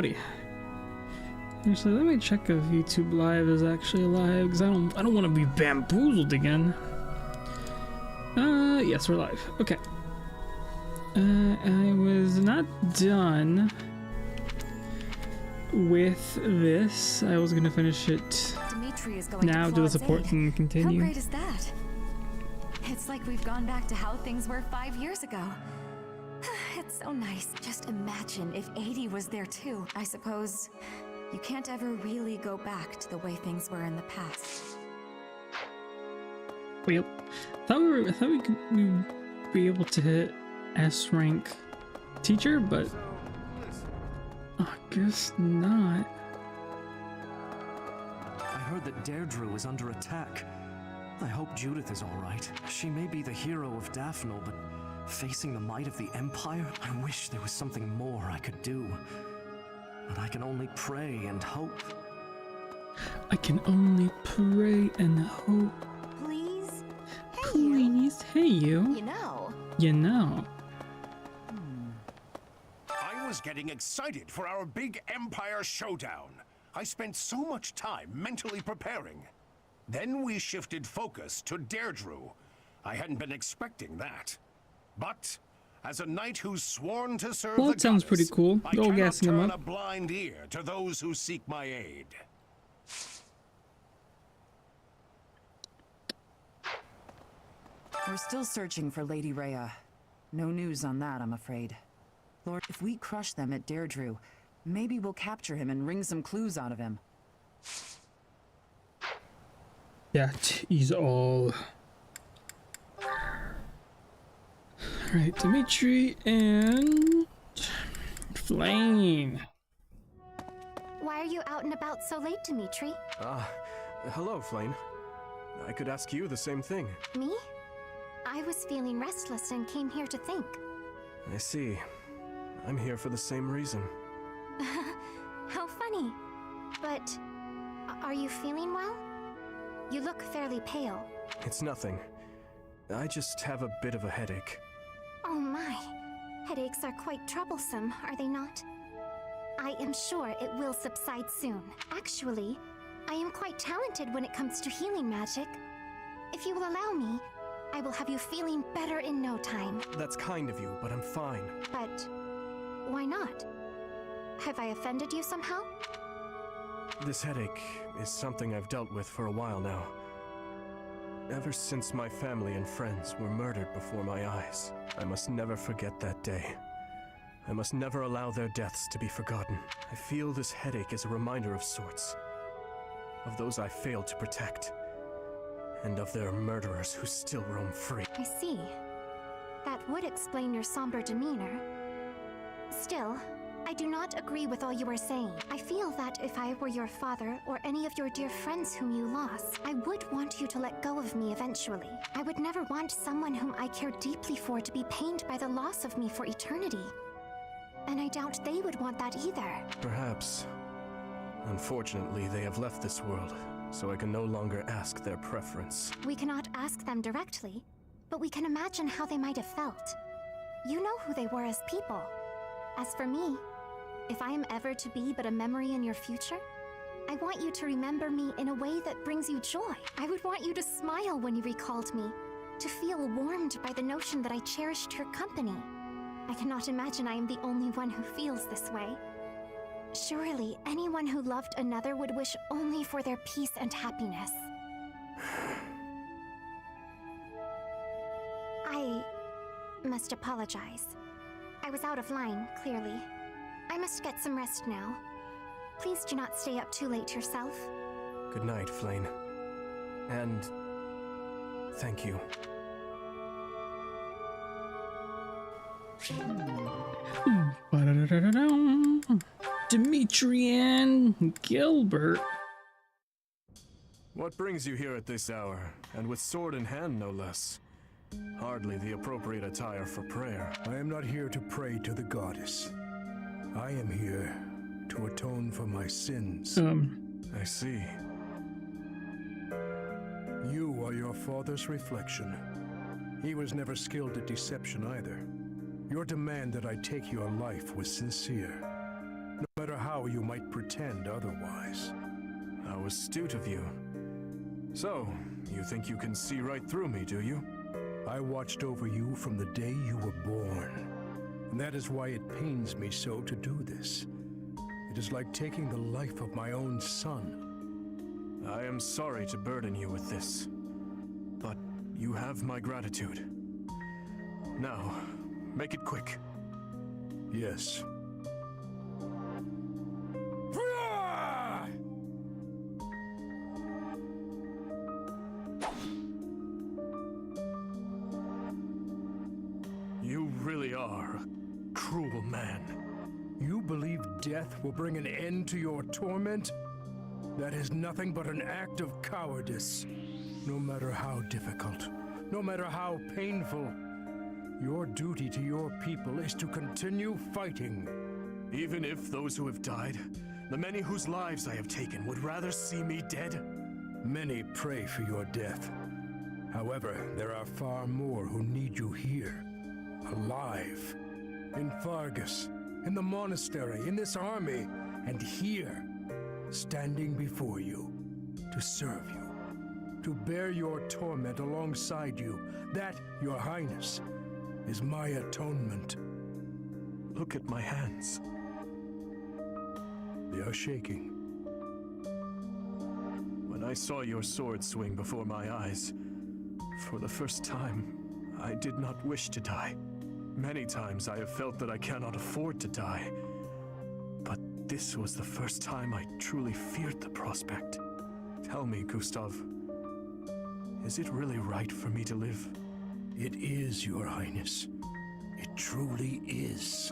howdy. Actually, let me check if YouTube Live is actually live, because I don't want to be bamboozled again. Yes, we're live. Okay. I was not done with this. I was gonna finish it now, do the support and continue. How great is that? It's like we've gone back to how things were 5 years ago. It's so nice. Just imagine if 80 was there too. I suppose you can't ever really go back to the way things were in the past. Well, I thought we'd be able to hit S rank teacher, but I guess not. I heard that Deirdre is under attack. I hope Judith is alright. She may be the hero of Daphne, but facing the might of the Empire, I wish there was something more I could do. But I can only pray and hope. I can only pray and hope. Please? Hey, Please? Hey, you. You know. I was getting excited for our big Empire showdown. I spent so much time mentally preparing. Then we shifted focus to Deirdre. I hadn't been expecting that. But as a knight who's sworn to serve the That sounds pretty cool. I Go cannot gassing him turn up. a blind ear to those who seek my aid. We're still searching for Lady Rhea. No news on that, I'm afraid. Lord, if we crush them at Deirdre, maybe we'll capture him and wring some clues out of him. That is all. Alright, Dimitri and Flame. Why are you out and about so late, Dimitri? Hello, Flame. I could ask you the same thing. Me? I was feeling restless and came here to think. I see. I'm here for the same reason. How funny. But are you feeling well? You look fairly pale. It's nothing. I just have a bit of a headache. Oh my. Headaches are quite troublesome, are they not? I am sure it will subside soon. Actually, I am quite talented when it comes to healing magic. If you will allow me, I will have you feeling better in no time. That's kind of you, but I'm fine. But why not? Have I offended you somehow? This headache is something I've dealt with for a while now. Ever since my family and friends were murdered before my eyes. I must never forget that day. I must never allow their deaths to be forgotten. I feel this headache is a reminder of sorts. Of those I failed to protect. And of their murderers who still roam free. I see. That would explain your somber demeanor. Still, I do not agree with all you are saying. I feel that if I were your father or any of your dear friends whom you lost, I would want you to let go of me eventually. I would never want someone whom I care deeply for to be pained by the loss of me for eternity. And I doubt they would want that either. Perhaps. Unfortunately, they have left this world, so I can no longer ask their preference. We cannot ask them directly, but we can imagine how they might have felt. You know who they were as people. As for me, if I am ever to be but a memory in your future, I want you to remember me in a way that brings you joy. I would want you to smile when you recalled me, to feel warmed by the notion that I cherished your company. I cannot imagine I am the only one who feels this way. Surely, anyone who loved another would wish only for their peace and happiness. I must apologize. I was out of line, clearly. I must get some rest now. Please do not stay up too late yourself. Good night, Flame. And thank you. Dimitri and Gilbert. What brings you here at this hour, and with sword in hand, no less? Hardly the appropriate attire for prayer. I am not here to pray to the goddess. I am here to atone for my sins. I see. You are your father's reflection. He was never skilled at deception either. Your demand that I take your life was sincere. No matter how you might pretend otherwise. How astute of you. So, you think you can see right through me, do you? I watched over you from the day you were born. And that is why it pains me so to do this. It is like taking the life of my own son. I am sorry to burden you with this, but you have my gratitude. Now, make it quick. Yes. You really are a cruel man. You believe death will bring an end to your torment? That is nothing but an act of cowardice. No matter how difficult, no matter how painful, your duty to your people is to continue fighting. Even if those who have died, the many whose lives I have taken, would rather see me dead? Many pray for your death. However, there are far more who need you here, alive. In Fargus, in the monastery, in this army, and here, standing before you, to serve you, to bear your torment alongside you. That, your highness, is my atonement. Look at my hands. They are shaking. When I saw your sword swing before my eyes, for the first time, I did not wish to die. Many times I have felt that I cannot afford to die. But this was the first time I truly feared the prospect. Tell me, Gustav, is it really right for me to live? It is, your highness. It truly is.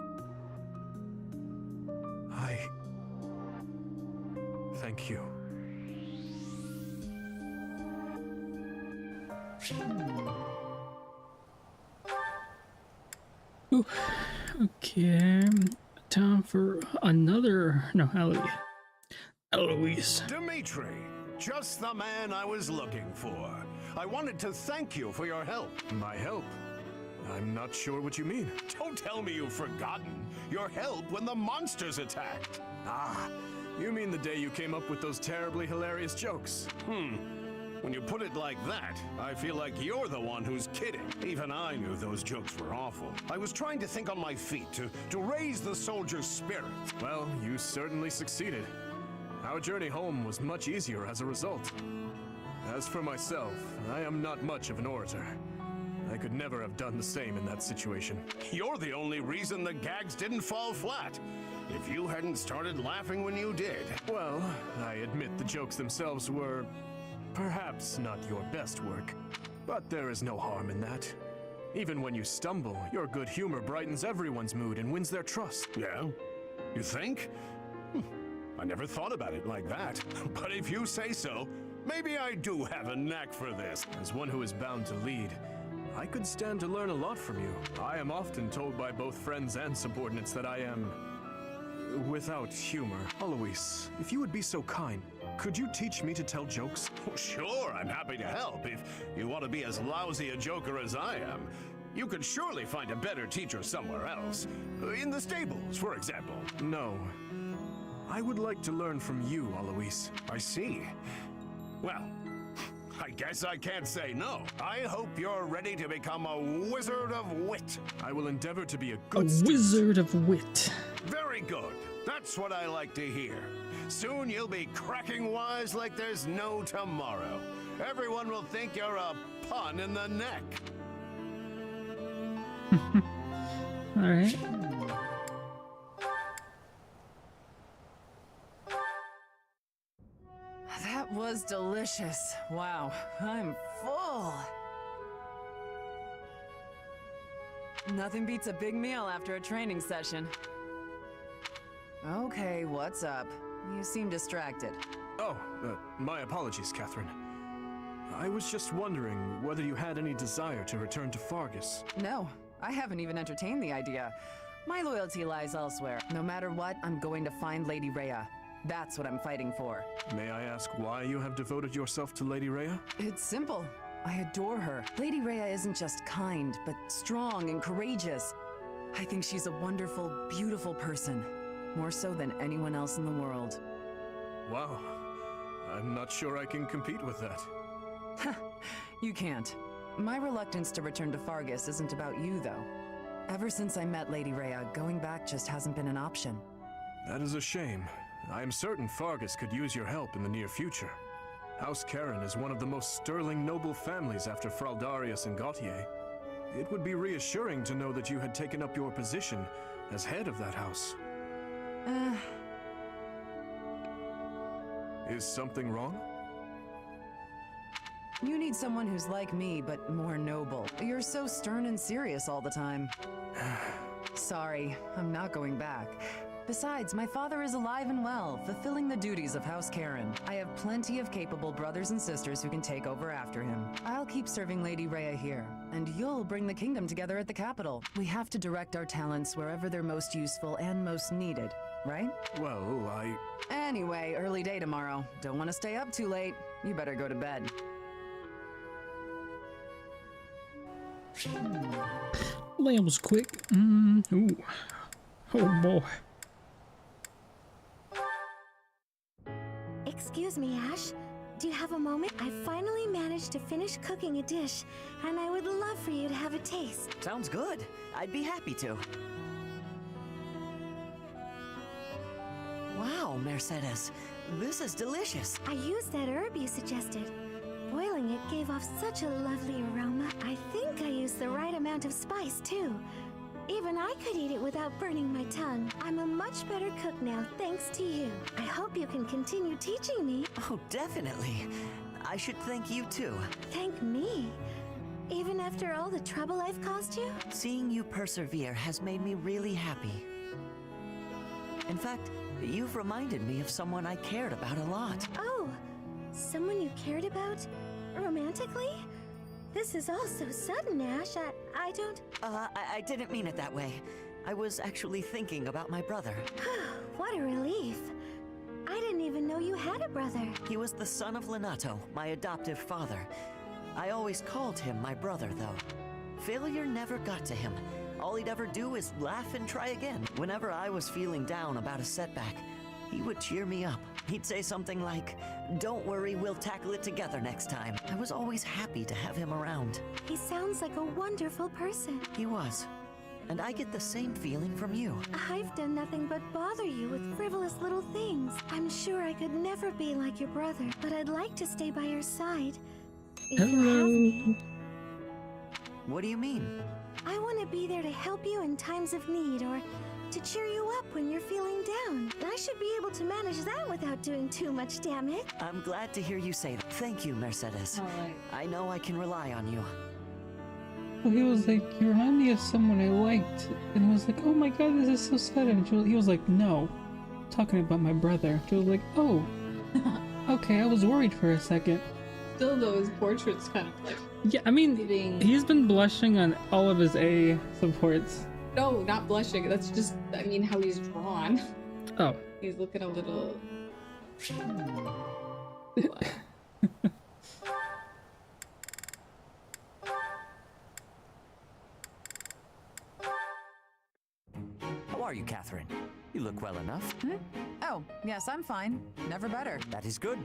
Thank you. Ooh, okay, time for another, no, Eloise. Dimitri, just the man I was looking for. I wanted to thank you for your help. My help? I'm not sure what you mean. Don't tell me you've forgotten your help when the monsters attacked. Ah, you mean the day you came up with those terribly hilarious jokes? When you put it like that, I feel like you're the one who's kidding. Even I knew those jokes were awful. I was trying to think on my feet, to raise the soldier's spirit. Well, you certainly succeeded. Our journey home was much easier as a result. As for myself, I am not much of an orator. I could never have done the same in that situation. You're the only reason the gags didn't fall flat. If you hadn't started laughing when you did. Well, I admit the jokes themselves were perhaps not your best work, but there is no harm in that. Even when you stumble, your good humor brightens everyone's mood and wins their trust. Yeah? You think? I never thought about it like that. But if you say so, maybe I do have a knack for this. As one who is bound to lead, I could stand to learn a lot from you. I am often told by both friends and subordinates that I am without humor. Eloise, if you would be so kind, could you teach me to tell jokes? Oh, sure, I'm happy to help. If you want to be as lousy a joker as I am, you could surely find a better teacher somewhere else. In the stables, for example. No. I would like to learn from you, Eloise. I see. Well, I guess I can't say no. I hope you're ready to become a wizard of wit. I will endeavor to be a A good student. wizard of wit. Very good. That's what I like to hear. Soon you'll be cracking wise like there's no tomorrow. Everyone will think you're a pun in the neck. All right. That was delicious. Wow, I'm full. Nothing beats a big meal after a training session. Okay, what's up? You seem distracted. Oh, my apologies, Catherine. I was just wondering whether you had any desire to return to Fargus. No, I haven't even entertained the idea. My loyalty lies elsewhere. No matter what, I'm going to find Lady Rhea. That's what I'm fighting for. May I ask why you have devoted yourself to Lady Rhea? It's simple. I adore her. Lady Rhea isn't just kind, but strong and courageous. I think she's a wonderful, beautiful person. more so than anyone else in the world. Wow. I'm not sure I can compete with that. You can't. My reluctance to return to Fargus isn't about you, though. Ever since I met Lady Rhea, going back just hasn't been an option. That is a shame. I am certain Fargus could use your help in the near future. House Karen is one of the most sterling noble families after Fraldarius and Gautier. It would be reassuring to know that you had taken up your position as head of that house. Is something wrong? You need someone who's like me, but more noble. You're so stern and serious all the time. Sorry, I'm not going back. Besides, my father is alive and well, fulfilling the duties of House Karen. I have plenty of capable brothers and sisters who can take over after him. I'll keep serving Lady Rhea here, and you'll bring the kingdom together at the capital. We have to direct our talents wherever they're most useful and most needed, right? Well, Anyway, early day tomorrow. Don't want to stay up too late. You better go to bed. Well, that was quick. Ooh. Oh boy. Excuse me, Ash. Do you have a moment? I finally managed to finish cooking a dish, and I would love for you to have a taste. Sounds good. I'd be happy to. Wow, Mercedes. This is delicious. I used that herb you suggested. Boiling it gave off such a lovely aroma. I think I used the right amount of spice, too. Even I could eat it without burning my tongue. I'm a much better cook now, thanks to you. I hope you can continue teaching me. Oh, definitely. I should thank you, too. Thank me? Even after all the trouble I've caused you? Seeing you persevere has made me really happy. In fact, you've reminded me of someone I cared about a lot. Oh, someone you cared about? Romantically? This is all so sudden, Ash. I don't... I didn't mean it that way. I was actually thinking about my brother. What a relief. I didn't even know you had a brother. He was the son of Lenato, my adoptive father. I always called him my brother, though. Failure never got to him. All he'd ever do is laugh and try again. Whenever I was feeling down about a setback, he would cheer me up. He'd say something like, "Don't worry, we'll tackle it together next time." I was always happy to have him around. He sounds like a wonderful person. He was. And I get the same feeling from you. I've done nothing but bother you with frivolous little things. I'm sure I could never be like your brother, but I'd like to stay by your side. If you have me. What do you mean? I want to be there to help you in times of need, or to cheer you up when you're feeling down. I should be able to manage that without doing too much, damn it. I'm glad to hear you say that. Thank you, Mercedes. I know I can rely on you. Well, he was like, "You remind me of someone I liked," and I was like, "Oh my god, this is so sad." And he was like, "No, I'm talking about my brother." She was like, "Oh, okay." I was worried for a second. Still, though, his portrait's kind of like... Yeah, I mean, he's been blushing on all of his A supports. No, not blushing. That's just, I mean, how he's drawn. Oh. He's looking a little... How are you, Catherine? You look well enough. Oh, yes, I'm fine. Never better. That is good.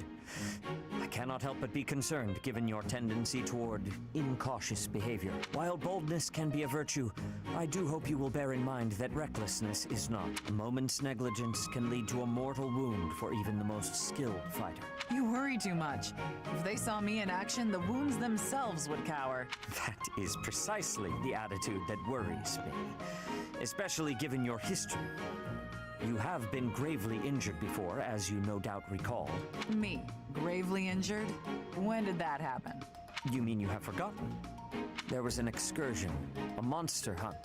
I cannot help but be concerned, given your tendency toward incautious behavior. While boldness can be a virtue, I do hope you will bear in mind that recklessness is not. A moment's negligence can lead to a mortal wound for even the most skilled fighter. You worry too much. If they saw me in action, the wounds themselves would cower. That is precisely the attitude that worries me, especially given your history. You have been gravely injured before, as you no doubt recall. Me? Gravely injured? When did that happen? You mean you have forgotten? There was an excursion, a monster hunt.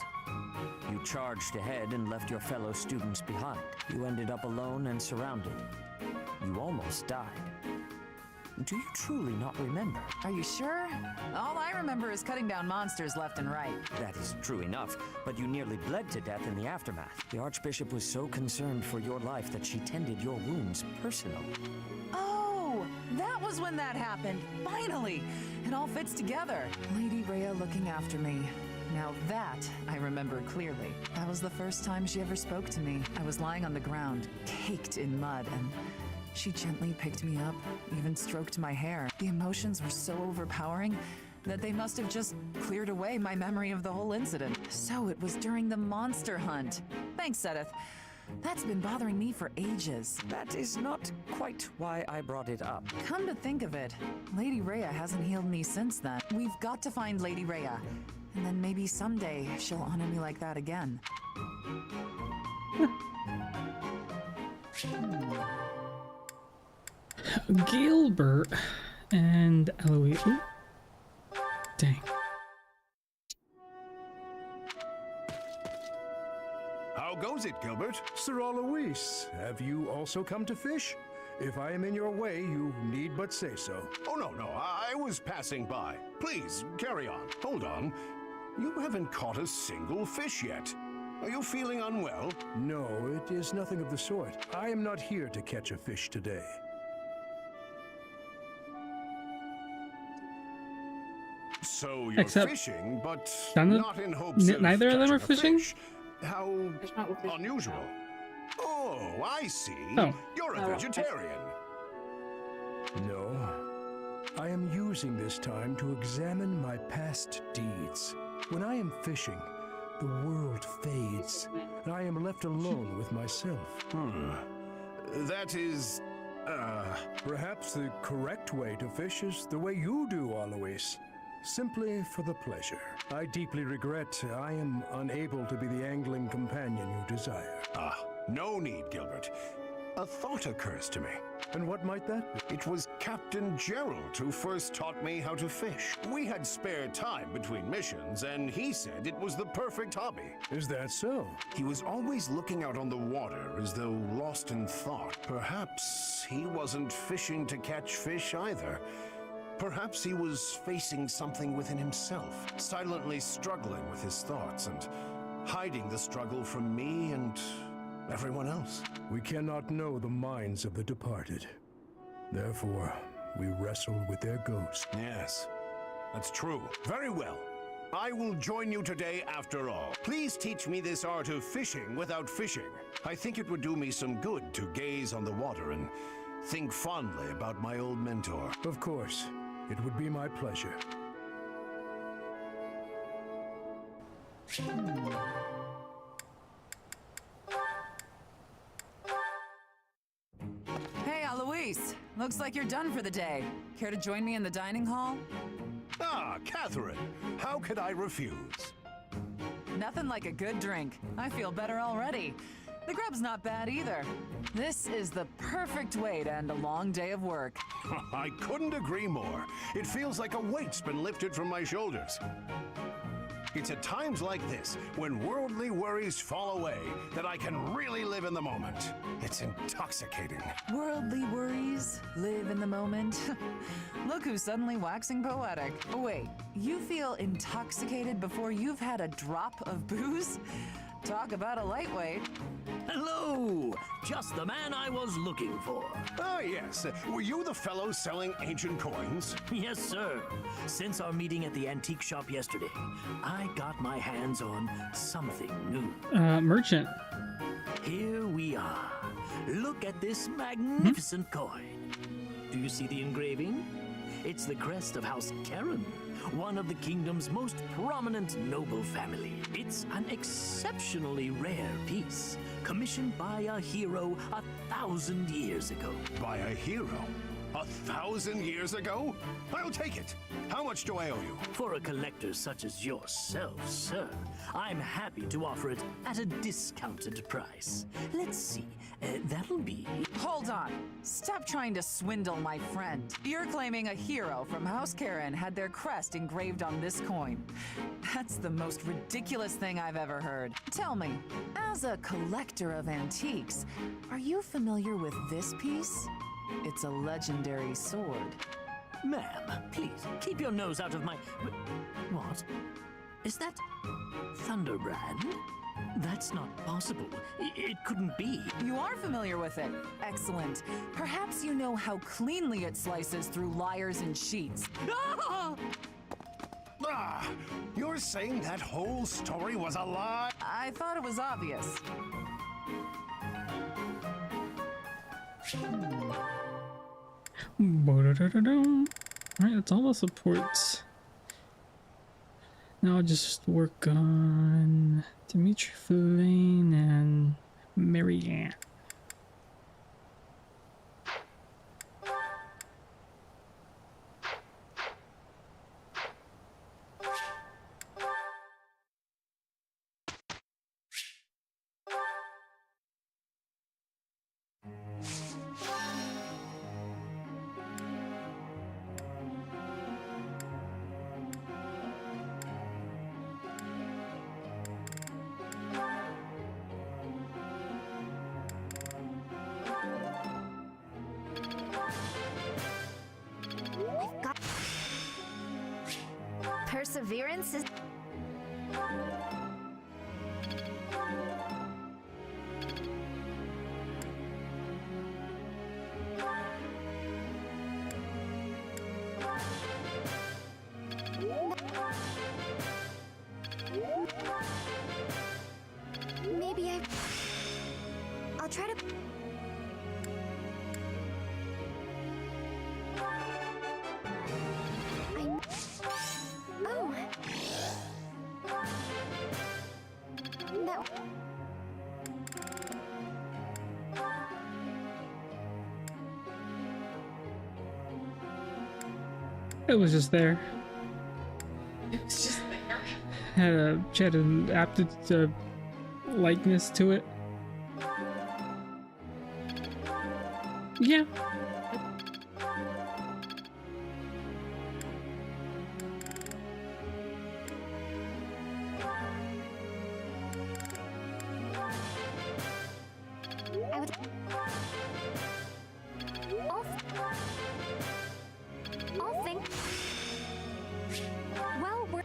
You charged ahead and left your fellow students behind. You ended up alone and surrounded. You almost died. Do you truly not remember? Are you sure? All I remember is cutting down monsters left and right. That is true enough, but you nearly bled to death in the aftermath. The Archbishop was so concerned for your life that she tended your wounds personally. Oh, that was when that happened. Finally! It all fits together. Lady Rhea looking after me. Now that I remember clearly. That was the first time she ever spoke to me. I was lying on the ground, caked in mud, and she gently picked me up, even stroked my hair. The emotions were so overpowering that they must have just cleared away my memory of the whole incident. So it was during the monster hunt. Thanks, Sedith. That's been bothering me for ages. That is not quite why I brought it up. Come to think of it, Lady Rhea hasn't healed me since then. We've got to find Lady Rhea, and then maybe someday she'll honor me like that again. Gilbert and Eloise. Ooh. Dang. How goes it, Gilbert? Sir Alois, have you also come to fish? If I am in your way, you need but say so. Oh, no, I was passing by. Please, carry on. Hold on. You haven't caught a single fish yet. Are you feeling unwell? No, it is nothing of the sort. I am not here to catch a fish today. So you're Except fishing, but none of- not in hopes of neither of them are catching a fishing? fish. How That's not what fish is unusual. about. Oh, I see. Oh. You're a Oh. vegetarian. No. I am using this time to examine my past deeds. When I am fishing, the world fades, and I am left alone with myself. That is, Perhaps the correct way to fish is the way you do, Alois. Simply for the pleasure. I deeply regret I am unable to be the angling companion you desire. no need, Gilbert. A thought occurs to me. And what might that be? It was Captain Gerald who first taught me how to fish. We had spare time between missions, and he said it was the perfect hobby. Is that so? He was always looking out on the water as though lost in thought. Perhaps he wasn't fishing to catch fish either. Perhaps he was facing something within himself, silently struggling with his thoughts and hiding the struggle from me and everyone else. We cannot know the minds of the departed. Therefore, we wrestle with their ghosts. Yes, that's true. Very well. I will join you today after all. Please teach me this art of fishing without fishing. I think it would do me some good to gaze on the water and think fondly about my old mentor. Of course, it would be my pleasure. Hey, Alois. Looks like you're done for the day. Care to join me in the dining hall? Ah, Catherine, how could I refuse? Nothing like a good drink. I feel better already. The grub's not bad either. This is the perfect way to end a long day of work. I couldn't agree more. It feels like a weight's been lifted from my shoulders. It's at times like this, when worldly worries fall away, that I can really live in the moment. It's intoxicating. Worldly worries, live in the moment. Look who's suddenly waxing poetic. Wait, you feel intoxicated before you've had a drop of booze? Talk about a lightweight. Hello! Just the man I was looking for. Ah, yes. Were you the fellow selling ancient coins? Yes, sir. Since our meeting at the antique shop yesterday, I got my hands on something new. Merchant. Here we are. Look at this magnificent coin. Do you see the engraving? It's the crest of House Karen, one of the kingdom's most prominent noble family. It's an exceptionally rare piece, commissioned by a hero 1,000 years ago. By a hero? 1,000 years ago? I'll take it. How much do I owe you? For a collector such as yourself, sir, I'm happy to offer it at a discounted price. Let's see, that'll be... Hold on. Stop trying to swindle my friend. You're claiming a hero from House Karen had their crest engraved on this coin. That's the most ridiculous thing I've ever heard. Tell me, as a collector of antiques, are you familiar with this piece? It's a legendary sword. Ma'am, please, keep your nose out of my... What? Is that Thunderbrand? That's not possible. It couldn't be. You are familiar with it. Excellent. Perhaps you know how cleanly it slices through liars and cheats. Ah! Huzzah! You're saying that whole story was a lie? I thought it was obvious. Alright, that's all the supports. Now I'll just work on Dimitri, Fódlan, and Marianne. Perseverance is... Maybe I'll try to... Oh. No. It was just there. It was just there. She had an aptitude likeness to it. Yeah. I'll think. Well, we're...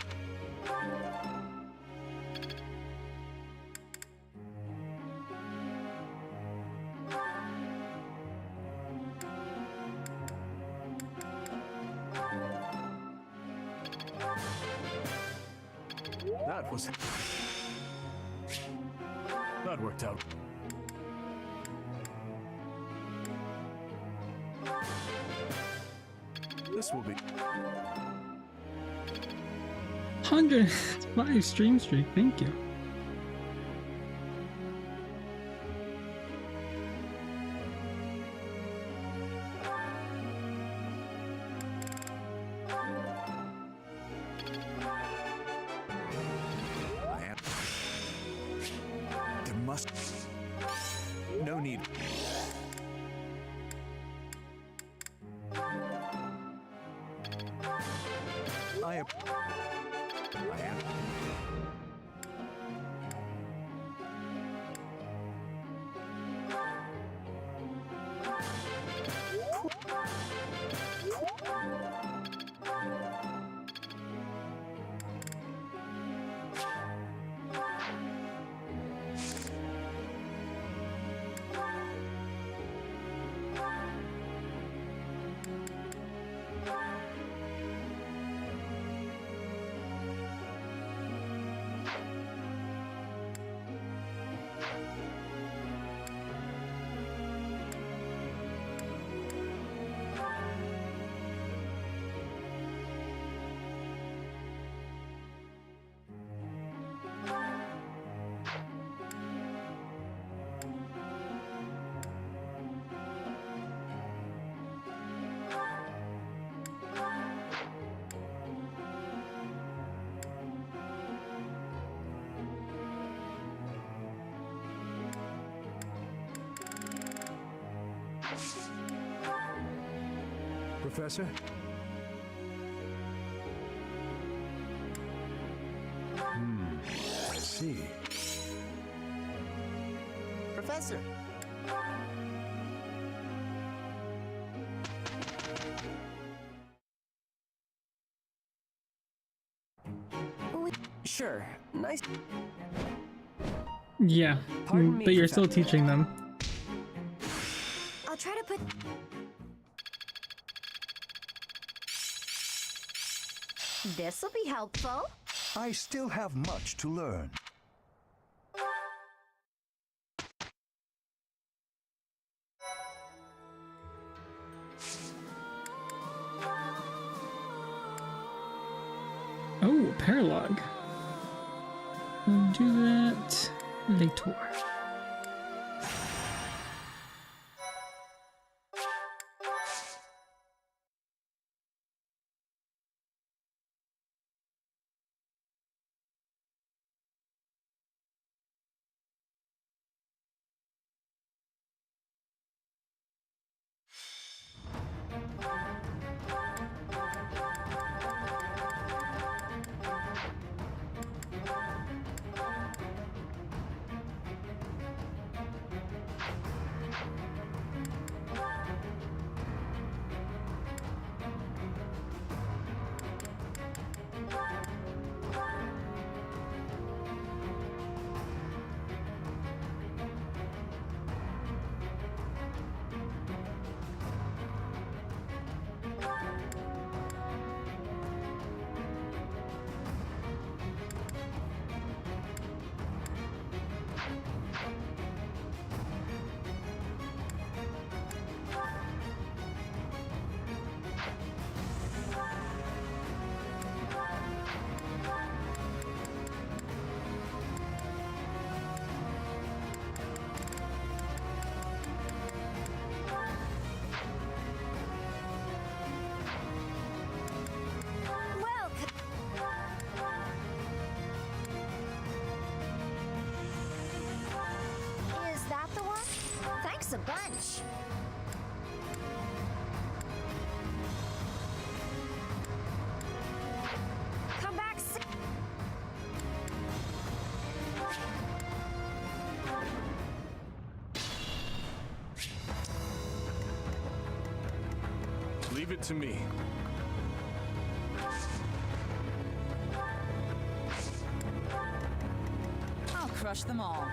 That worked out. This will be 105 stream streak, thank you. There must... No need. I am... Professor? I see. Professor! Sure, nice. Yeah, Pardon me, but you're still Professor. teaching them. I'll try to put... This'll be helpful. I still have much to learn. Oh, a paralog. We'll do that later. Thanks a bunch. Come back soon. Leave it to me. I'll crush them all.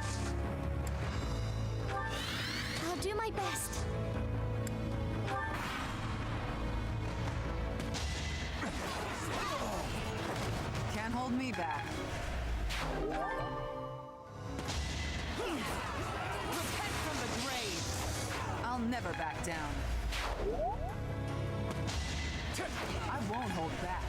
I'll do my best. Can't hold me back. Repent from the grave. I'll never back down. I won't hold back.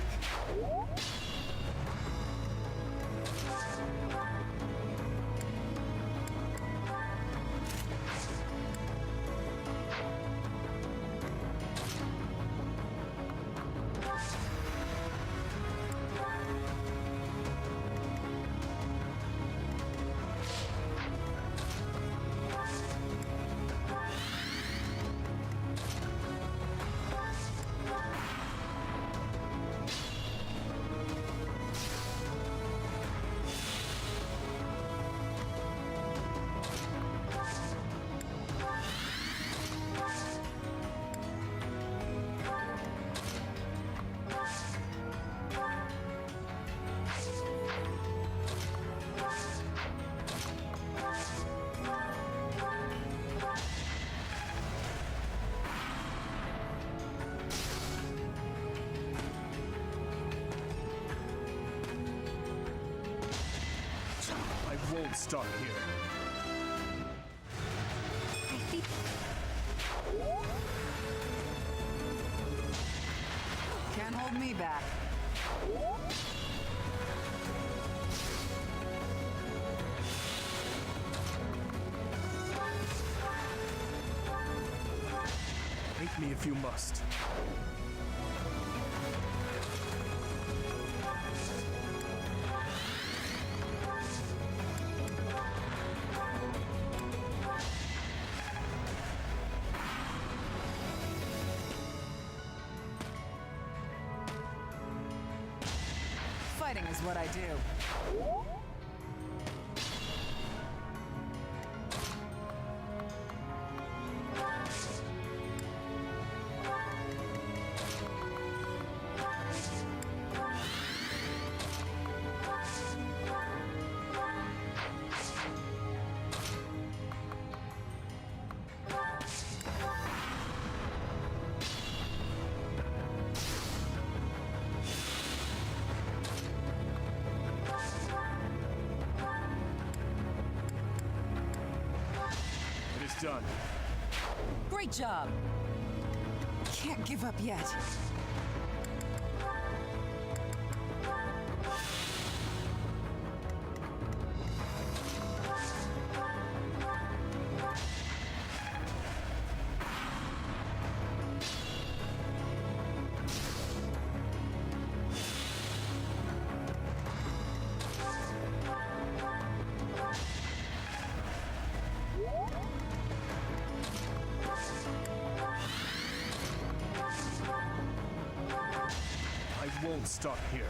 I won't start here. Can't hold me back. Hate me if you must. Fighting is what I do. done. Great job! Can't give up yet. I won't stop here.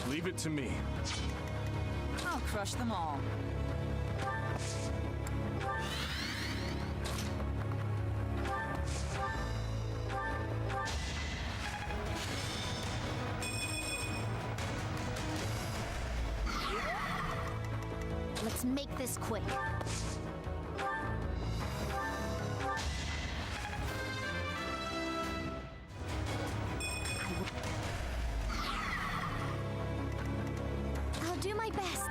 Leave it to me. I'll crush them all. Let's make this quick. I'll do my best.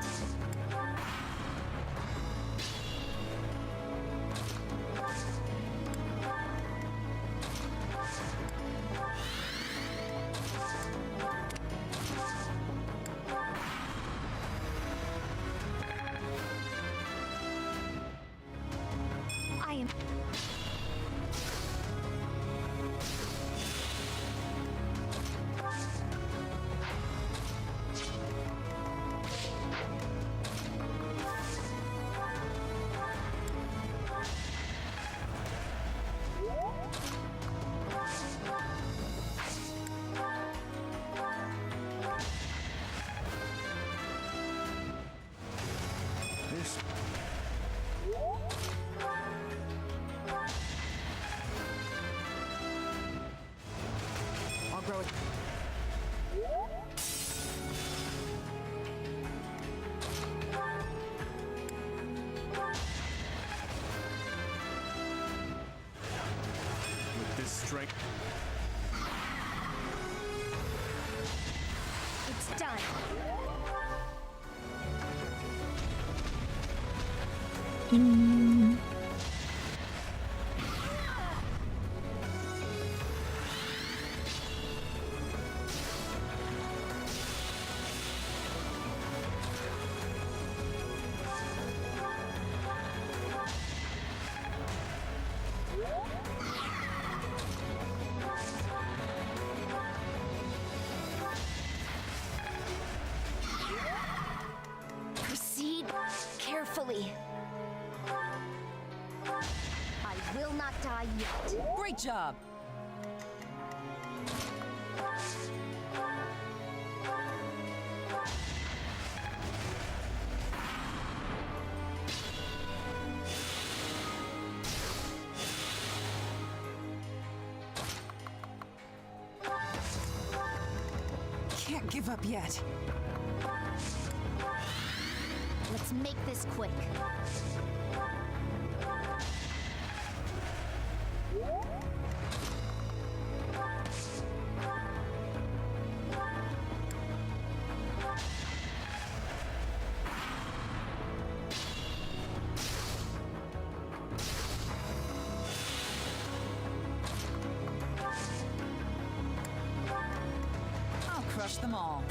I am... This... I'll grow it. With this strength... It's done. Proceed carefully. I will not die yet. Great job! Can't give up yet. Let's make this quick. crush them all.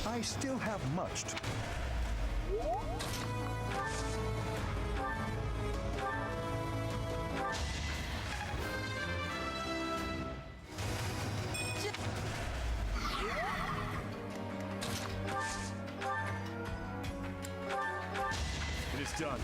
I still have much to... It is done.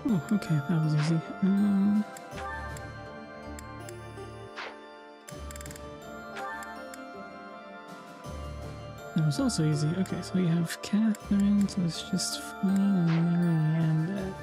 Oh, okay, that was easy. That was also easy. Okay, so we have Catherine, so it's just fine, and Miranda.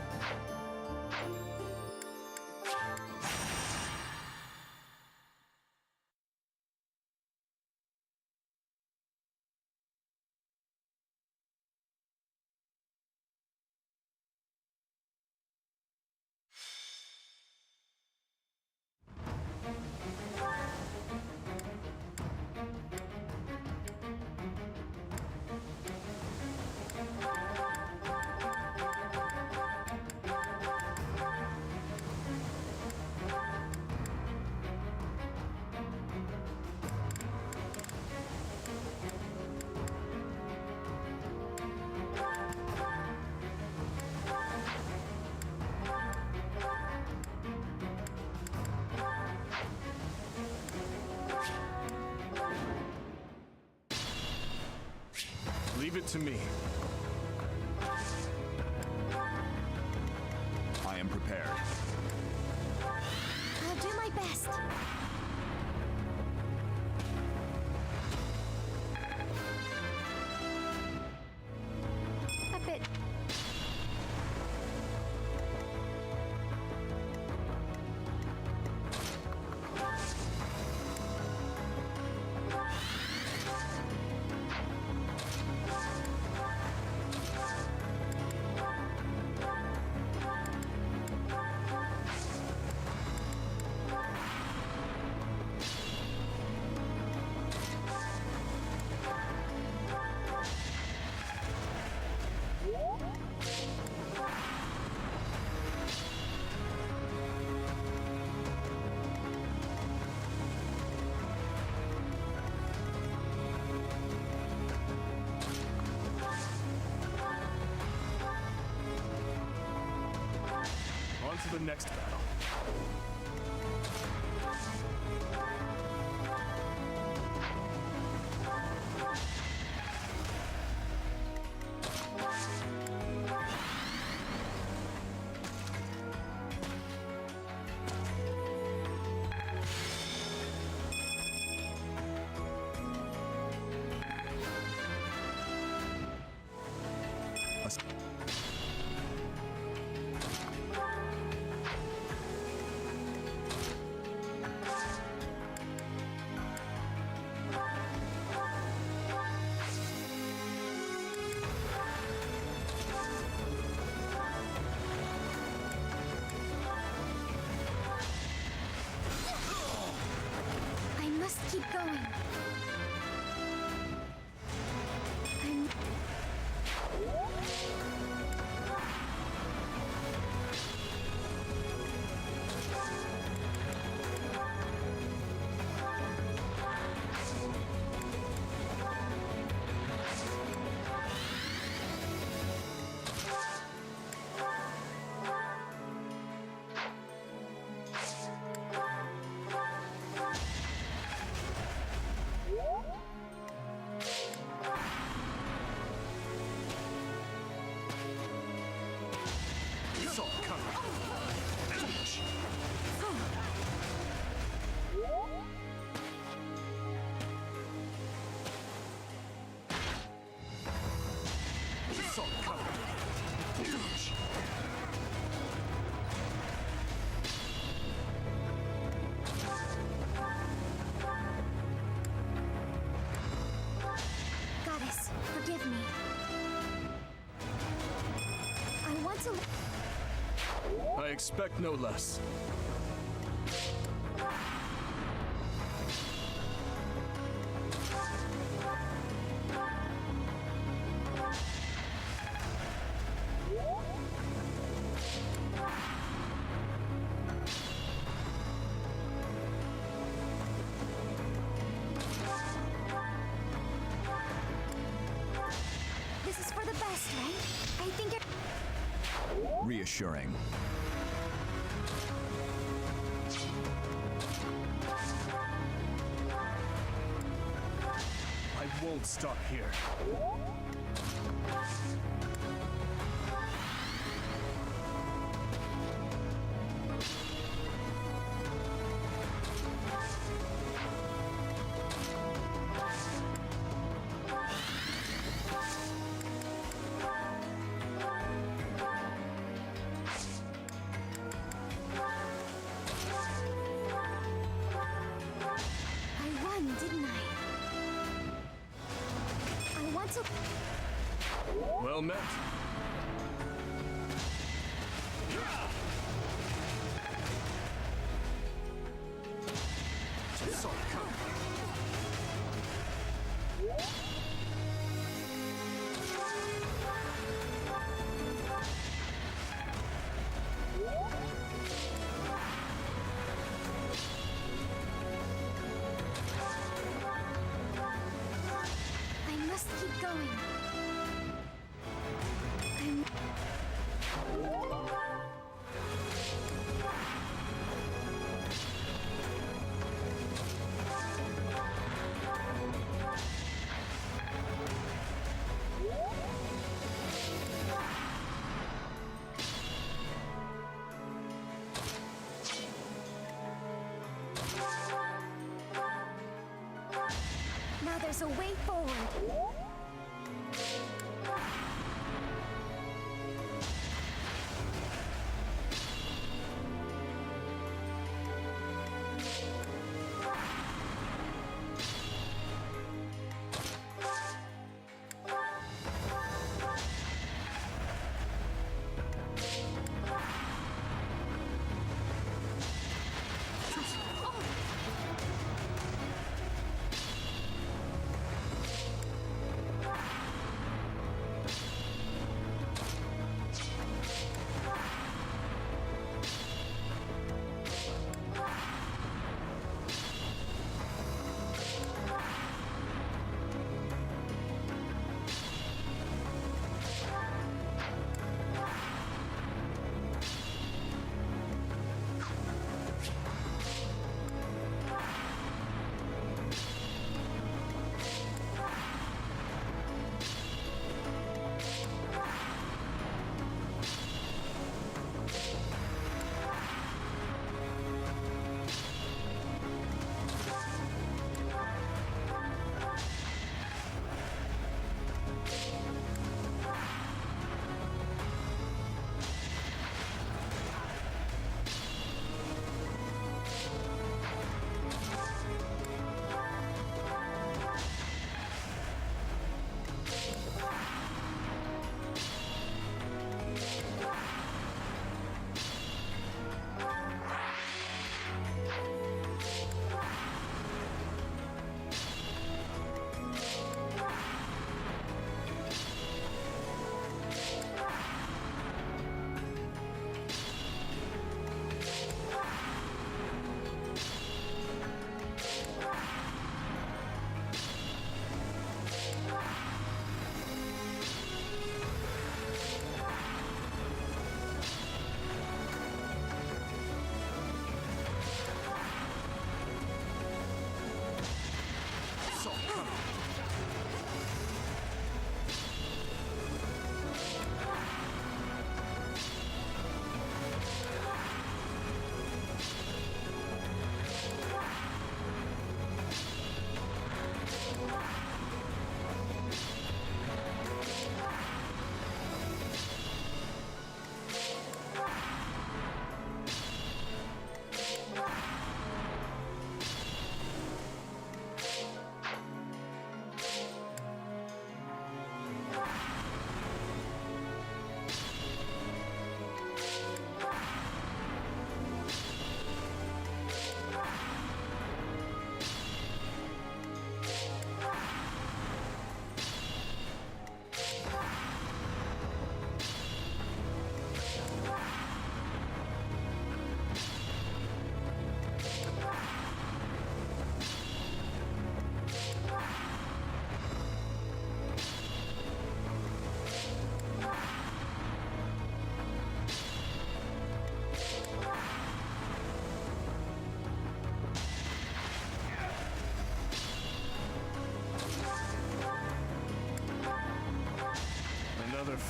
Leave it to me. I am prepared. I'll do my best. A bit. the next battle. I must keep going. Goddess, forgive me. I want to... I expect no less. This is for the best, right? I think it... Reassuring. I won't stop here. I won, didn't I? I want to... Well met. I must keep going. Now there's a way forward.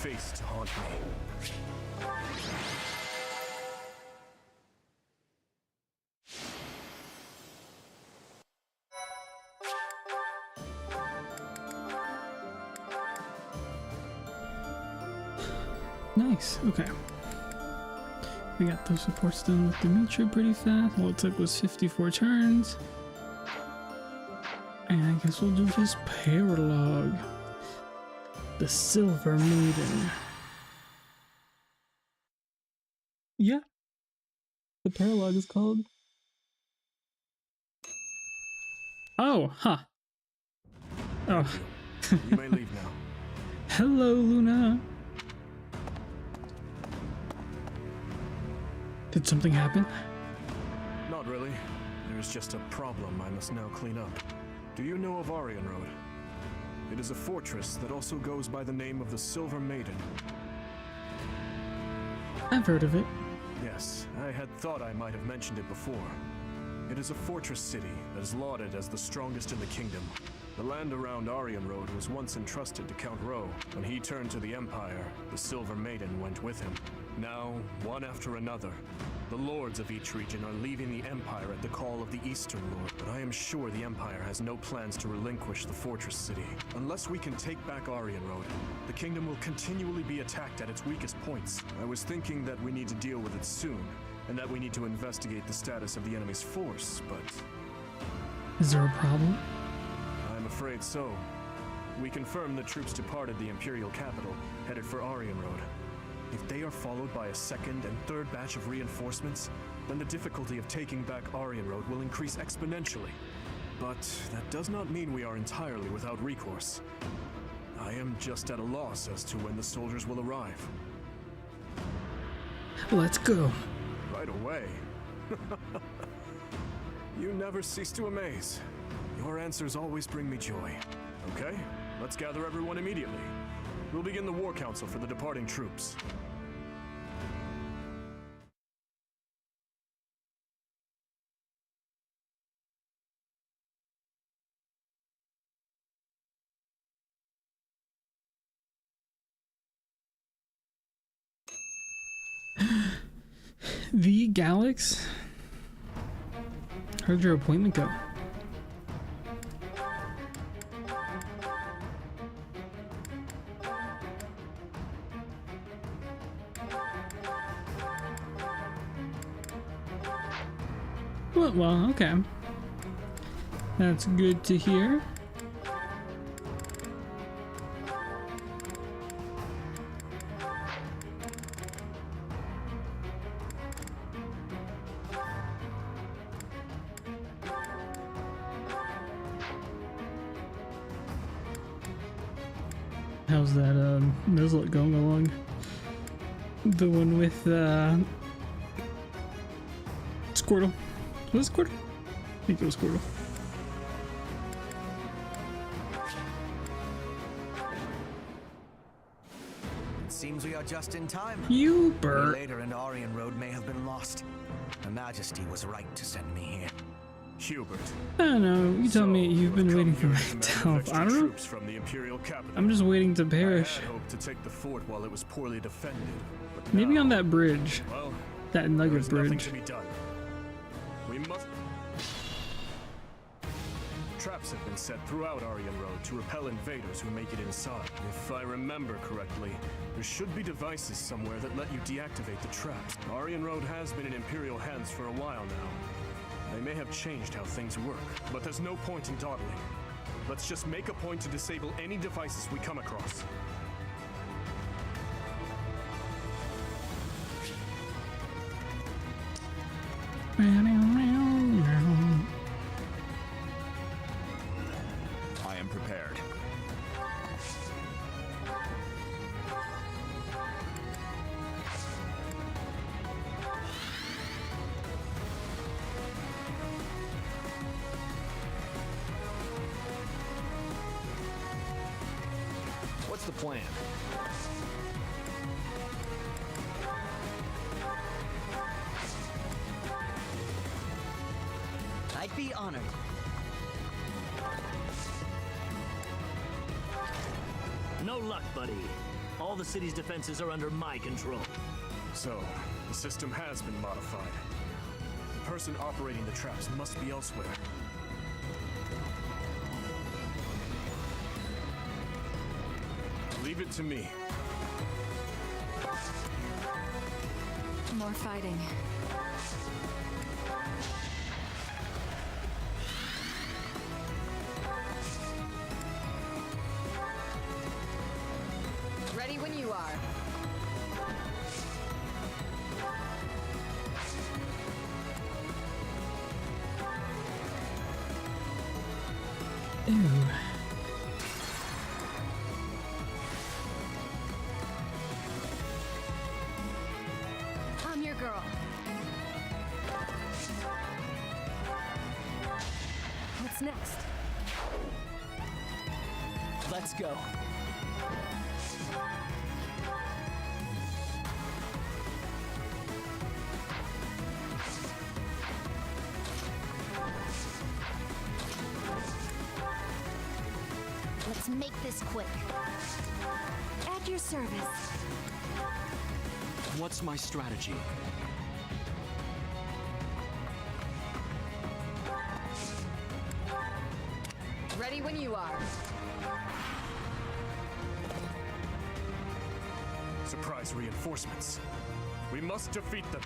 face to haunt me. Nice, okay. We got those supports done with Dimitri pretty fast. All it took was 54 turns. And I guess we'll do his paralogue. The Silver Maiden. Yeah. The paralogue is called. Oh, huh. Oh. You may leave now. Hello, Luna. Did something happen? Not really. There's just a problem I must now clean up. Do you know of Aryan Road? It is a fortress that also goes by the name of the Silver Maiden. I've heard of it. Yes, I had thought I might have mentioned it before. It is a fortress city that is lauded as the strongest in the kingdom. The land around Aryan Road was once entrusted to Count Rowe. When he turned to the Empire, the Silver Maiden went with him. Now, one after another, the lords of each region are leaving the Empire at the call of the Eastern Lord. But I am sure the Empire has no plans to relinquish the fortress city. Unless we can take back Aryan Road, the kingdom will continually be attacked at its weakest points. I was thinking that we need to deal with it soon, and that we need to investigate the status of the enemy's force, but... Is there a problem? I'm afraid so. We confirmed the troops departed the Imperial capital, headed for Aryan Road. If they are followed by a second and third batch of reinforcements, then the difficulty of taking back Aryan Road will increase exponentially. But that does not mean we are entirely without recourse. I am just at a loss as to when the soldiers will arrive. Let's go. Right away. You never cease to amaze. Your answers always bring me joy. Okay, let's gather everyone immediately. We'll begin the war council for the departing troops. The Galax? How'd your appointment go? Well, okay. That's good to hear. How's that Nuzlocke going along? The one with Squirtle. Was it Squirtle? I think it was Squirtle. It seems we are just in time. You Bert. Later and Aryan Road may have been lost. Her Majesty was right to send me here. Hubert. I don't know. You tell me you've been waiting for myself. I don't know. From the Imperial capital. I'm just waiting to perish. I had hoped to take the fort while it was poorly defended. But maybe now, on that bridge. Well, that nugget bridge. Nothing to be done. We must. Traps have been set throughout Aryan Road to repel invaders who make it inside. If I remember correctly, there should be devices somewhere that let you deactivate the traps. Aryan Road has been in Imperial hands for a while now. They may have changed how things work, but there's no point in dawdling. Let's just make a point to disable any devices we come across. I am prepared. What's the plan? I'd be honored. No luck, buddy. All the city's defenses are under my control. So, the system has been modified. The person operating the traps must be elsewhere. Leave it to me. More fighting. Ready when you are. Ew. I'm your girl. What's next? Let's go. Let's make this quick. At your service. What's my strategy? Ready when you are. Surprise reinforcements. We must defeat them.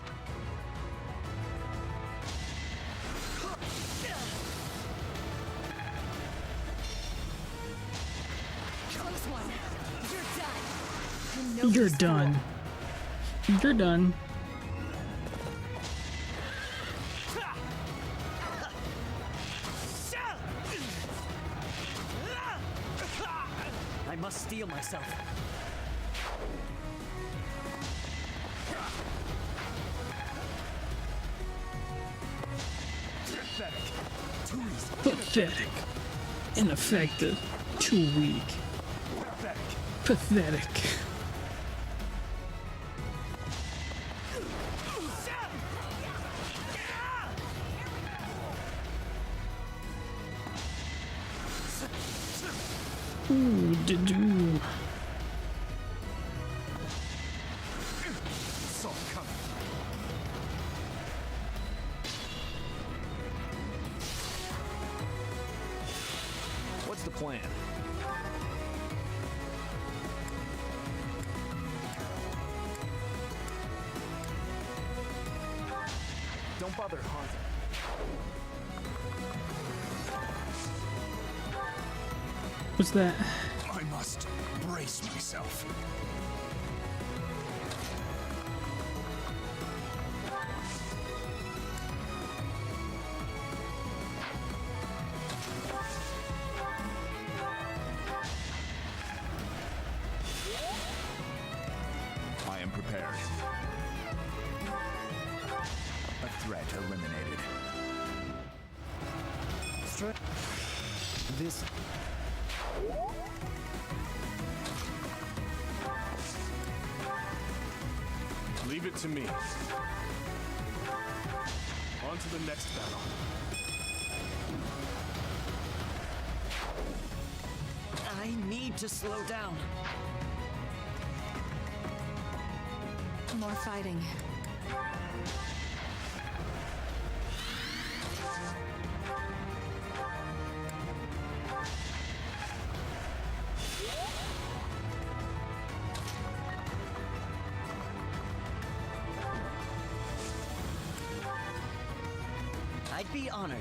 Close one. You're done. You're done. You're done. I must steel myself. Pathetic. Ineffective. Too weak. Pathetic. Ooh, did you? What's the plan? Don't bother haunting. What's that? I must brace myself. I am prepared. A threat eliminated. This... Leave it to me. On to the next battle. I need to slow down. More fighting. I'd be honored.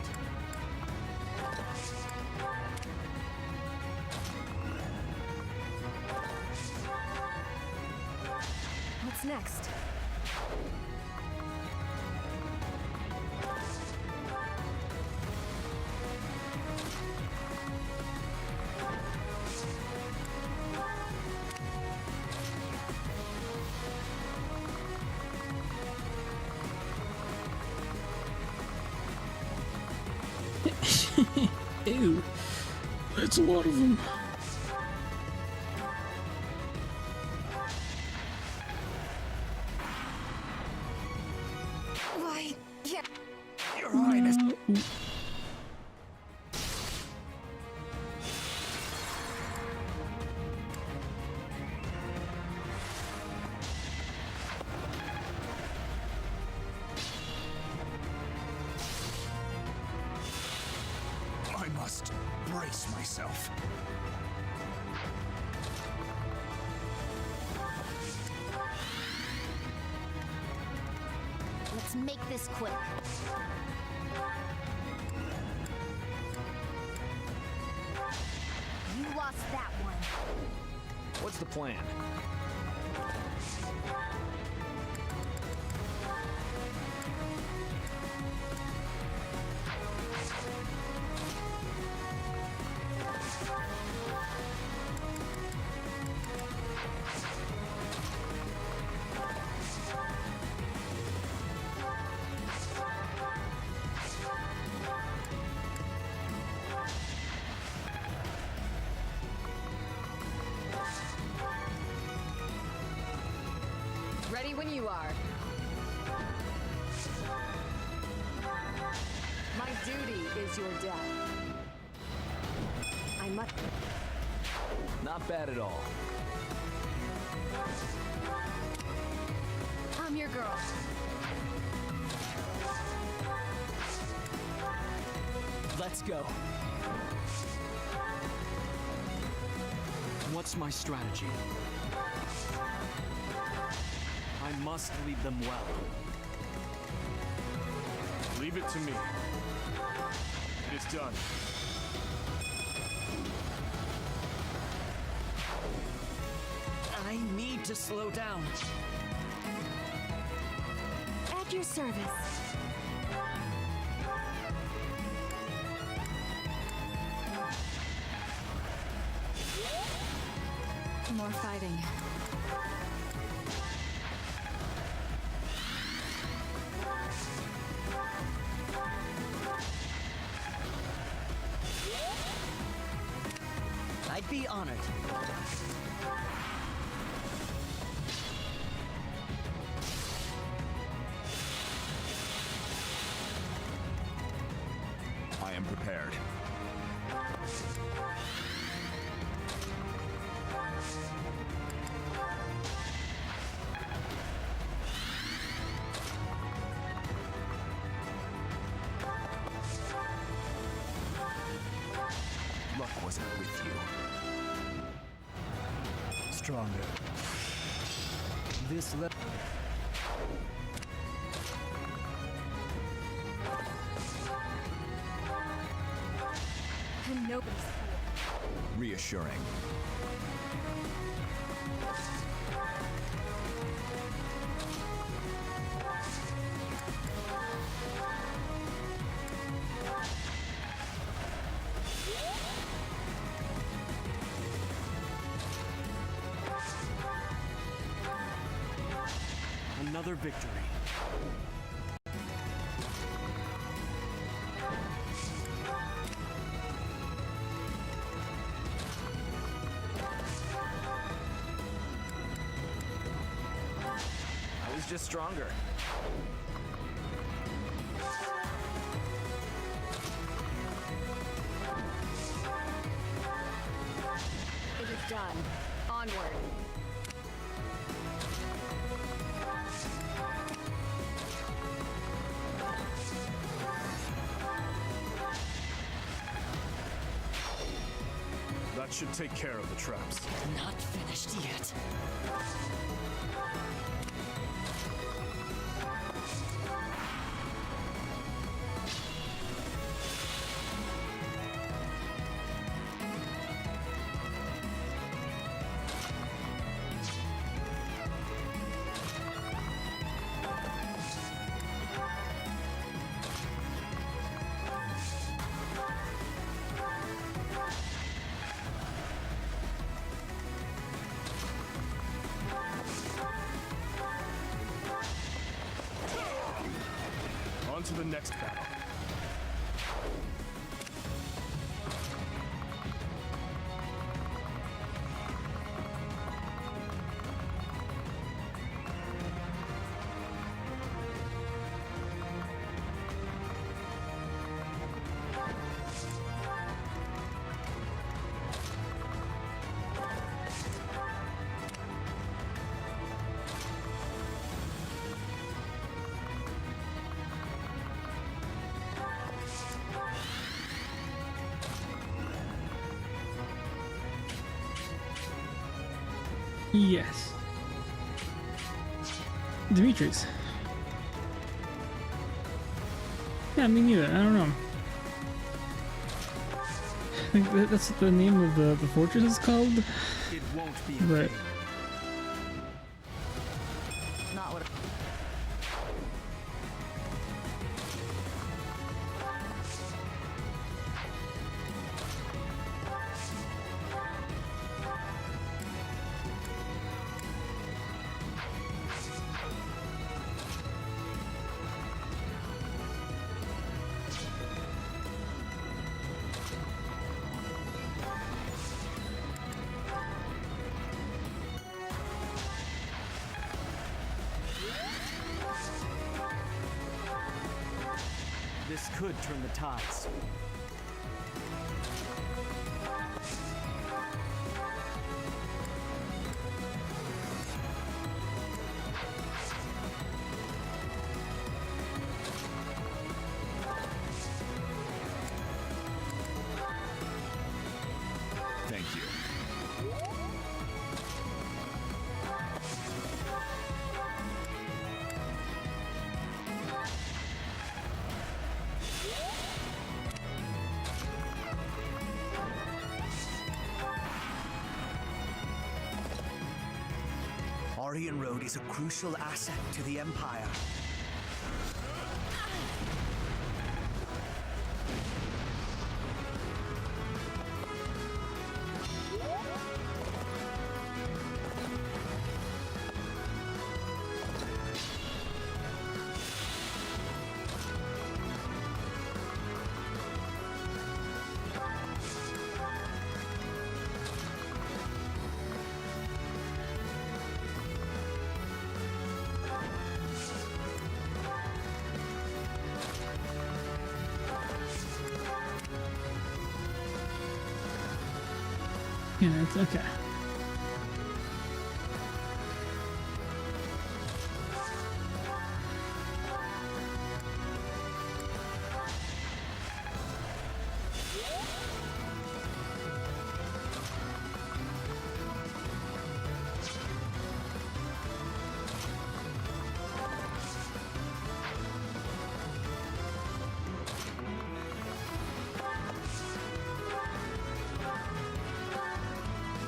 What's next? Ew. That's a lot of them. Why? Yeah. Your Highness. brace myself. Let's make this quick. You lost that one. What's the plan? Ready when you are. My duty is your death. I must... Not bad at all. I'm your girl. Let's go. What's my strategy? I must lead them well. Leave it to me. It is done. I need to slow down. At your service. More fighting. I'd be honored. I am prepared. Luck wasn't with you. Stronger. This And nobody's fool. Reassuring. Another victory. I was just stronger. It is done. Onward. That should take care of the traps. Not finished yet. On to the next battle. Yes. Demetrius. Yeah, me neither. I don't know. I think that's what the name of the fortress is called. It won't be. But Not what. This could turn the tides. Thank you. Orient Road is a crucial asset to the Empire. yeah, it's okay.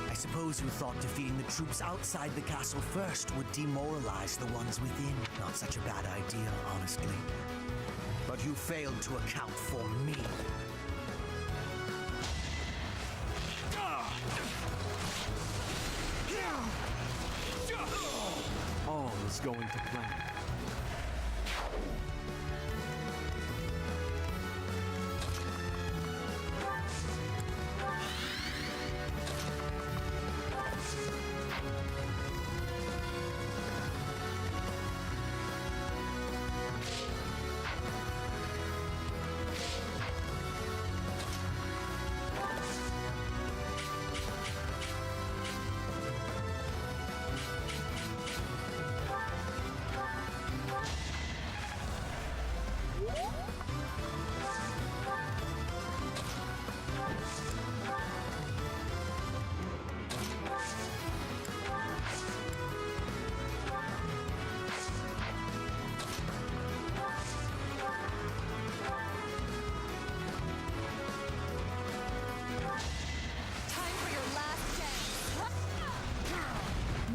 I suppose you thought defeating the troops outside the castle first would demoralize the ones within. Not such a bad idea, honestly. But you failed to account for me. All is going to plan.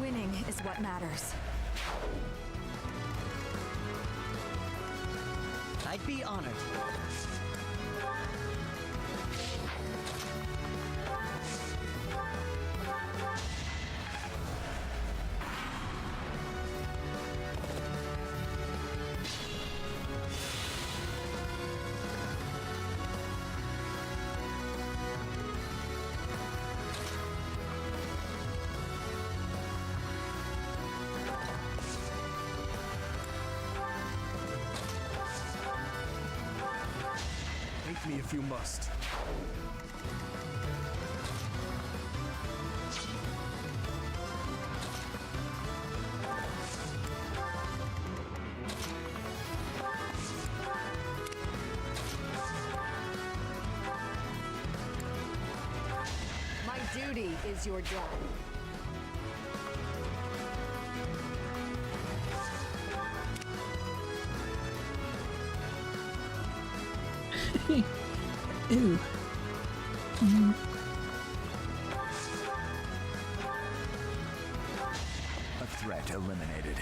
Winning is what matters. I'd be honored. Hate me if you must. My duty is your death. Ew. A threat eliminated.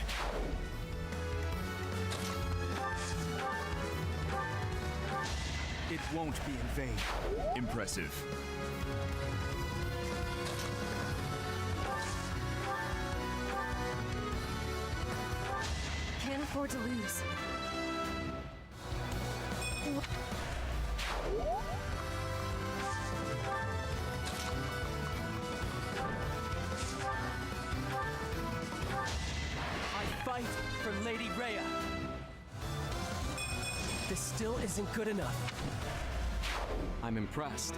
It won't be in vain. Impressive. Can't afford to lose. I fight for Lady Rhea. This still isn't good enough. I'm impressed.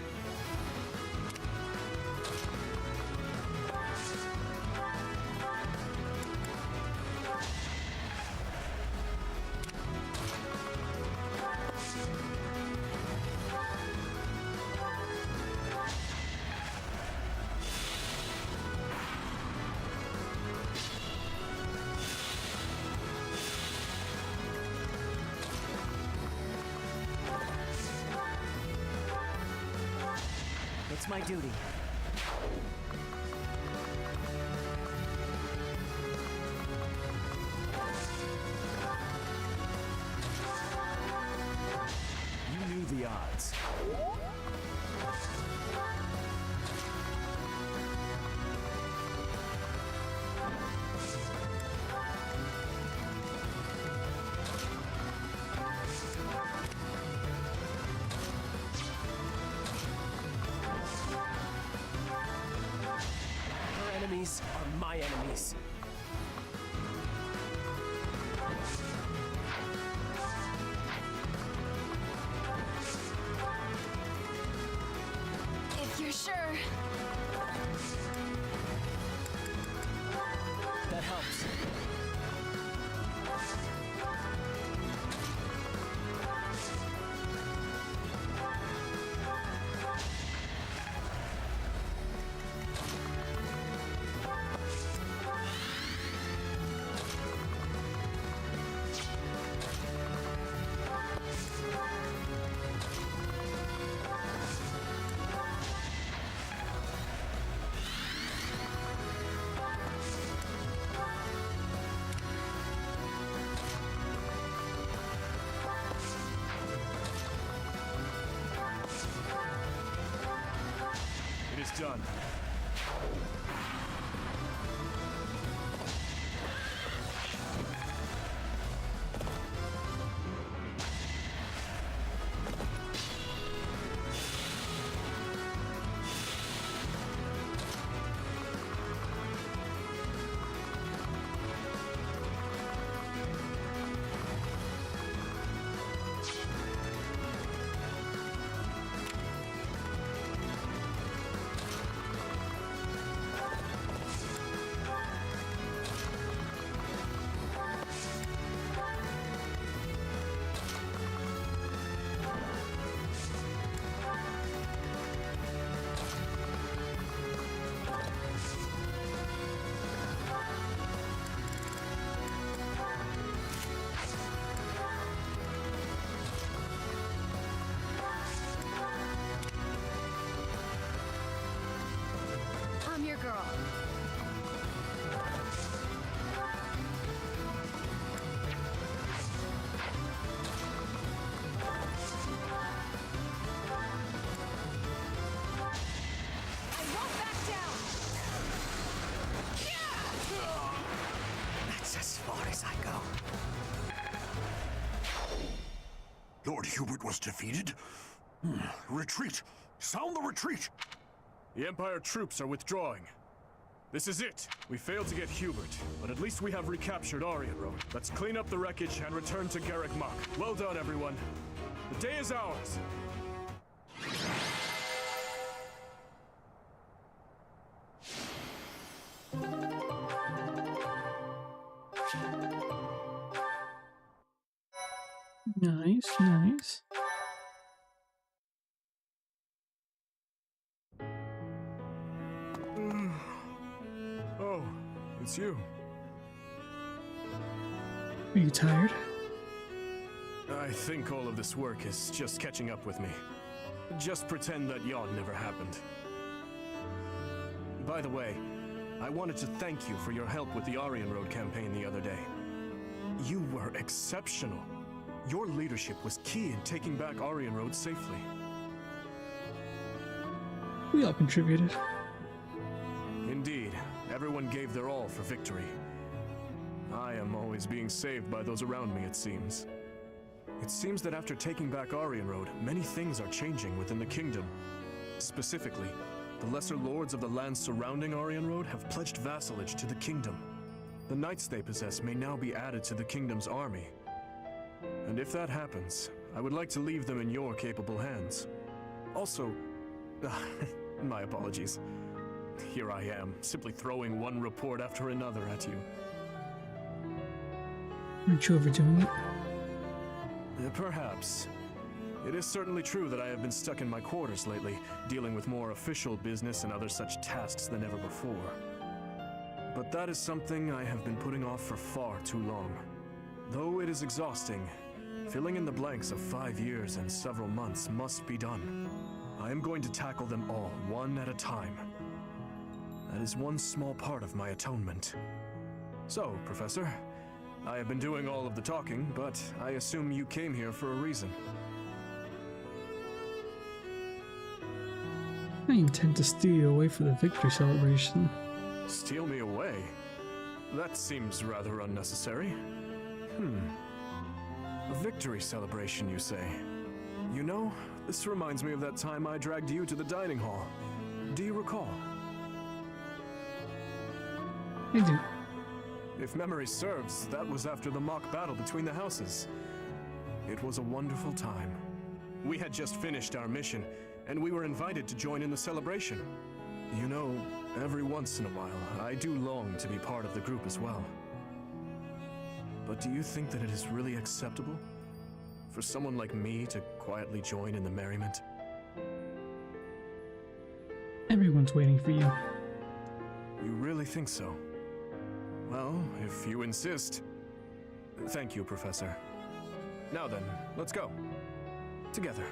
It's my duty. You knew the odds. Her enemies are my enemies. If you're sure. That helps. It is done. I'm your girl. I won't back down. That's as far as I go. Lord Hubert was defeated? Retreat! Sound the retreat! The Empire troops are withdrawing. This is it. We failed to get Hubert, but at least we have recaptured Aryan Road. Let's clean up the wreckage and return to Garreg Mach. Well done, everyone. The day is ours. Nice, nice. Oh, it's you. Are you tired? I think all of this work is just catching up with me. Just pretend that yawn never happened. By the way, I wanted to thank you for your help with the Aryan Road campaign the other day. You were exceptional. Your leadership was key in taking back Aryan Road safely. We all contributed. Indeed, everyone gave their all for victory. I am always being saved by those around me, it seems. It seems that after taking back Aryan Road, many things are changing within the kingdom. Specifically, the lesser lords of the lands surrounding Aryan Road have pledged vassalage to the kingdom. The knights they possess may now be added to the kingdom's army. And if that happens, I would like to leave them in your capable hands. Also, my apologies. Here I am, simply throwing one report after another at you. Aren't you overdoing it? Perhaps. It is certainly true that I have been stuck in my quarters lately, dealing with more official business and other such tasks than ever before. But that is something I have been putting off for far too long. Though it is exhausting, filling in the blanks of 5 years and several months must be done. I am going to tackle them all, one at a time. That is one small part of my atonement. So, Professor, I have been doing all of the talking, but I assume you came here for a reason. I intend to steal you away for the victory celebration. Steal me away? That seems rather unnecessary. A victory celebration, you say? You know, this reminds me of that time I dragged you to the dining hall. Do you recall? I do. If memory serves, that was after the mock battle between the houses. It was a wonderful time. We had just finished our mission, and we were invited to join in the celebration. You know, every once in a while, I do long to be part of the group as well. But do you think that it is really acceptable for someone like me to quietly join in the merriment? Everyone's waiting for you. You really think so? Well, if you insist. Thank you, Professor. Now then, let's go. Together.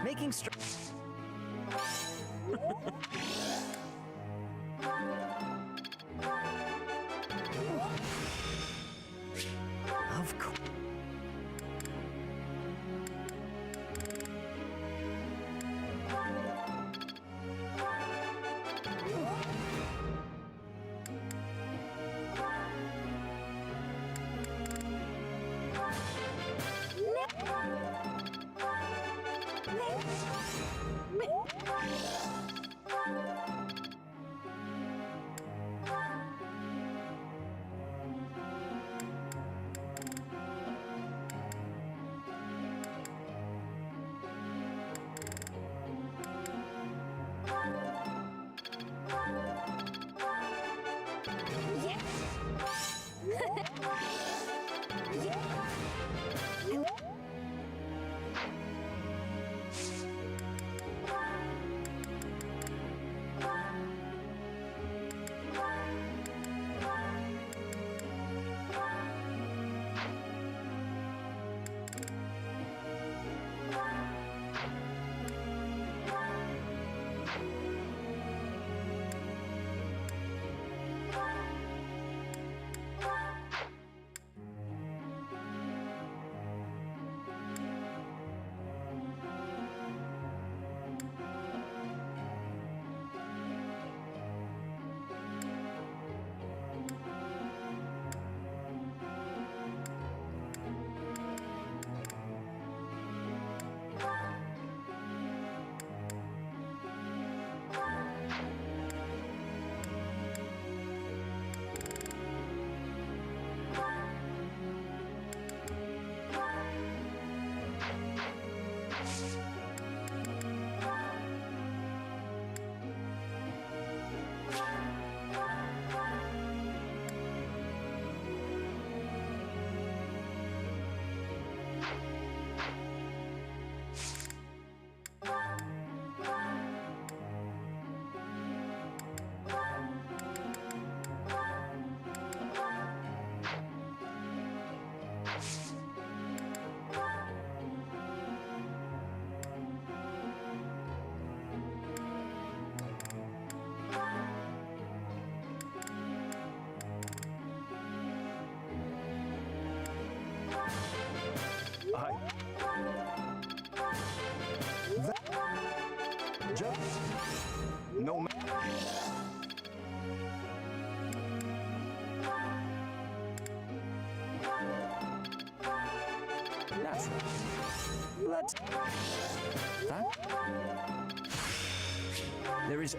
Making Of course. natural. Let's... That? There is...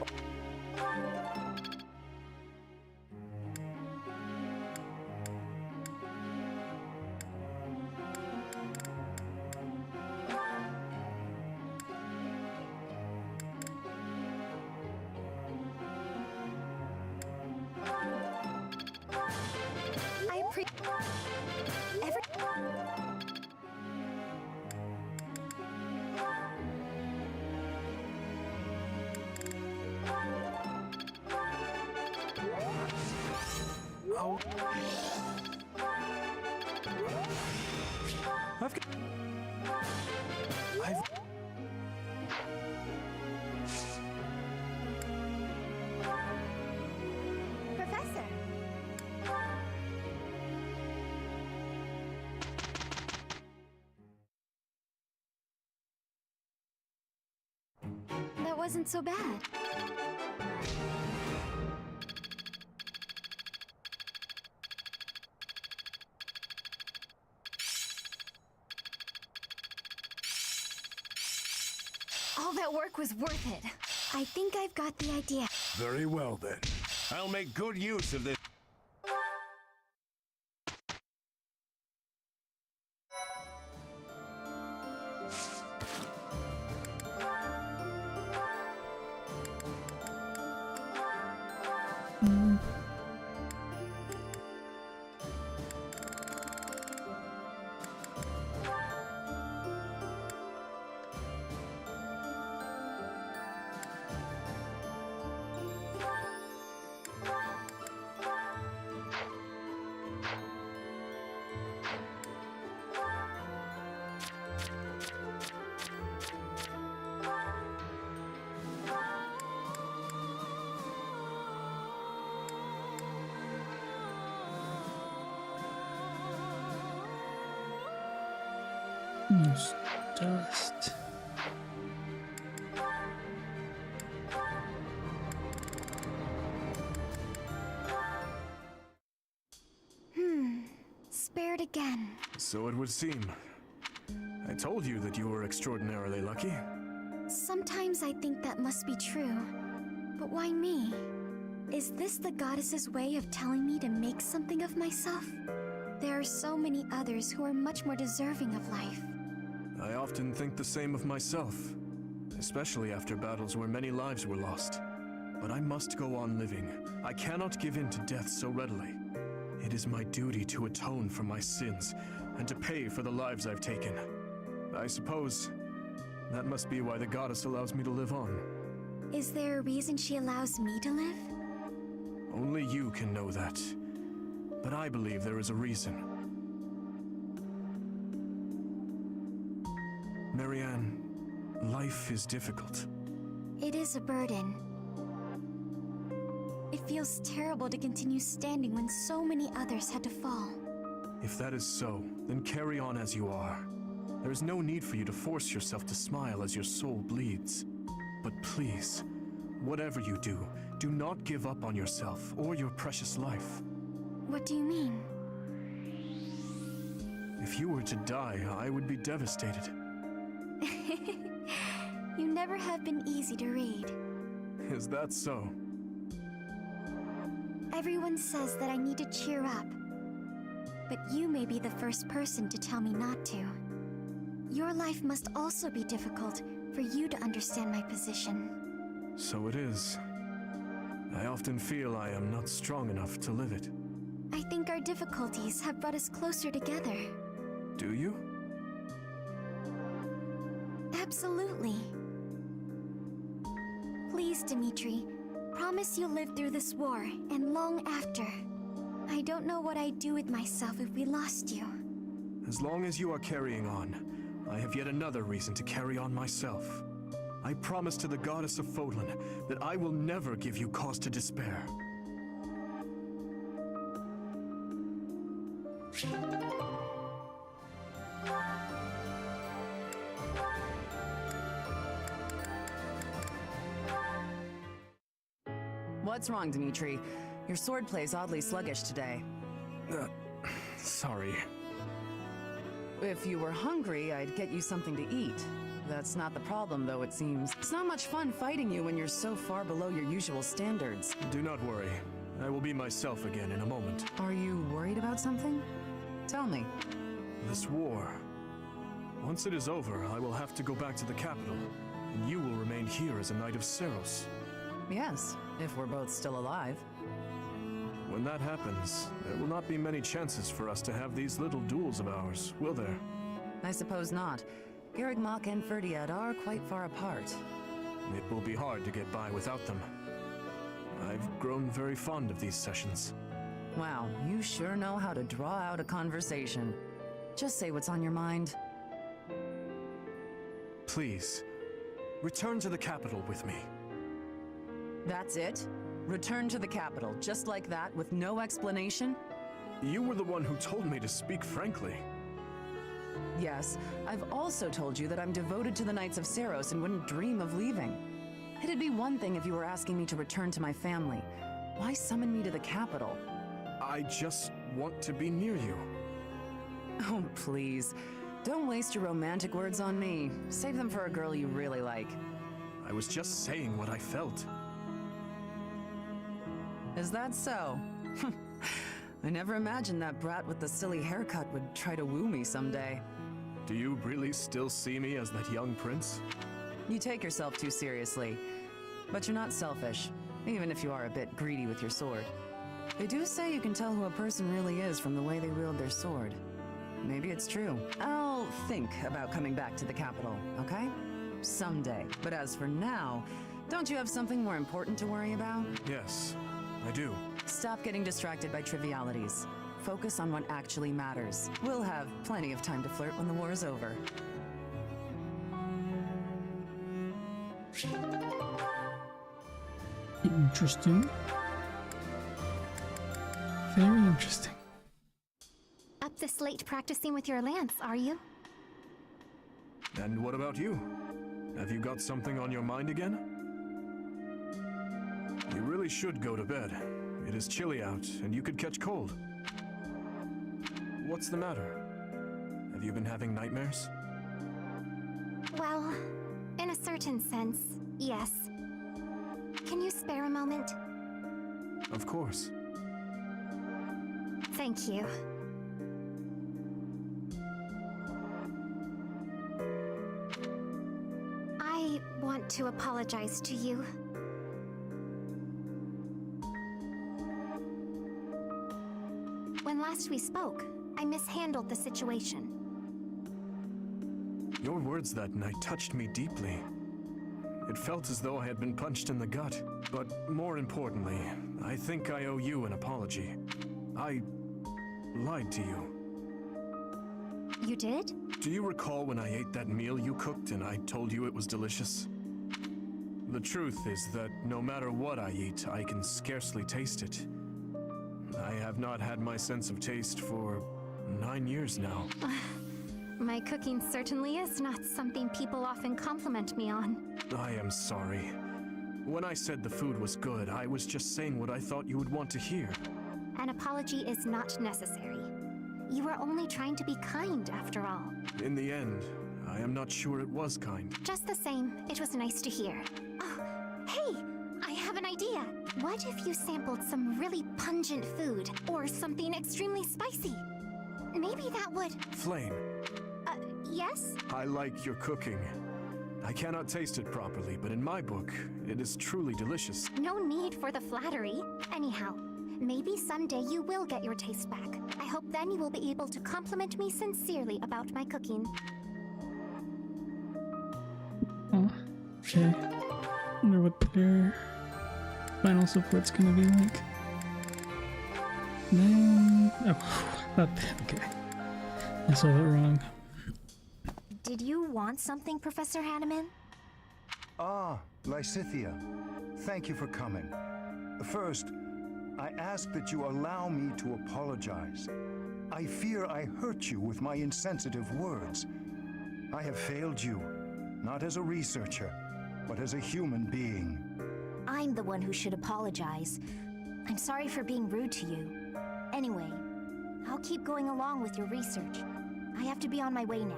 Professor. That wasn't so bad. All that work was worth it. I think I've got the idea. Very well, then. I'll make good use of this. Dust. Spared again. So it would seem. I told you that you were extraordinarily lucky. Sometimes I think that must be true. But why me? Is this the goddess's way of telling me to make something of myself? There are so many others who are much more deserving of life. I often think the same of myself, especially after battles where many lives were lost. But I must go on living. I cannot give in to death so readily. It is my duty to atone for my sins and to pay for the lives I've taken. I suppose that must be why the goddess allows me to live on. Is there a reason she allows me to live? Only you can know that. But I believe there is a reason. Marianne, life is difficult. It is a burden. It feels terrible to continue standing when so many others had to fall. If that is so, then carry on as you are. There is no need for you to force yourself to smile as your soul bleeds. But please, whatever you do, do not give up on yourself or your precious life. What do you mean? If you were to die, I would be devastated. You never have been easy to read. Is that so? Everyone says that I need to cheer up. But you may be the first person to tell me not to. Your life must also be difficult for you to understand my position. So it is. I often feel I am not strong enough to live it. I think our difficulties have brought us closer together. Do you? Absolutely. Please, Dimitri, promise you'll live through this war and long after. I don't know what I'd do with myself if we lost you. As long as you are carrying on, I have yet another reason to carry on myself. I promise to the goddess of Fódlan that I will never give you cause to despair. What's wrong, Dimitri? Your swordplay is oddly sluggish today. Sorry. If you were hungry, I'd get you something to eat. That's not the problem, though, it seems. It's not much fun fighting you when you're so far below your usual standards. Do not worry. I will be myself again in a moment. Are you worried about something? Tell me. This war. Once it is over, I will have to go back to the capital, and you will remain here as a Knight of Seros. Yes, if we're both still alive. When that happens, there will not be many chances for us to have these little duels of ours, will there? I suppose not. Garreg Mach and Ferdiad are quite far apart. It will be hard to get by without them. I've grown very fond of these sessions. Wow, you sure know how to draw out a conversation. Just say what's on your mind. Please, return to the capital with me. That's it? Return to the capital, just like that, with no explanation? You were the one who told me to speak frankly. Yes, I've also told you that I'm devoted to the Knights of Seros and wouldn't dream of leaving. It'd be one thing if you were asking me to return to my family. Why summon me to the capital? I just want to be near you. Oh, please. Don't waste your romantic words on me. Save them for a girl you really like. I was just saying what I felt. Is that so? I never imagined that brat with the silly haircut would try to woo me someday. Do you really still see me as that young prince? You take yourself too seriously. But you're not selfish, even if you are a bit greedy with your sword. They do say you can tell who a person really is from the way they wield their sword. Maybe it's true. I'll think about coming back to the capital, okay? Someday. But as for now, don't you have something more important to worry about? Yes, I do. Stop getting distracted by trivialities. Focus on what actually matters. We'll have plenty of time to flirt when the war is over. Interesting. Very interesting. Up this late practicing with your lance, are you? And what about you? Have you got something on your mind again? You really should go to bed. It is chilly out, and you could catch cold. What's the matter? Have you been having nightmares? Well, in a certain sense, yes. Can you spare a moment? Of course. Thank you. I want to apologize to you. When last we spoke, I mishandled the situation. Your words that night touched me deeply. It felt as though I had been punched in the gut. But more importantly, I think I owe you an apology. I lied to you. You did? Do you recall when I ate that meal you cooked and I told you it was delicious? The truth is that no matter what I eat, I can scarcely taste it. I have not had my sense of taste for 9 years now. My cooking certainly is not something people often compliment me on. I am sorry. When I said the food was good, I was just saying what I thought you would want to hear. An apology is not necessary. You were only trying to be kind, after all. In the end, I am not sure it was kind. Just the same, it was nice to hear. Oh, hey! I have an idea! What if you sampled some really pungent food, or something extremely spicy? Maybe that would... Flame. Yes? I like your cooking. I cannot taste it properly, but in my book, it is truly delicious. No need for the flattery. Anyhow, maybe someday you will get your taste back. I hope then you will be able to compliment me sincerely about my cooking. Oh, okay. Wonder what their final support's gonna be like. Then... Oh, okay. I saw that wrong. Did you want something, Professor Hanneman? Ah, Lysithea. Thank you for coming. First, I ask that you allow me to apologize. I fear I hurt you with my insensitive words. I have failed you, not as a researcher, but as a human being. I'm the one who should apologize. I'm sorry for being rude to you. Anyway, I'll keep going along with your research. I have to be on my way now.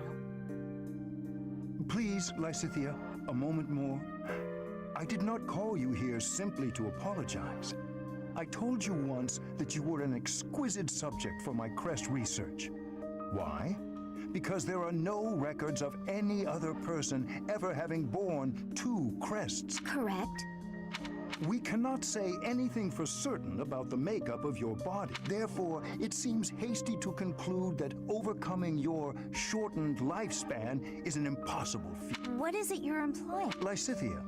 Please, Lysithea, a moment more. I did not call you here simply to apologize. I told you once that you were an exquisite subject for my crest research. Why? Because there are no records of any other person ever having borne 2 crests. Correct. We cannot say anything for certain about the makeup of your body. Therefore, it seems hasty to conclude that overcoming your shortened lifespan is an impossible feat. What is it you're implying? Lysithea,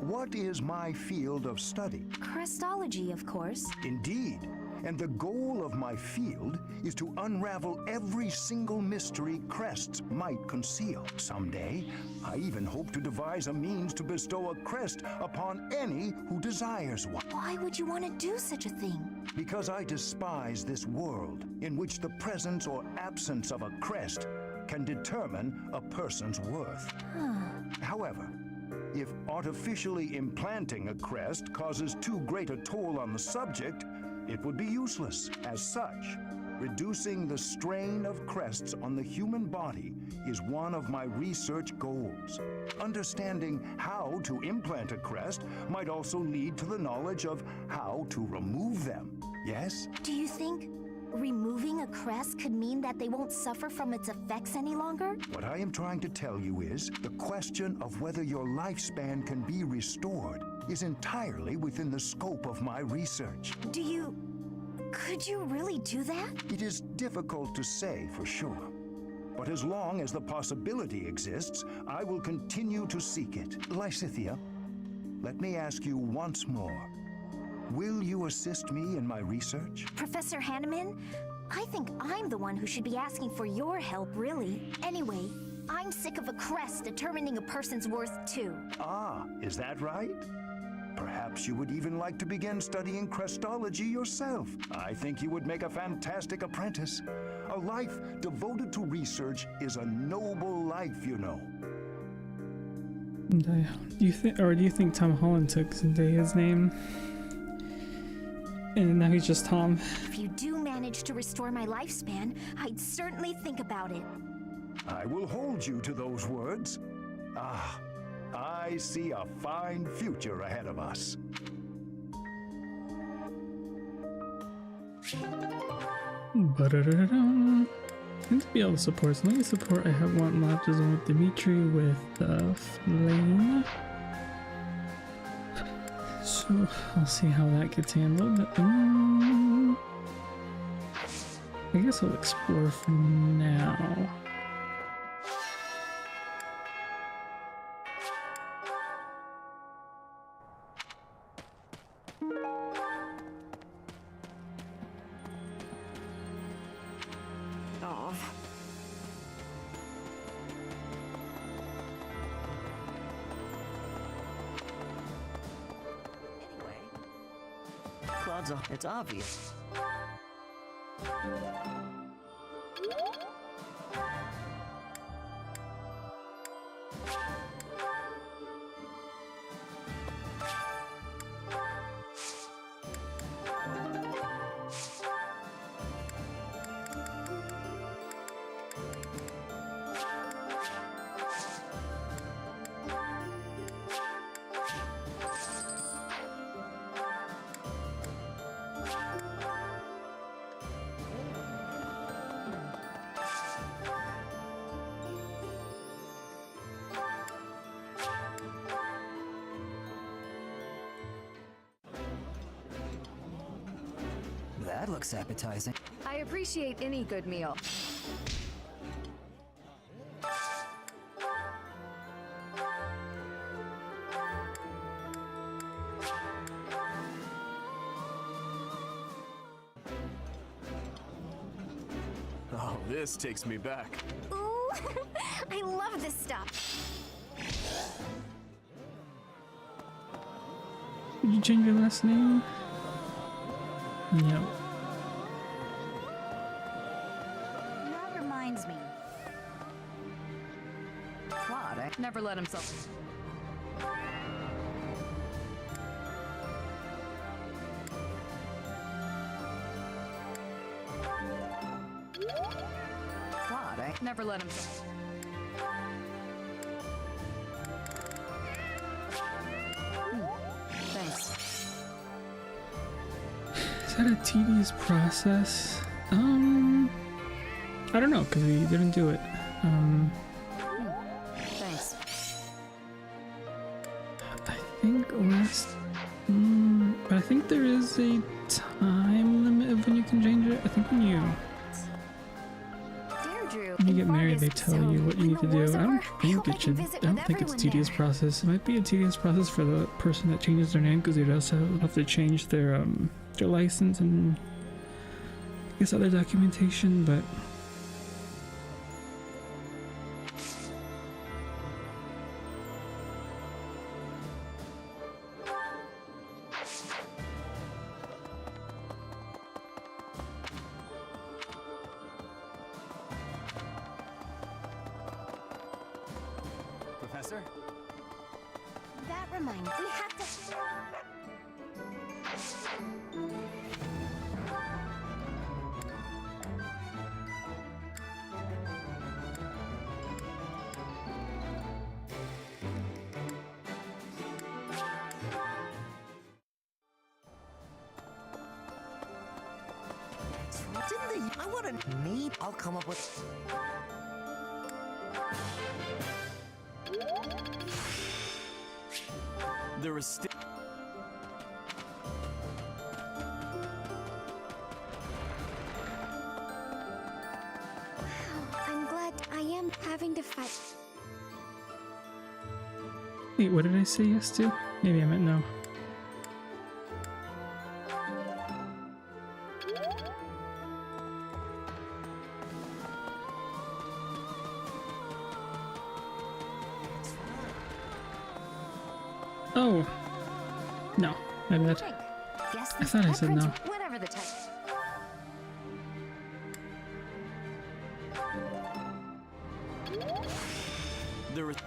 what is my field of study? Crestology, of course. Indeed. And the goal of my field is to unravel every single mystery crests might conceal. Someday, I even hope to devise a means to bestow a crest upon any who desires one. Why would you want to do such a thing? Because I despise this world in which the presence or absence of a crest can determine a person's worth. However, if artificially implanting a crest causes too great a toll on the subject, it would be useless. As such, reducing the strain of crests on the human body is one of my research goals. Understanding how to implant a crest might also lead to the knowledge of how to remove them. Yes? Do you think removing a crest could mean that they won't suffer from its effects any longer? What I am trying to tell you is the question of whether your lifespan can be restored is entirely within the scope of my research. Could you really do that? It is difficult to say for sure. But as long as the possibility exists, I will continue to seek it. Lysithea, let me ask you once more. Will you assist me in my research? Professor Hanneman, I think I'm the one who should be asking for your help, really. Anyway, I'm sick of a crest determining a person's worth, too. Ah, is that right? Perhaps you would even like to begin studying crestology yourself. I think you would make a fantastic apprentice. A life devoted to research is a noble life, you know. Do you think Tom Holland took Zendaya's name? And now he's just Tom. If you do manage to restore my lifespan, I'd certainly think about it. I will hold you to those words. Ah, I see a fine future ahead of us. Ba-da-da-da-dum. Seems to be all the supports. The only support I have want left is one with Dimitri with Flame. So I'll see how that gets handled. I guess I'll explore for now. Claude's it's obvious. That looks appetizing. I appreciate any good meal. Oh, this takes me back. Ooh, I love this stuff. Did you change your last name? No. That reminds me. Claude never let himself. Claude Never let him. Thanks. Is that a tedious process? I don't know, because we didn't do it. Thanks. I think last... but I think there is a time limit of when you can change it. I think when you get married, they tell you what you need to do. I don't think it's a tedious process. It might be a tedious process for the person that changes their name, because they'd also have to change their license and I guess other documentation, but Professor? That reminds me, we have to... I want to meet. I'll come up with. There is still. I'm glad I am having to fight. wait, what did I say yes to? Maybe I meant no. Oh, no, my bad. I thought I said no. Whatever the type. There is.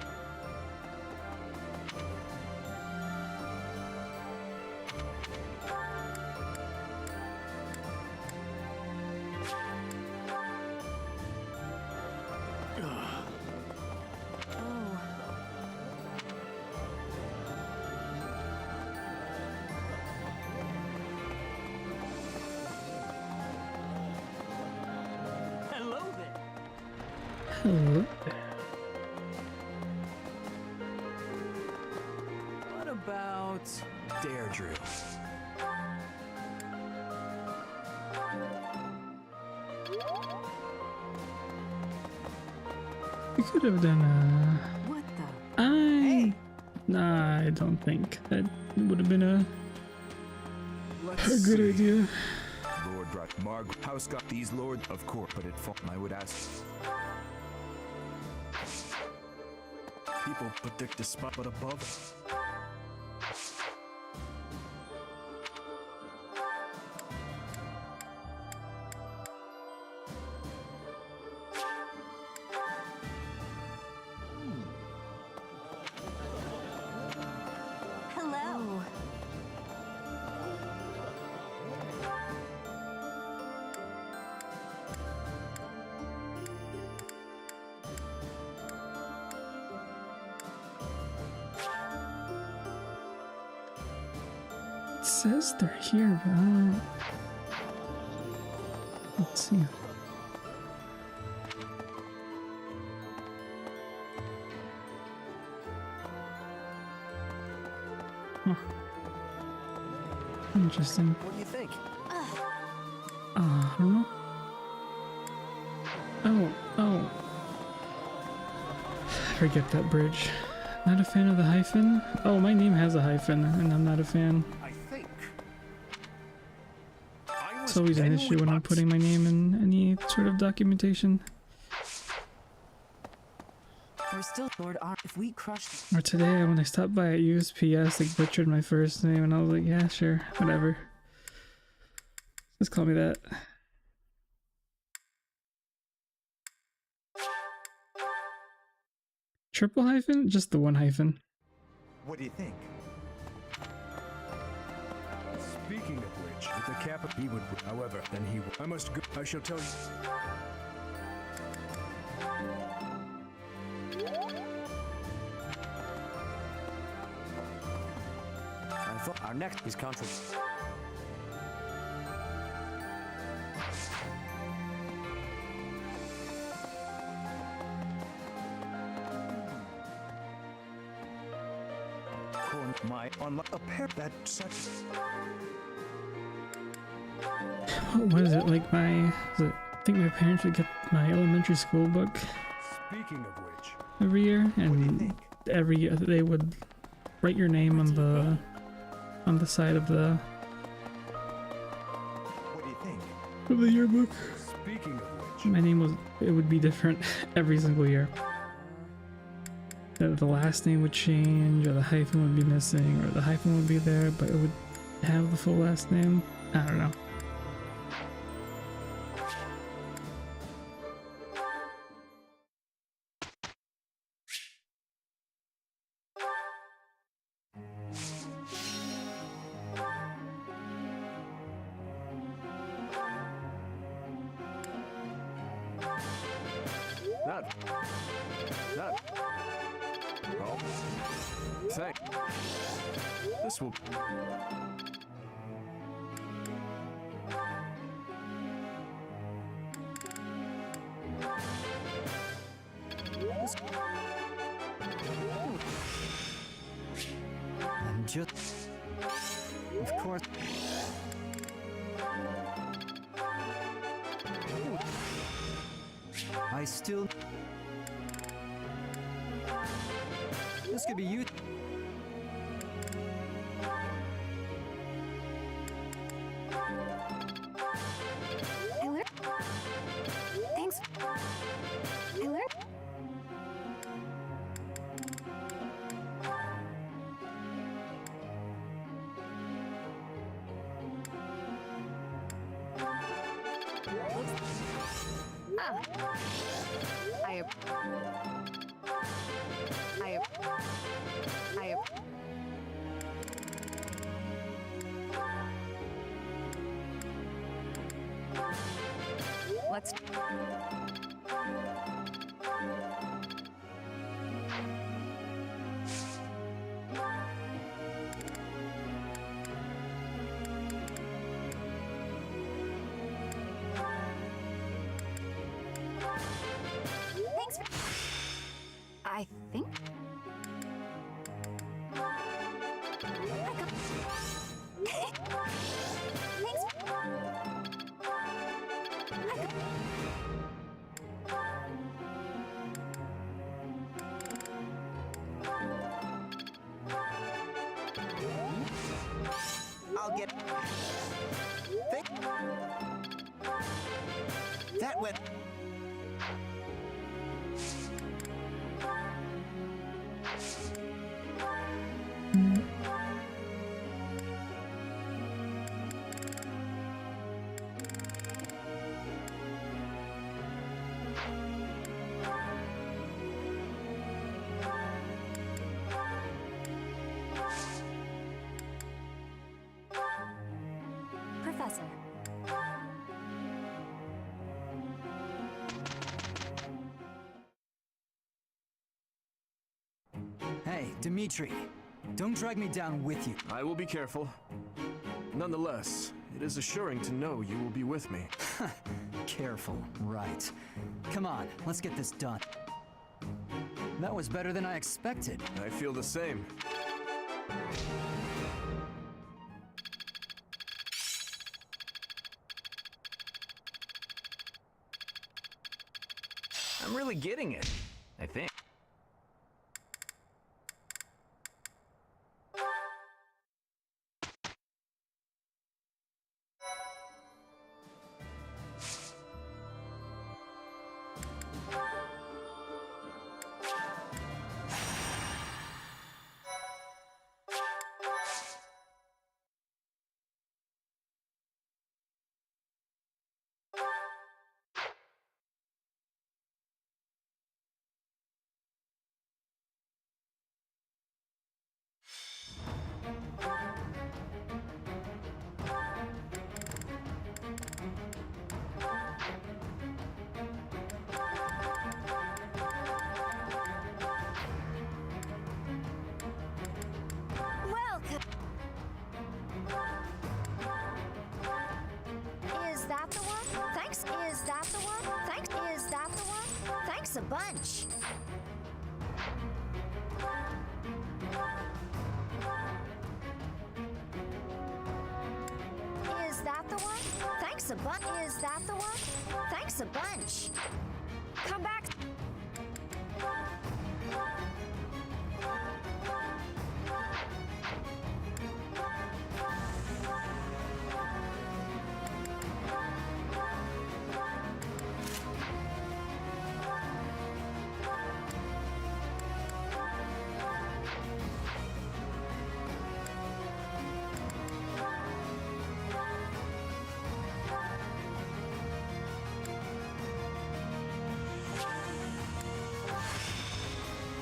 Hello. What about Deirdre? We could have done a... What the? Nah, I don't think that would have been a good idea. Lord Marg House got these lord of court, but it fought. I would ask. People predict a spot, but above. Hello. It says they're here, but I don't... Let's see. Huh. Interesting. What do you think? I don't know. Oh. Forget that bridge. Not a fan of the hyphen? Oh, my name has a hyphen, and I'm not a fan. I think. It's always an issue when I'm putting my name in any sort of documentation. We're still Lord Arm. If we crush. Or today, when I stopped by at USPS, they butchered my first name, and I was like, yeah, sure, whatever. Just call me that. Triple hyphen? Just the one hyphen. What do you think? Speaking of which, with the capital, he would. However, then he would. I must go. I shall tell you. Our next is contra. My unlock a pair that such. What is it like? I think my parents would get my elementary school book. Speaking of which, Every year, and every year they would write your name on the side of the yearbook. Speaking of which, My name would be different every single year. The last name would change, or the hyphen would be missing, or the hyphen would be there, but it would have the full last name. I don't know. Oh. Thank. This will. I'm just... Of course... I still... This could be you... I learned. Thanks. I learned. Let's... Thanks for... I think... Thanks. I'll get... That went... Professor. Hey, Dimitri. Don't drag me down with you. I will be careful. Nonetheless, it is assuring to know you will be with me. Careful, right. Come on, let's get this done. That was better than I expected. I feel the same. I'm really getting it, I think. Thanks a bunch. Is that the one? Thanks a bunch. Is that the one? Thanks a bunch. Come back.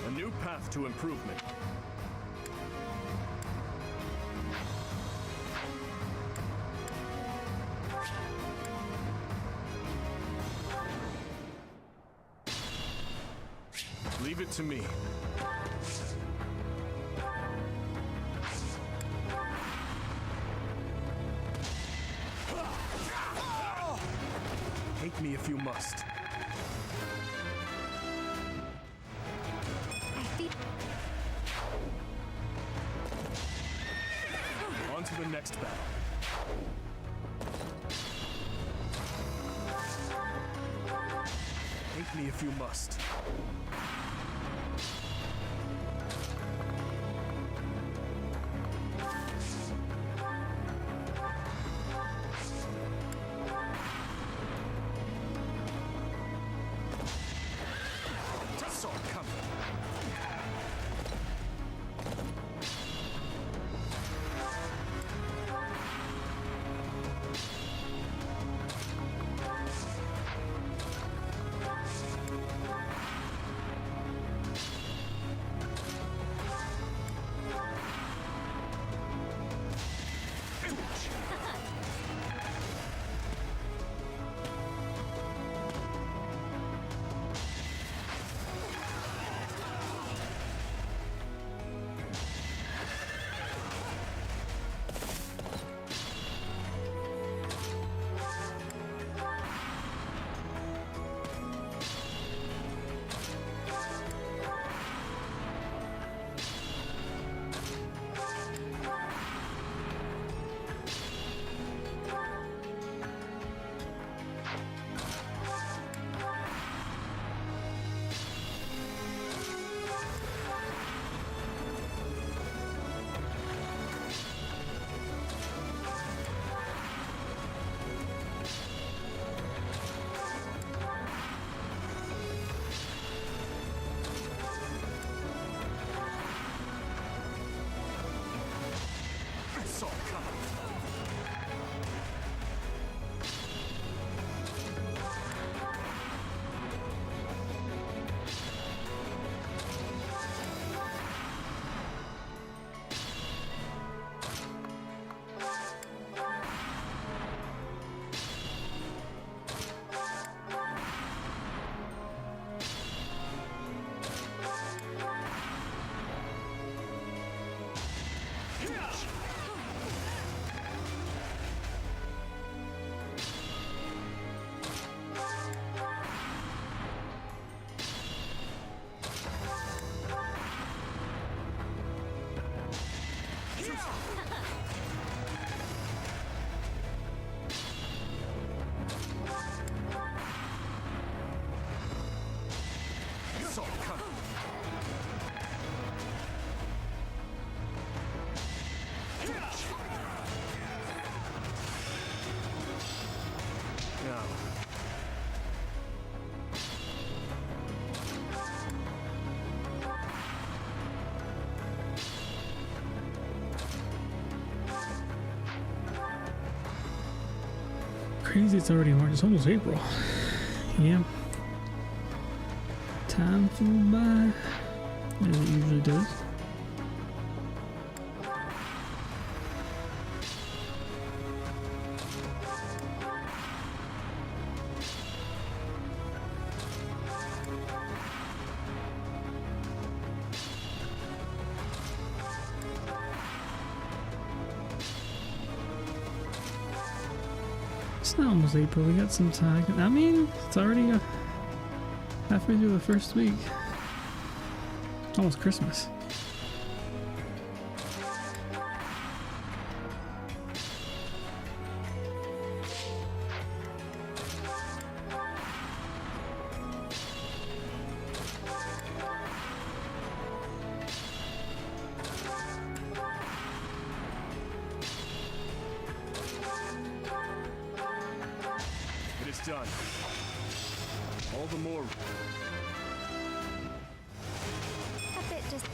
A new path to improvement. Leave it to me. Hate me if you must. On to the next battle. Hate me if you must. Just saw it coming. Crazy, it's already March. It's almost April. Yeah. Time flew by, as it usually does. It's not almost April, we got some time. I mean, it's already Halfway through the first week. It's almost Christmas. It is done. All the more. A bit just...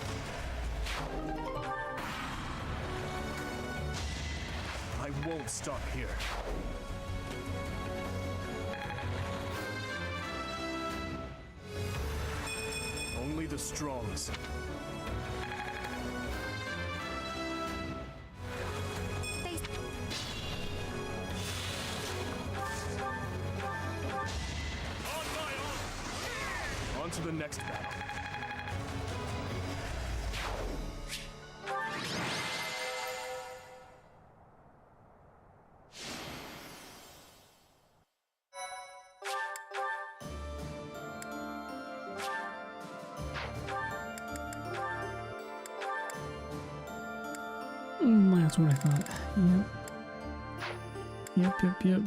I won't stop here. Only the strongs. On to the next battle. That's what I thought. Yep.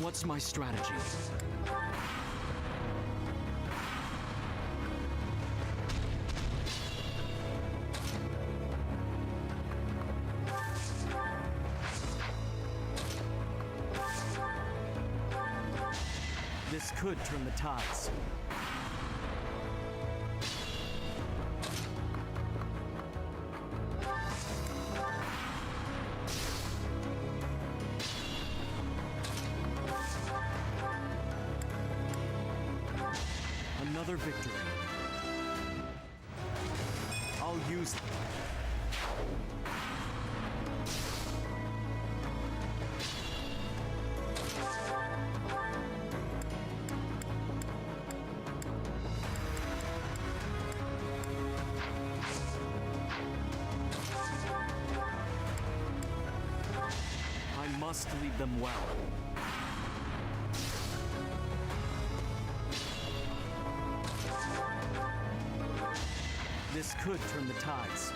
What's my strategy? This could turn the tides. Another victory. I'll use... I must lead them well. This could turn the tides.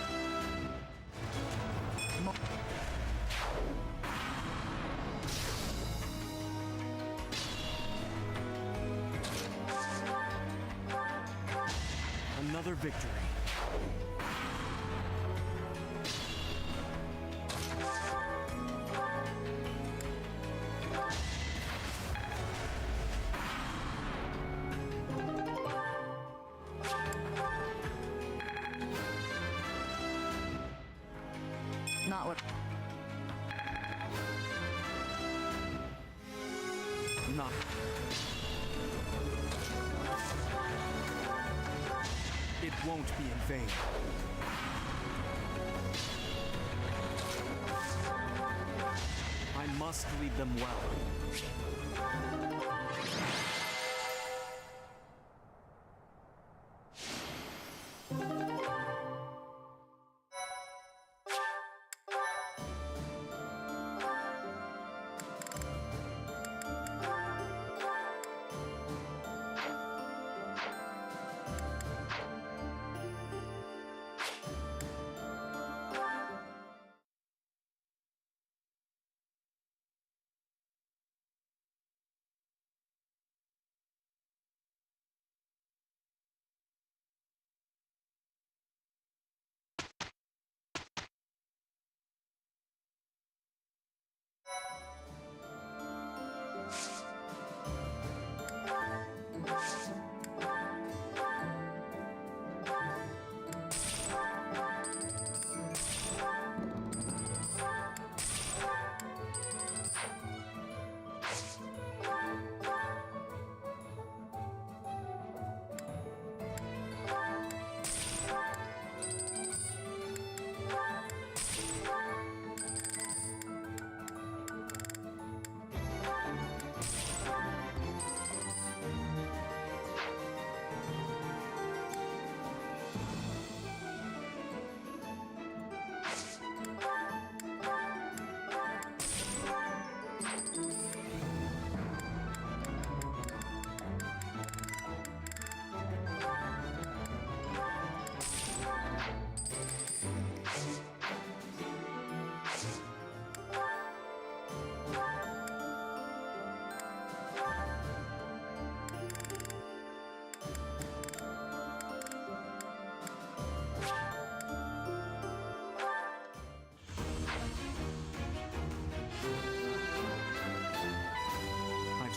Another victory. Not what... Not... It won't be in vain. I must lead them well.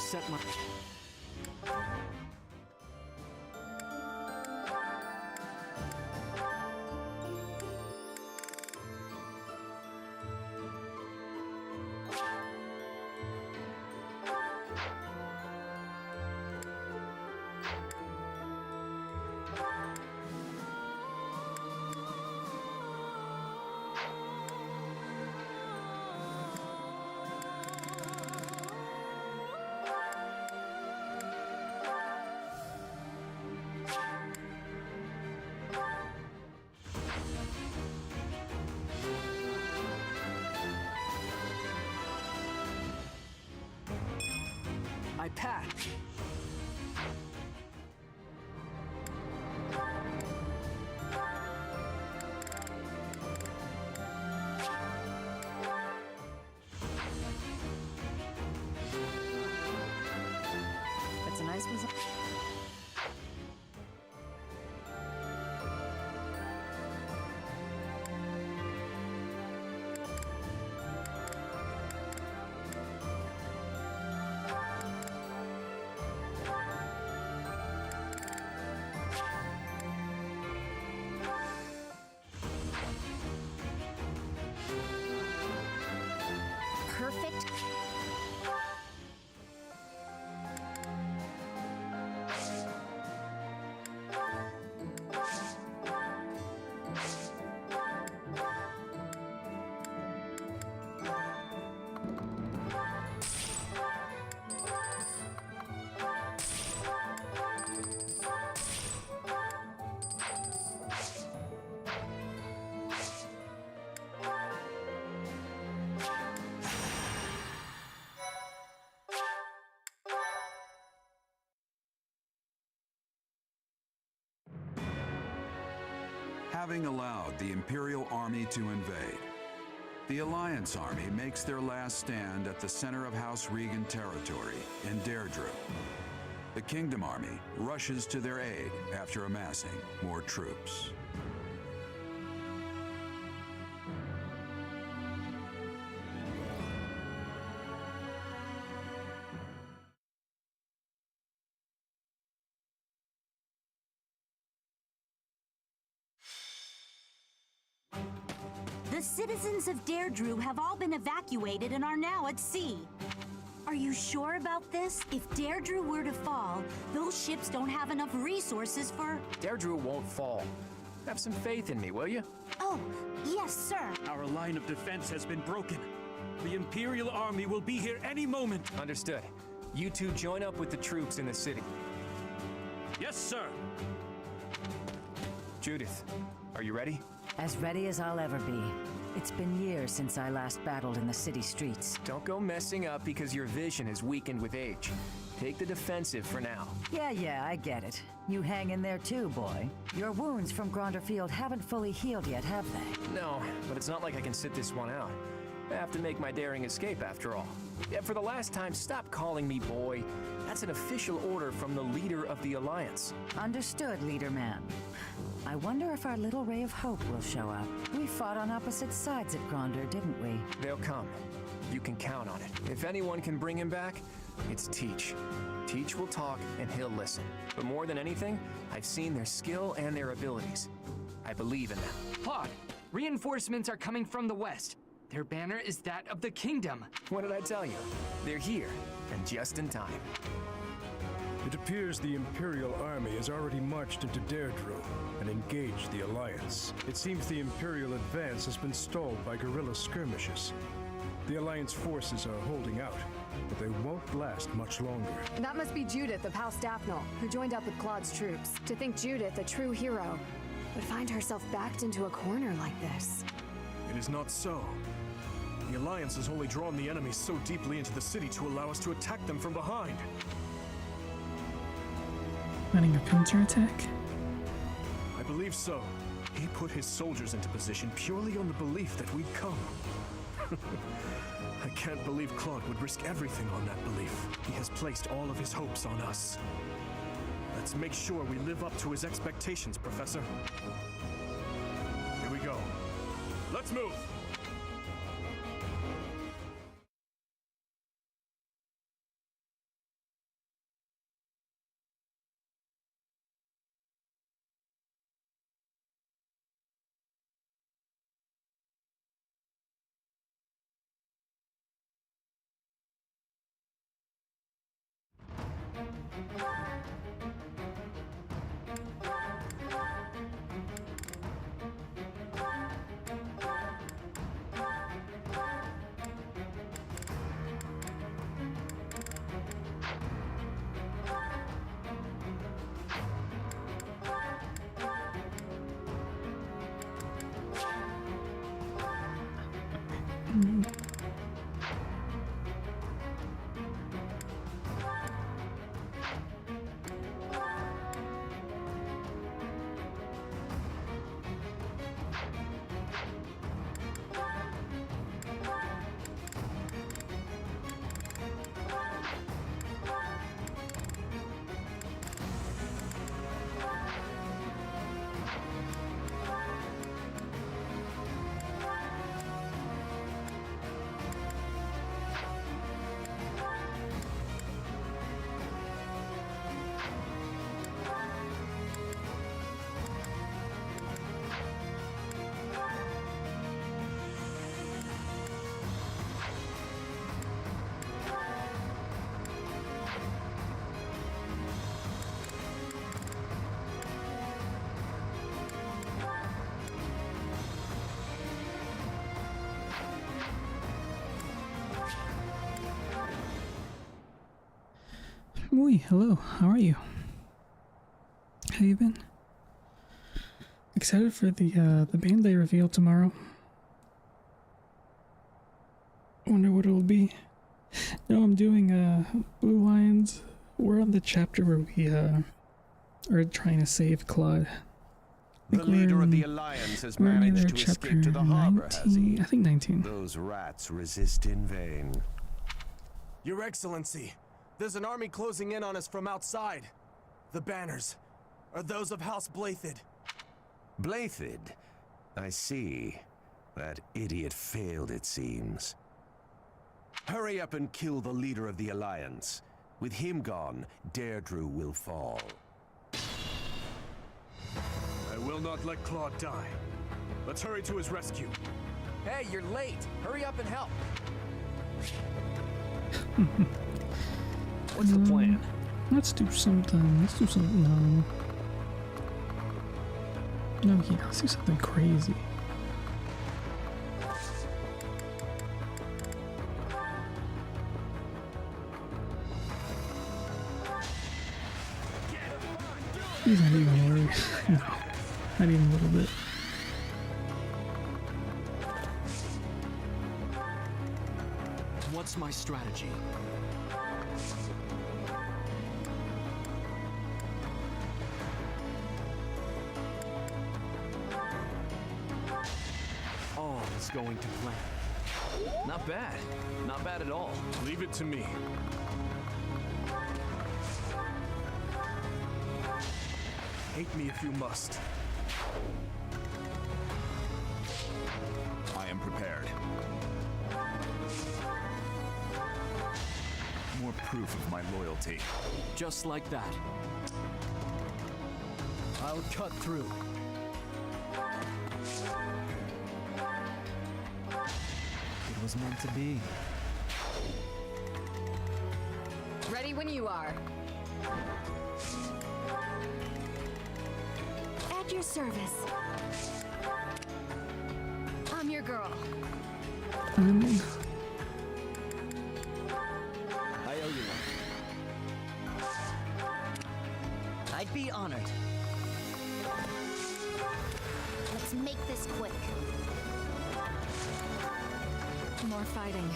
set my... My path. It's a nice result. Perfect. Having allowed the Imperial Army to invade, the Alliance Army makes their last stand at the center of House Regan territory in Deirdre. The Kingdom Army rushes to their aid after amassing more troops. The citizens of Deirdre have all been evacuated and are now at sea. Are you sure about this? If Deirdre were to fall, those ships don't have enough resources for... Deirdre won't fall. Have some faith in me, will you? Oh, yes, sir. Our line of defense has been broken. The Imperial Army will be here any moment. Understood. You two join up with the troops in the city. Yes, sir. Judith, are you ready? As ready as I'll ever be. It's been years since I last battled in the city streets. Don't go messing up because your vision is weakened with age. Take the defensive for now. Yeah, I get it. You hang in there too, boy. Your wounds from Gronderfield haven't fully healed yet, have they? No, but it's not like I can sit this one out. I have to make my daring escape after all. Yeah, for the last time, stop calling me boy. That's an official order from the leader of the Alliance. Understood, leader man. I wonder if our little ray of hope will show up. We fought on opposite sides at Gronder, didn't we? They'll come. You can count on it. If anyone can bring him back, it's Teach. Teach will talk and he'll listen. But more than anything, I've seen their skill and their abilities. I believe in them. Claude, reinforcements are coming from the west. Their banner is that of the kingdom. What did I tell you? They're here, and just in time. It appears the Imperial Army has already marched into Deirdre and engaged the Alliance. It seems the Imperial advance has been stalled by guerrilla skirmishes. The Alliance forces are holding out, but they won't last much longer. That must be Judith of House Daphne, who joined up with Claude's troops. To think Judith, a true hero, would find herself backed into a corner like this. It is not so. The Alliance has only drawn the enemy so deeply into the city to allow us to attack them from behind. Planning a counterattack? I believe so. He put his soldiers into position purely on the belief that we'd come. I can't believe Claude would risk everything on that belief. He has placed all of his hopes on us. Let's make sure we live up to his expectations, Professor. Here we go. Let's move! Oi, hello. How are you? How you been? Excited for the band they reveal tomorrow. Wonder what it'll be. No, I'm doing Blue Lions. We're on the chapter where we are trying to save Claude. The leader of the Alliance has managed to escape to the harbor, has he? I think 19. Those rats resist in vain. Your Excellency, there's an army closing in on us from outside. The banners are those of House Byleth. Byleth? I see. That idiot failed, it seems. Hurry up and kill the leader of the Alliance. With him gone, Deirdre will fall. I will not let Claude die. Let's hurry to his rescue. Hey, you're late. Hurry up and help. What's the plan? Let's do something. Let's do something. No, let's do something crazy. He's not even worried. No, not even a little bit. What's my strategy? All is going to plan. Not bad. Not bad at all. Leave it to me. Hate me if you must. I am prepared. More proof of my loyalty. Just like that. I'll cut through. It was meant to be. Ready when you are. At your service. I'm your girl. I owe you one. I'd be honored. Let's make this quick. More fighting.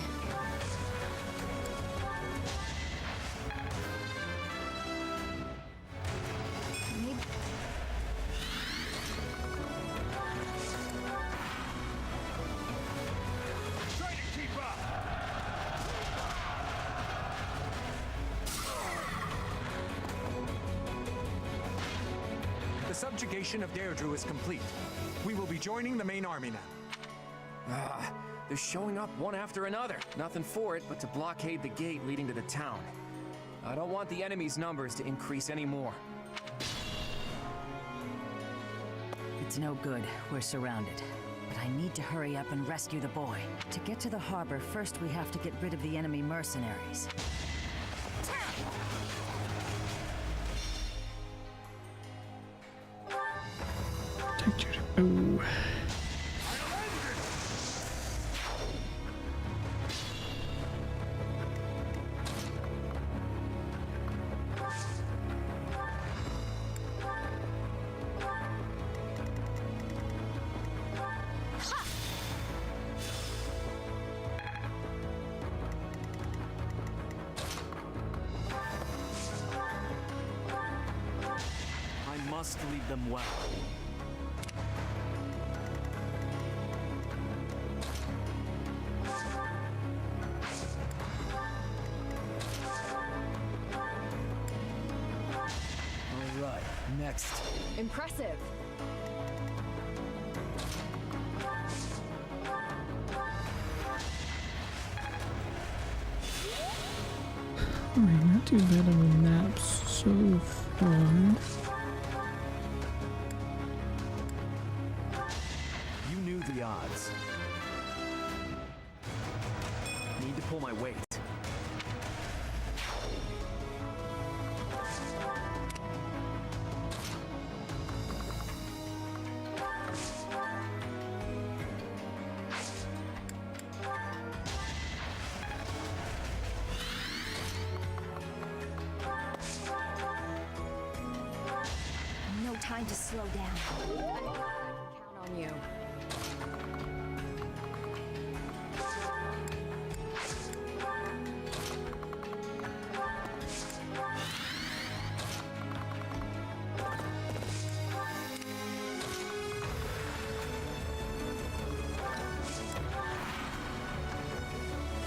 The subjugation of Deirdre is complete. We will be joining the main army now. They're showing up one after another. Nothing for it but to blockade the gate leading to the town. I don't want the enemy's numbers to increase anymore. It's no good. We're surrounded. But I need to hurry up and rescue the boy. To get to the harbor, first we have to get rid of the enemy mercenaries. Oh. I must lead them well. Alright, next. Impressive. Alright, not too bad of a map so far. You knew the odds. Need to pull my weight. trying to slow down. Count on you.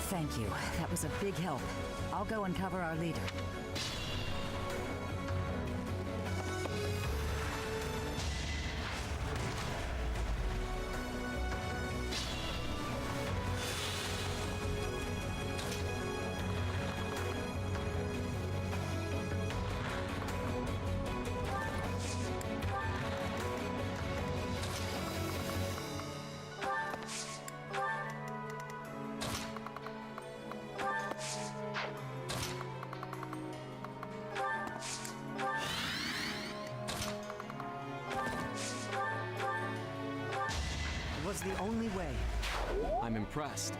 Thank you. That was a big help. I'll go and cover our leader. It was the only way. I'm impressed.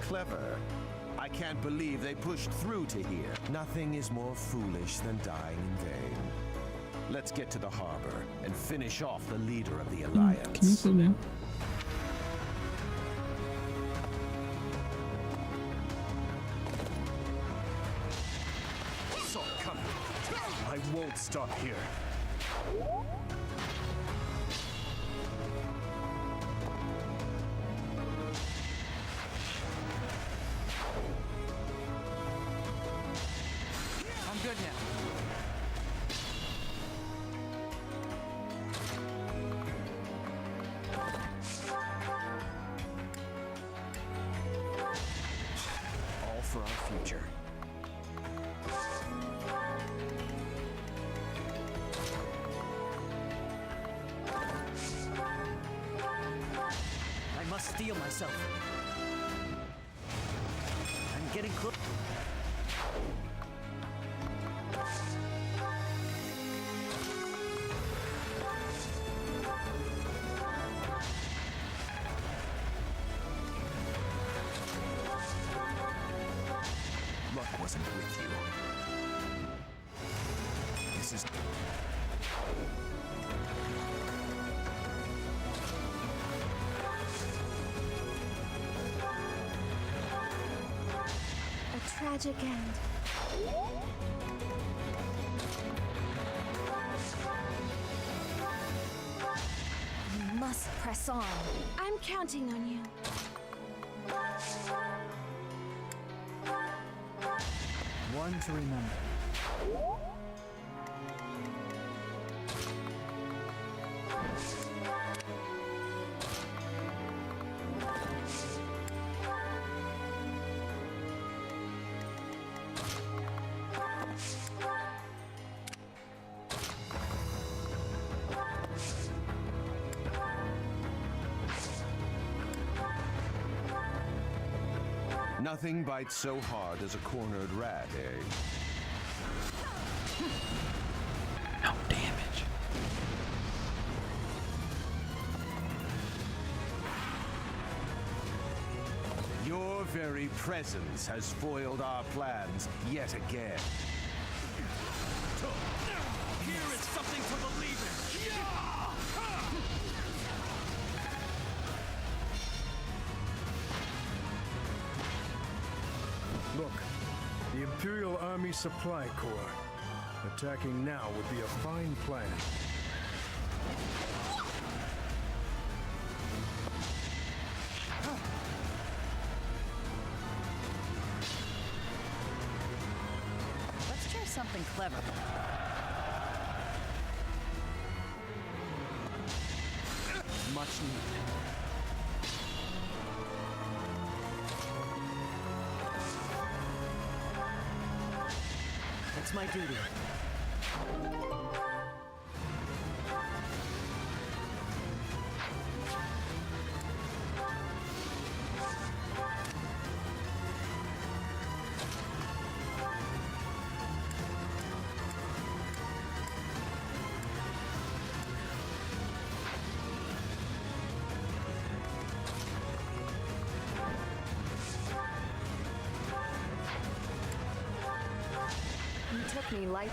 Clever. I can't believe they pushed through to here. Nothing is more foolish than dying in vain. Let's get to the harbor and finish off the leader of the Alliance. Can you slow down? Saw it coming. I won't stop here. I'm good now. All for our future. I must steel myself. I'm getting close. Luck wasn't with you. This is... A tragic end. You must press on. I'm counting on you. One to remember. Nothing bites so hard as a cornered rat, eh? No damage. Your very presence has foiled our plans yet again. Here is something to believe in. Look, the Imperial Army Supply Corps. Attacking now would be a fine plan. Let's try something clever. much needed. It's my duty. You took me lightly.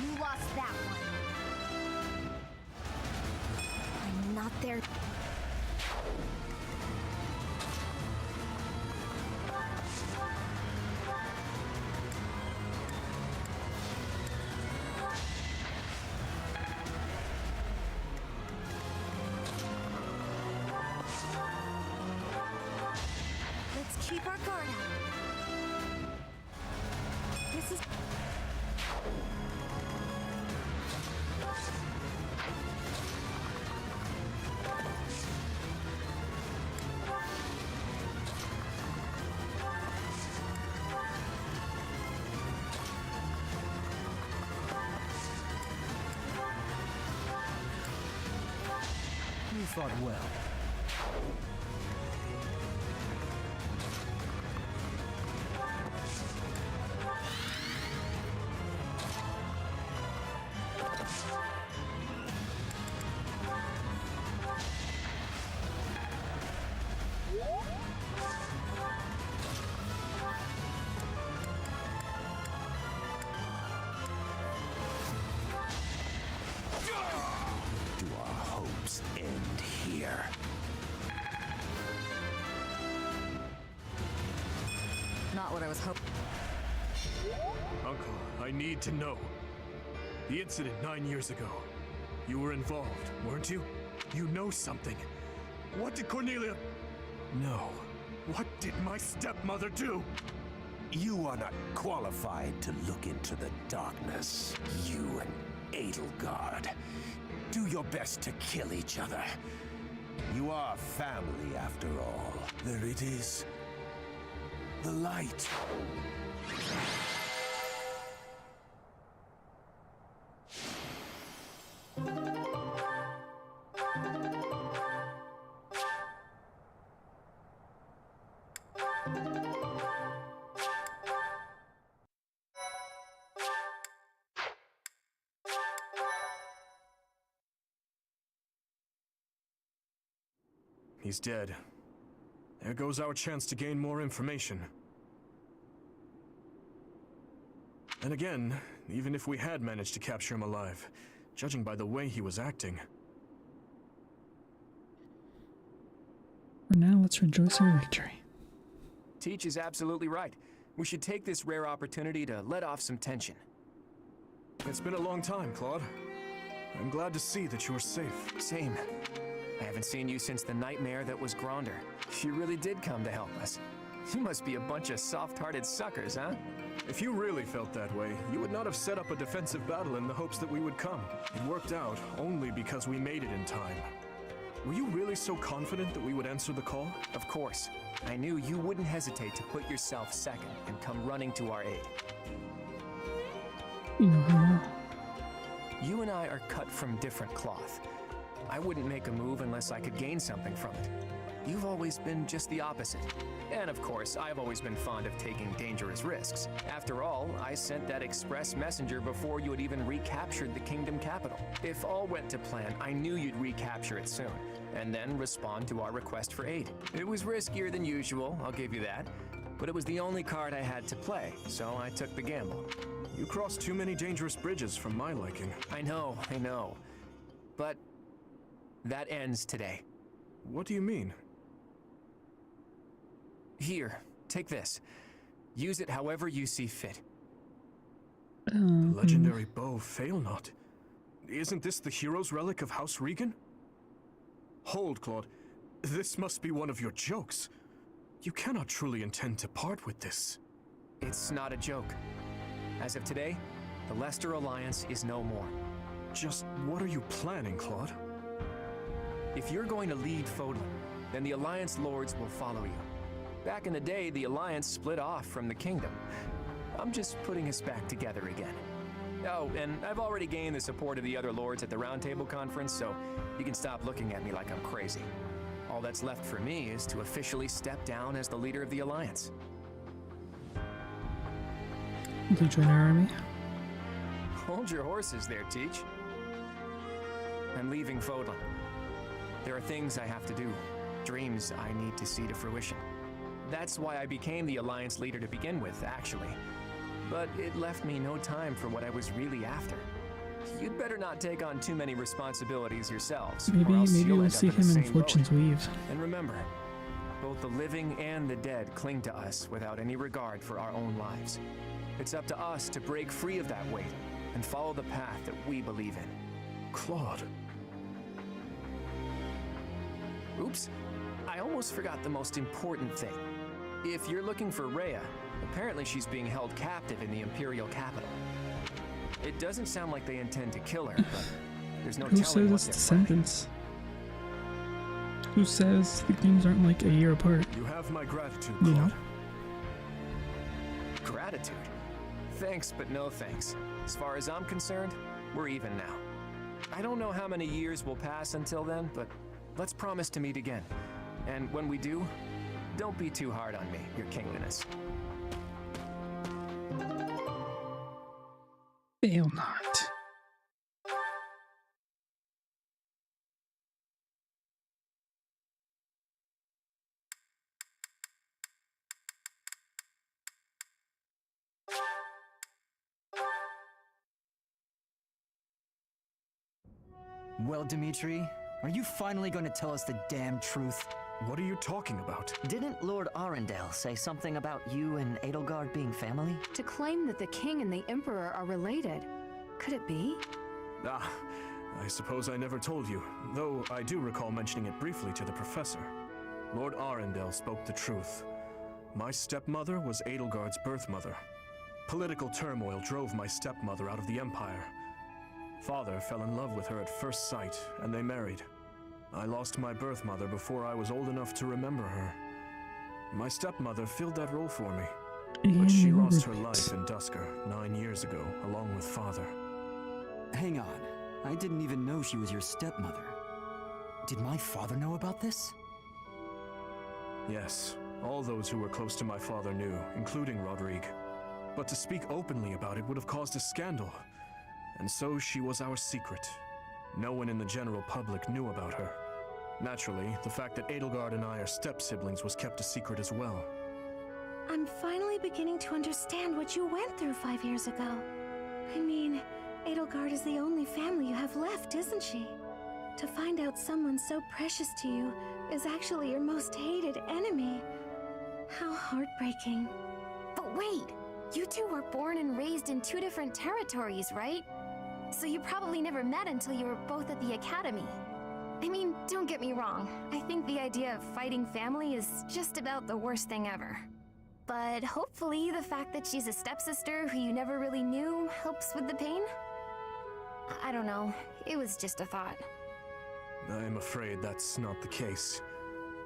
You lost that one. I'm not there. Let's keep our guard up. This is... You fought well. Do our hopes end here? Not what I was hoping. Uncle, I need to know. The incident 9 years ago. You were involved, weren't you? You know something. What did Cornelia... No. What did my stepmother do? You are not qualified to look into the darkness. You and Edelgard. Do your best to kill each other. You are family after all. There it is. The light. He's dead. There goes our chance to gain more information. And again, even if we had managed to capture him alive, judging by the way he was acting... For now, let's rejoice in victory. Teach is absolutely right. We should take this rare opportunity to let off some tension. It's been a long time, Claude. I'm glad to see that you're safe. Same. I haven't seen you since the nightmare that was Gronder. You really did come to help us. You must be a bunch of soft-hearted suckers, huh? If you really felt that way, you would not have set up a defensive battle in the hopes that we would come. It worked out only because we made it in time. Were you really so confident that we would answer the call? Of course. I knew you wouldn't hesitate to put yourself second and come running to our aid. You know how... You and I are cut from different cloth. I wouldn't make a move unless I could gain something from it. You've always been just the opposite. And of course, I've always been fond of taking dangerous risks. After all, I sent that express messenger before you had even recaptured the kingdom capital. If all went to plan, I knew you'd recapture it soon, and then respond to our request for aid. It was riskier than usual, I'll give you that, but it was the only card I had to play, so I took the gamble. You crossed too many dangerous bridges for my liking. I know. But that ends today. What do you mean? Here, take this. Use it however you see fit. The legendary bow Failnaught. Isn't this the hero's relic of House Regan? Hold, Claude. This must be one of your jokes. You cannot truly intend to part with this. It's not a joke. As of today, the Leicester Alliance is no more. Just what are you planning, Claude? If you're going to lead Fódlan, then the Alliance Lords will follow you. Back in the day, the Alliance split off from the Kingdom. I'm just putting us back together again. Oh, and I've already gained the support of the other Lords at the Roundtable Conference, so you can stop looking at me like I'm crazy. All that's left for me is to officially step down as the leader of the Alliance. Will you join our army? Hold your horses there, Teach. I'm leaving Fódlan. There are things I have to do, dreams I need to see to fruition. That's why I became the Alliance leader to begin with, actually. But it left me no time for what I was really after. You'd better not take on too many responsibilities yourselves. Maybe you'll we'll end see up in him the in same Fortune's boat. Weave. And remember, both the living and the dead cling to us without any regard for our own lives. It's up to us to break free of that weight and follow the path that we believe in. Claude. Oops, I almost forgot the most important thing. If you're looking for Rhea, apparently she's being held captive in the Imperial capital. It doesn't sound like they intend to kill her, but there's no Who telling what says they're descendants? Who says the games aren't like a year apart? You have my gratitude, You Claude. know? Gratitude? Thanks, but no thanks. As far as I'm concerned, we're even now. I don't know how many years will pass until then, but let's promise to meet again. And when we do, don't be too hard on me, Your Kingliness. Fail not. Well, Dimitri, are you finally going to tell us the damn truth? What are you talking about? Didn't Lord Arundel say something about you and Edelgard being family? To claim that the king and the emperor are related. Could it be? Ah, I suppose I never told you, though I do recall mentioning it briefly to the professor. Lord Arundel spoke the truth. My stepmother was Edelgard's birth mother. Political turmoil drove my stepmother out of the Empire. Father fell in love with her at first sight, and they married. I lost my birth mother before I was old enough to remember her. My stepmother filled that role for me, but she lost her life in Dusker 9 years ago, along with Father. Hang on, I didn't even know she was your stepmother. Did my father know about this? Yes, all those who were close to my father knew, including Rodrigue. But to speak openly about it would have caused a scandal. And so she was our secret. No one in the general public knew about her. Naturally, the fact that Edelgard and I are step-siblings was kept a secret as well. I'm finally beginning to understand what you went through 5 years ago. I mean, Edelgard is the only family you have left, isn't she? To find out someone so precious to you is actually your most hated enemy. How heartbreaking. But wait, you two were born and raised in 2 different territories, right? So you probably never met until you were both at the academy. I mean, don't get me wrong. I think the idea of fighting family is just about the worst thing ever. But hopefully the fact that she's a stepsister who you never really knew helps with the pain? I don't know. It was just a thought. I'm afraid that's not the case.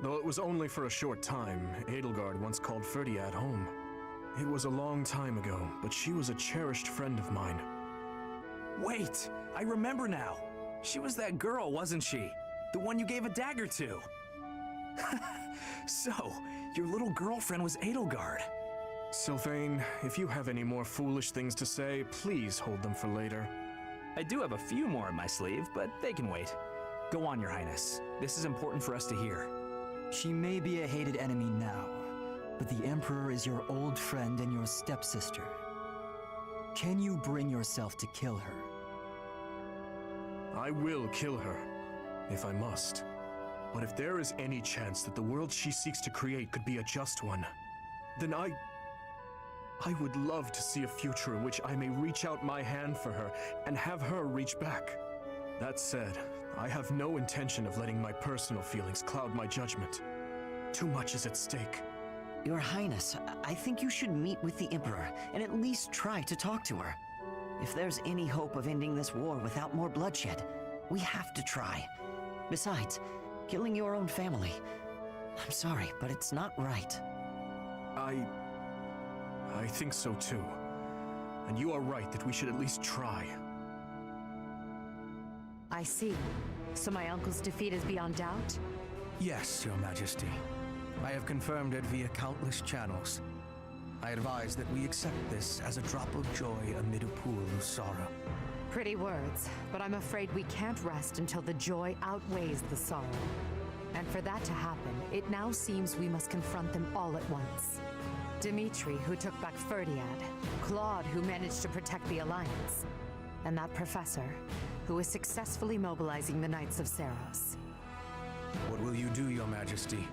Though it was only for a short time, Edelgard once called Ferdiad home. It was a long time ago, but she was a cherished friend of mine. Wait, I remember now. She was that girl, wasn't she? The one you gave a dagger to. So, your little girlfriend was Edelgard. Sylvain, if you have any more foolish things to say, please hold them for later. I do have a few more in my sleeve, but they can wait. Go on, Your Highness. This is important for us to hear. She may be a hated enemy now, but the Emperor is your old friend and your stepsister. Can you bring yourself to kill her? I will kill her, if I must. But if there is any chance that the world she seeks to create could be a just one, then I would love to see a future in which I may reach out my hand for her and have her reach back. That said, I have no intention of letting my personal feelings cloud my judgment. Too much is at stake. Your Highness, I think you should meet with the Emperor and at least try to talk to her. If there's any hope of ending this war without more bloodshed, we have to try. Besides, killing your own family, I'm sorry, but it's not right. I think so too. And you are right that we should at least try. I see. So my uncle's defeat is beyond doubt? Yes, Your Majesty. I have confirmed it via countless channels. I advise that we accept this as a drop of joy amid a pool of sorrow. Pretty words, but I'm afraid we can't rest until the joy outweighs the sorrow. And for that to happen, it now seems we must confront them all at once. Dimitri, who took back Ferdiad, Claude, who managed to protect the Alliance, and that professor, who is successfully mobilizing the Knights of Seiros. What will you do, Your Majesty?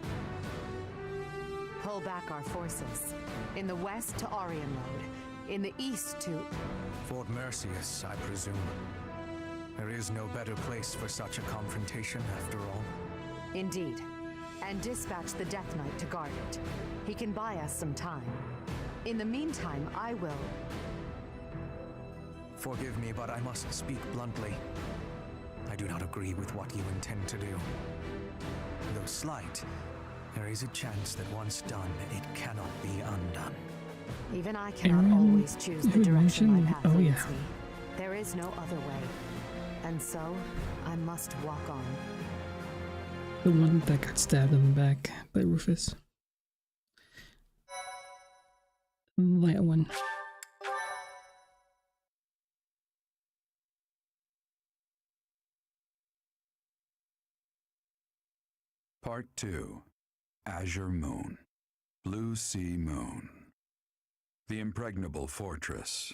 Pull back our forces. In the west to Aryan Road. In the east to... Fort Merceus, I presume. There is no better place for such a confrontation, after all. Indeed. And dispatch the Death Knight to guard it. He can buy us some time. In the meantime, I will... Forgive me, but I must speak bluntly. I do not agree with what you intend to do. Though slight, there is a chance that once done, it cannot be undone. Even I cannot always choose the direction my path leads me. There is no other way. And so, I must walk on. The one that got stabbed in the back by Rufus. That one. Part 2. Azure Moon. Blue Sea Moon. The Impregnable Fortress.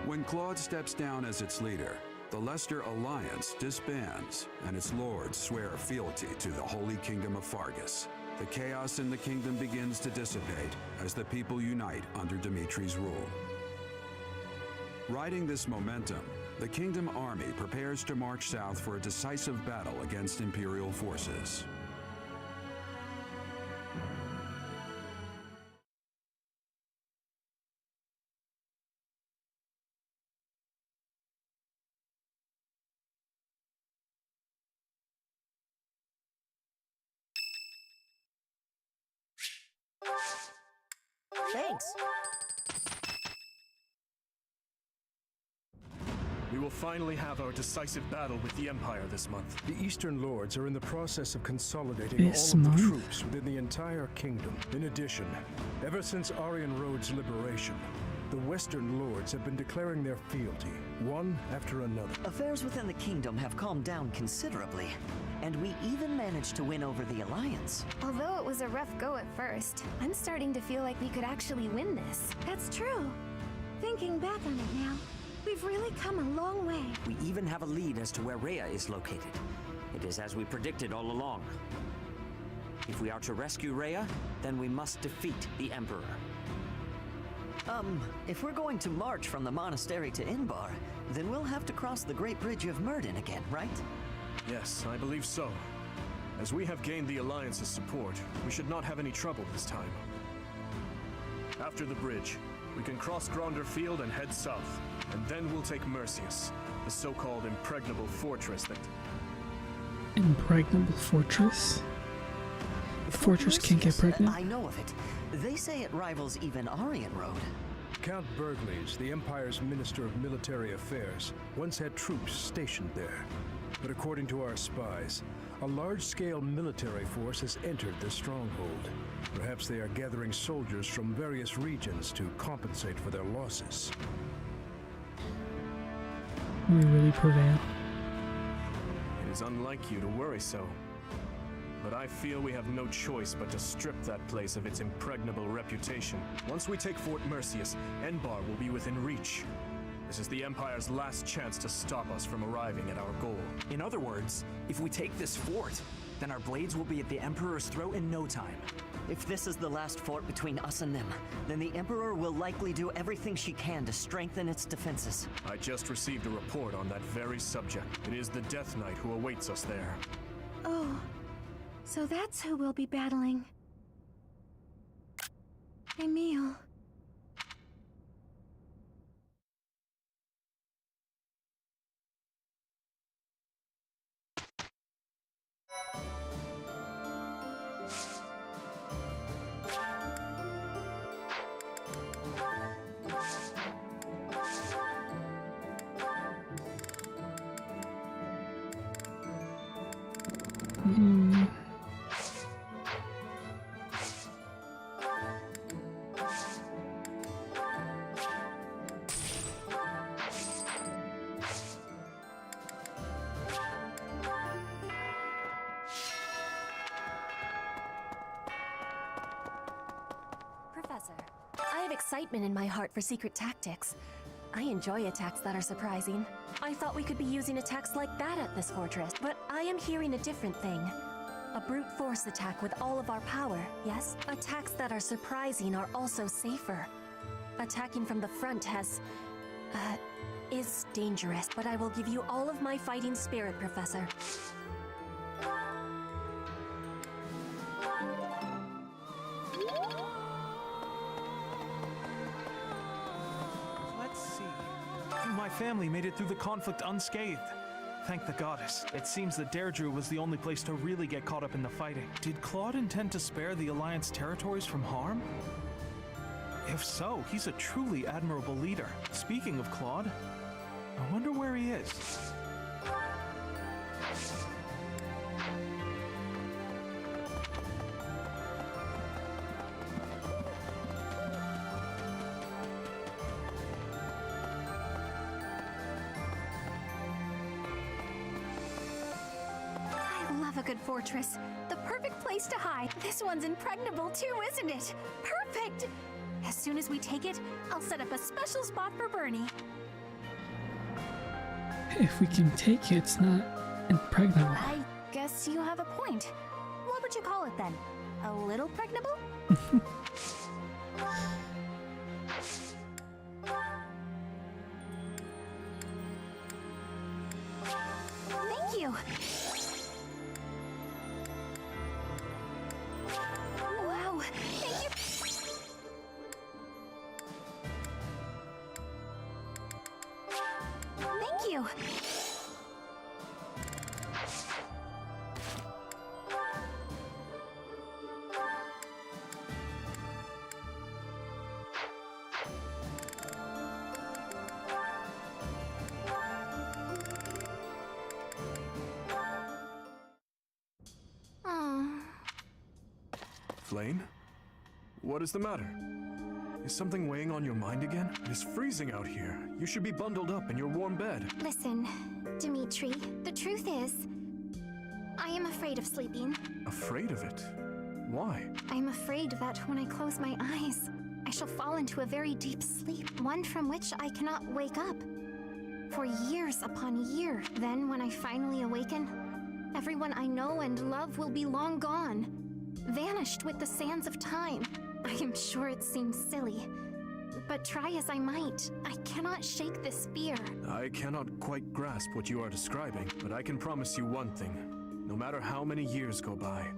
When Claude steps down as its leader, the Leicester Alliance disbands, and its lords swear fealty to the Holy Kingdom of Fargus. The chaos in the kingdom begins to dissipate as the people unite under Dimitri's rule. Riding this momentum, the Kingdom Army prepares to march south for a decisive battle against Imperial forces. Thanks. We will finally have our decisive battle with the Empire this month. The Eastern Lords are in the process of consolidating all of the troops within the entire kingdom. In addition, ever since Aryan Road's liberation, the Western Lords have been declaring their fealty, one after another. Affairs within the kingdom have calmed down considerably, and we even managed to win over the Alliance. Although it was a rough go at first, I'm starting to feel like we could actually win this. That's true. Thinking back on it now, we've really come a long way. We even have a lead as to where Rhea is located. It is as we predicted all along. If we are to rescue Rhea, then we must defeat the Emperor. If we're going to march from the monastery to Inbar, then we'll have to cross the Great Bridge of Myrddin again, right? Yes, I believe so. As we have gained the Alliance's support, we should not have any trouble this time. After the bridge, we can cross Gronder Field and head south, and then we'll take Merceus, the so-called impregnable fortress that... Impregnable fortress? The fortress can't get pregnant? I know of it. They say it rivals even Aryan Road. Count Bergles, the Empire's Minister of Military Affairs, once had troops stationed there. But according to our spies, a large-scale military force has entered the stronghold. Perhaps they are gathering soldiers from various regions to compensate for their losses. We really prevail. It is unlike you to worry so. But I feel we have no choice but to strip that place of its impregnable reputation. Once we take Fort Merceus, Enbar will be within reach. This is the Empire's last chance to stop us from arriving at our goal. In other words, if we take this fort, then our blades will be at the Emperor's throat in no time. If this is the last fort between us and them, then the Emperor will likely do everything she can to strengthen its defenses. I just received a report on that very subject. It is the Death Knight who awaits us there. Oh, so that's who we'll be battling. Emil. Professor, I have excitement in my heart for secret tactics. I enjoy attacks that are surprising. I thought we could be using attacks like that at this fortress, but I am hearing a different thing. A brute force attack with all of our power, yes? Attacks that are surprising are also safer. Attacking from the front is dangerous, but I will give you all of my fighting spirit, Professor. My family made it through the conflict unscathed. Thank the goddess. It seems that Deirdre was the only place to really get caught up in the fighting. Did Claude intend to spare the Alliance territories from harm? If so, he's a truly admirable leader. Speaking of Claude, I wonder where he is. A good fortress. The perfect place to hide. This one's impregnable too, isn't it? Perfect! As soon as we take it, I'll set up a special spot for Bernie. If we can take it, it's not impregnable. I guess you have a point. What would you call it then? A little pregnable? Thank you! Wow, thank you! Thank you! Flame? What is the matter? Is something weighing on your mind again? It is freezing out here. You should be bundled up in your warm bed. Listen, Dimitri, the truth is, I am afraid of sleeping. Afraid of it? Why? I am afraid that when I close my eyes, I shall fall into a very deep sleep, one from which I cannot wake up. For years upon years. Then when I finally awaken, everyone I know and love will be long gone, vanished with the sands of time. I am sure it seems silly, but try as I might, I cannot shake this fear. I cannot quite grasp what you are describing, but I can promise you one thing. No matter how many years go by,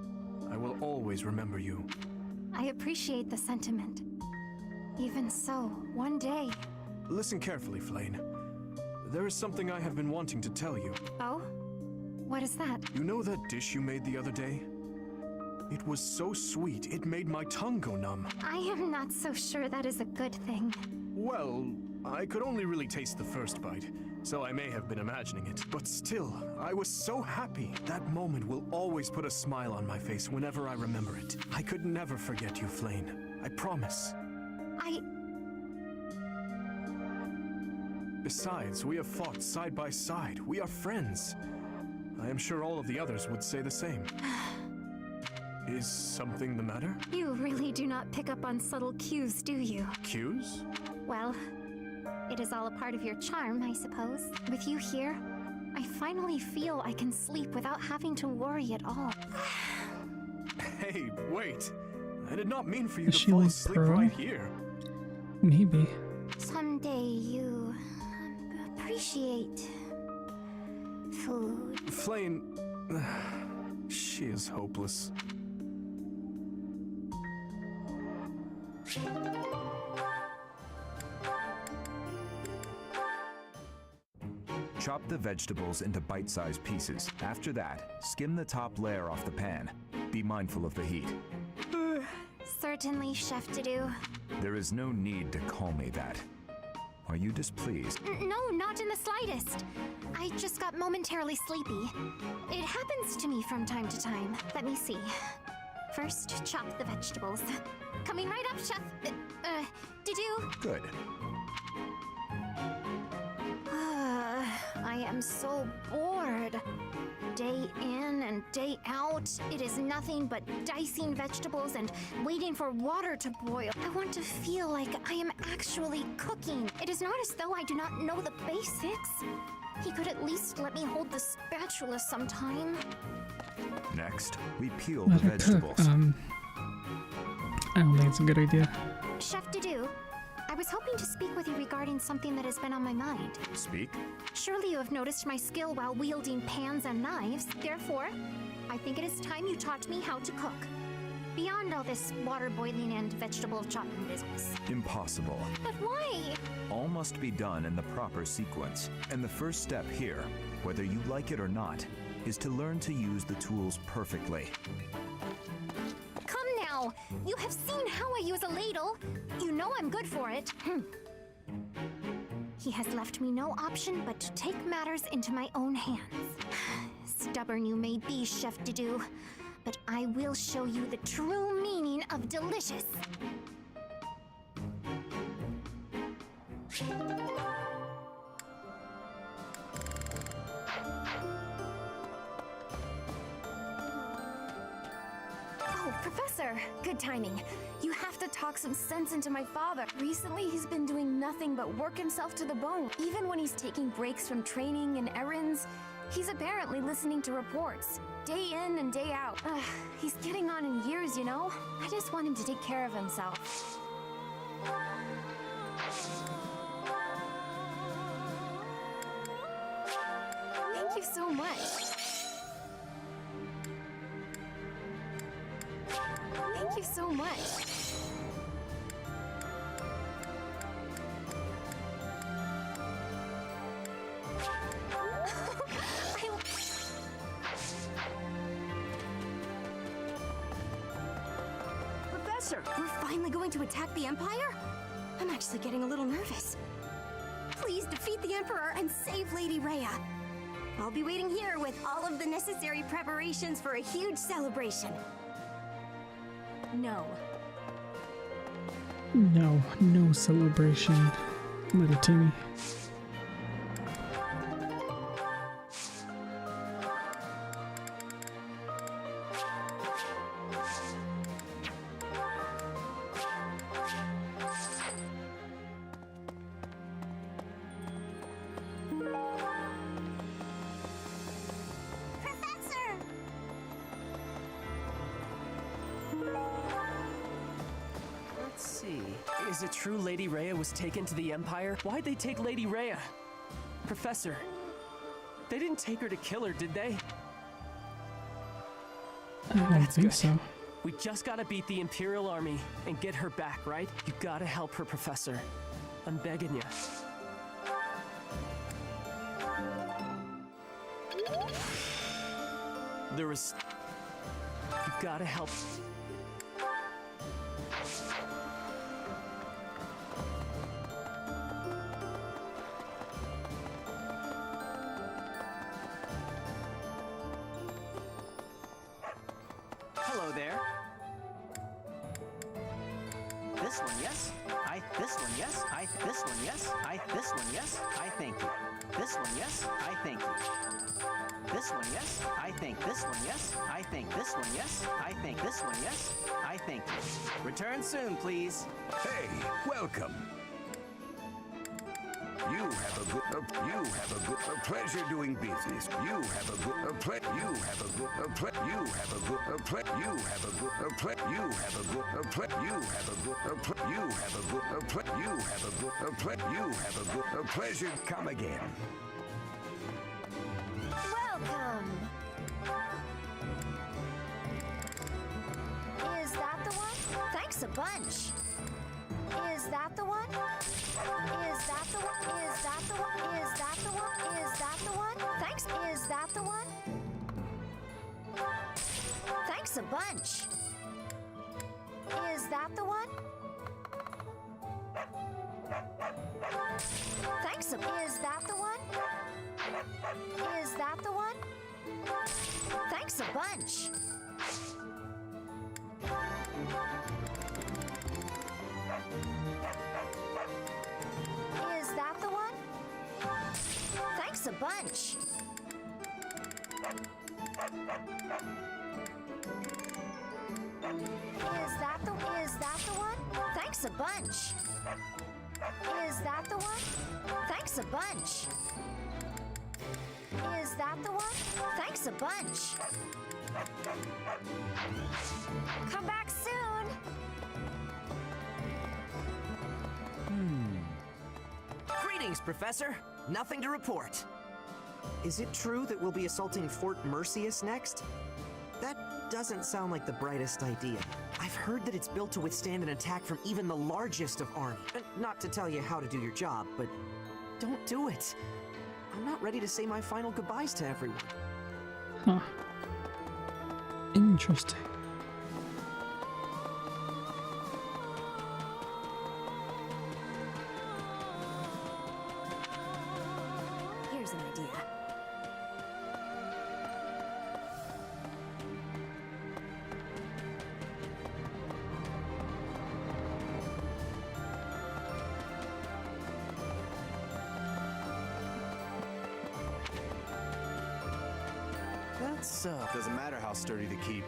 I will always remember you. I appreciate the sentiment. Even so, one day... Listen carefully, Flame. There is something I have been wanting to tell you. Oh? What is that? You know that dish you made the other day? It was so sweet, it made my tongue go numb. I am not so sure that is a good thing. Well, I could only really taste the first bite, so I may have been imagining it. But still, I was so happy. That moment will always put a smile on my face whenever I remember it. I could never forget you, Flame. I promise. Besides, we have fought side by side. We are friends. I am sure all of the others would say the same. Is something the matter? You really do not pick up on subtle cues, do you? Cues? Well, it is all a part of your charm, I suppose. With you here, I finally feel I can sleep without having to worry at all. Hey, wait. I did not mean for you Is to she fall like asleep pro? right here. Maybe. Someday you appreciate food. Flame, she is hopeless. Chop the vegetables into bite-sized pieces. After that, skim the top layer off the pan. Be mindful of the heat. Certainly, Chef to-do. There is no need to call me that. Are you displeased? No, not in the slightest. I just got momentarily sleepy. It happens to me from time to time. Let me see. First, chop the vegetables. Coming right up, Chef. Do-do. Good. I am so bored. Day in and day out, it is nothing but dicing vegetables and waiting for water to boil. I want to feel like I am actually cooking. It is not as though I do not know the basics. He could at least let me hold the spatula sometime. Next, we peel the Let her vegetables. cook. I don't think it's a good idea. Chef Dudu, I was hoping to speak with you regarding something that has been on my mind. Speak. Surely you have noticed my skill while wielding pans and knives. Therefore, I think it is time you taught me how to cook. Beyond all this water boiling and vegetable chopping business. Impossible. But why? All must be done in the proper sequence. And the first step here, whether you like it or not, is to learn to use the tools perfectly. Come now! You have seen how I use a ladle. You know I'm good for it. He has left me no option but to take matters into my own hands. Stubborn you may be, Chef Dudu, but I will show you the true meaning of delicious. Oh, Professor! Good timing. You have to talk some sense into my father. Recently, he's been doing nothing but work himself to the bone. Even when he's taking breaks from training and errands, he's apparently listening to reports. Day in and day out. He's getting on in years, you know? I just want him to take care of himself. Thank you so much. Thank you so much. Professor! We're finally going to attack the Empire? I'm actually getting a little nervous. Please defeat the Emperor and save Lady Rhea. I'll be waiting here with all of the necessary preparations for a huge celebration. No. No, no celebration, little Timmy. Let's see. Is it true Lady Rhea was taken to the Empire? Why'd they take Lady Rhea? Professor, they didn't take her to kill her, did they? I don't think so. We just gotta beat the Imperial Army and get her back, right? You gotta help her, Professor. I'm begging you. You gotta help. Hello there. This one, yes. This one, yes. This one, yes. This one, yes. I thank you. This one, yes. I thank you. This one, yes. I think this one, yes. I think this one, yes. I think this one, yes. I thank you. Return soon, please. Hey, welcome. You have a pleasure doing business. You have a pleasure. Come again. Welcome! Is that the one? Thanks a bunch. Is that the one? Is that the one? Is that the one? Is that the one? Is that the one? Thanks. Is that the one? Thanks a bunch. Is that the one? Thanks a Is that the one? Is that the one? Thanks a bunch. Is that the one? Thanks a bunch. Is that the one? Thanks a bunch. Is that the one? Thanks a bunch. Is that the one? Thanks a bunch. Come back soon. Greetings, Professor. Nothing to report. Is it true that we'll be assaulting Fort Mercius next? That doesn't sound like the brightest idea. I've heard that it's built to withstand an attack from even the largest of armies. Not to tell you how to do your job, but don't do it. I'm not ready to say my final goodbyes to everyone. Huh. Interesting. Here's an idea. Doesn't matter how sturdy to keep.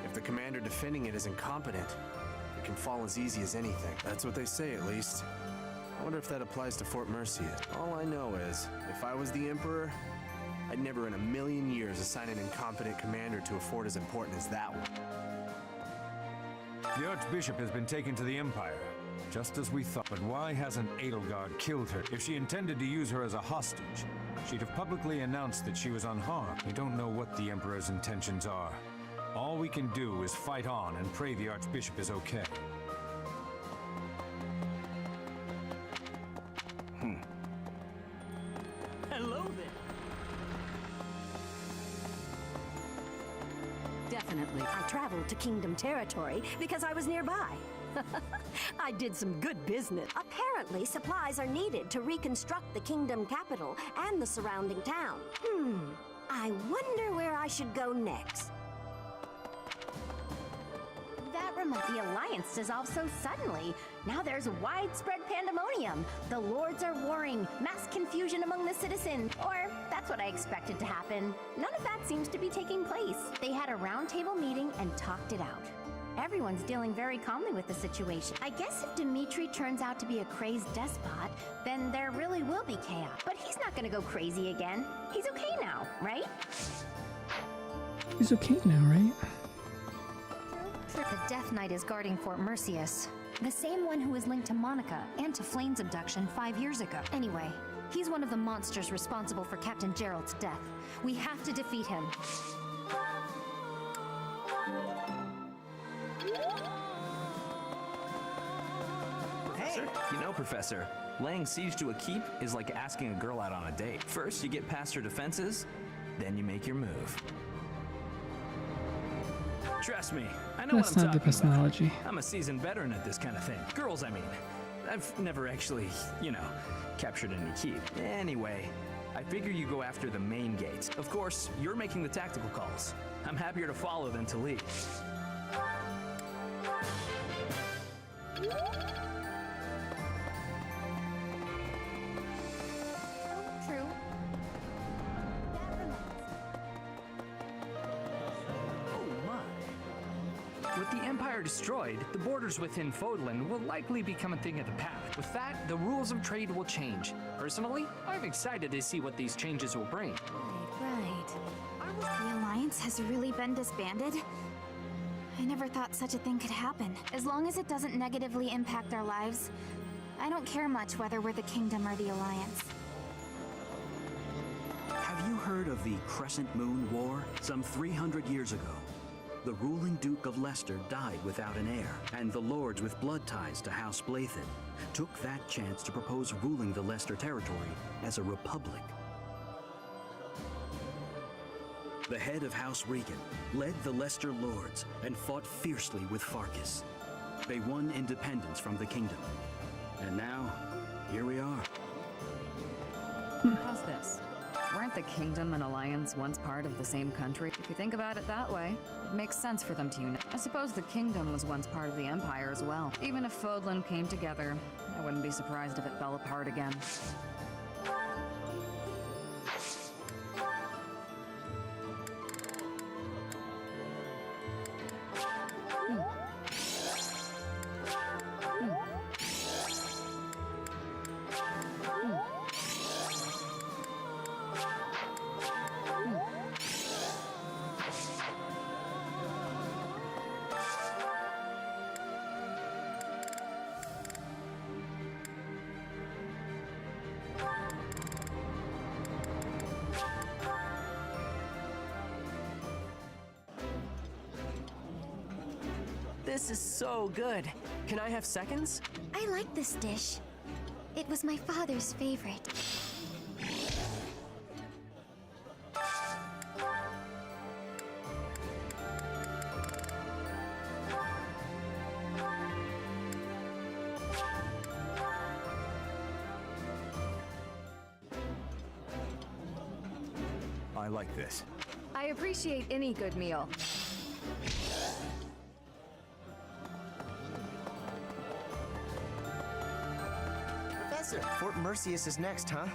If the commander defending it is incompetent, it can fall as easy as anything. That's what they say, at least. I wonder if that applies to Fort Mercius. All I know is, if I was the Emperor, I'd never in a million years assign an incompetent commander to a fort as important as that one. The Archbishop has been taken to the Empire, just as we thought. But why hasn't Edelgard killed her? If she intended to use her as a hostage, she'd have publicly announced that she was unharmed. We don't know what the Emperor's intentions are. All we can do is fight on and pray the Archbishop is okay. Hello there. Definitely. I traveled to Kingdom territory because I was nearby. I did some good business. Apparently, supplies are needed to reconstruct the Kingdom capital and the surrounding town. I wonder where I should go next. That remote. The Alliance dissolved so suddenly. Now there's widespread pandemonium. The lords are warring, mass confusion among the citizens. Or, that's what I expected to happen. None of that seems to be taking place. They had a roundtable meeting and talked it out. Everyone's dealing very calmly with the situation. I guess if Dimitri turns out to be a crazed despot, then there really will be chaos. But he's not gonna go crazy again. He's okay now, right? He's okay now, right? The Death Knight is guarding Fort Mercius. The same one who was linked to Monica and to Flame's abduction 5 years ago. Anyway, he's one of the monsters responsible for Captain Gerald's death. We have to defeat him. Hey, you know, Professor, laying siege to a keep is like asking a girl out on a date. First, you get past her defenses, then you make your move. Trust me, I know That's what I'm not the talking best about. analogy. I'm a seasoned veteran at this kind of thing. Girls, I mean. I've never actually, you know, captured any keep. Anyway, I figure you go after the main gate. Of course, you're making the tactical calls. I'm happier to follow than to lead. True. With the Empire destroyed, the borders within Fódlan will likely become a thing of the past. With that, the rules of trade will change. Personally, I'm excited to see what these changes will bring. Right. The Alliance has really been disbanded? I never thought such a thing could happen. As long as it doesn't negatively impact our lives, I don't care much whether we're the Kingdom or the Alliance. Have you heard of the Crescent Moon War? Some 300 years ago, the ruling Duke of Leicester died without an heir, and the lords with blood ties to House Byleth took that chance to propose ruling the Leicester territory as a republic. The head of House Regan led the Leicester lords and fought fiercely with Fargus. They won independence from the kingdom. And now, here we are. How's this? Weren't the Kingdom and Alliance once part of the same country? If you think about it that way, it makes sense for them to unite. I suppose the Kingdom was once part of the Empire as well. Even if Fódlan came together, I wouldn't be surprised if it fell apart again. This is so good. Can I have seconds? I like this dish. It was my father's favorite. I like this. I appreciate any good meal. Professor, Fort Merceus is next, huh?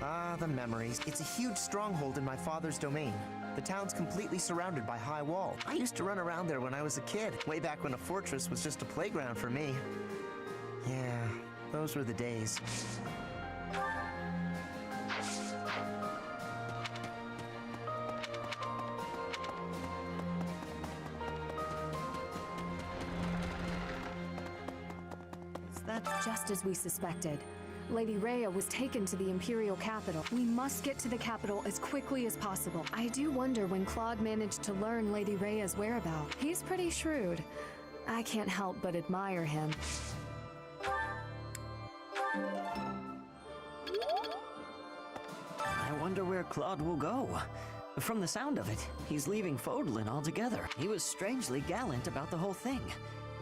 Ah, the memories. It's a huge stronghold in my father's domain. The town's completely surrounded by high wall. I used to run around there when I was a kid, way back when a fortress was just a playground for me. Yeah, those were the days. That's just as we suspected. Lady Rhea was taken to the Imperial capital. We must get to the capital as quickly as possible. I do wonder when Claude managed to learn Lady Rhea's whereabouts. He's pretty shrewd. I can't help but admire him. I wonder where Claude will go. From the sound of it, he's leaving Fódlan altogether. He was strangely gallant about the whole thing.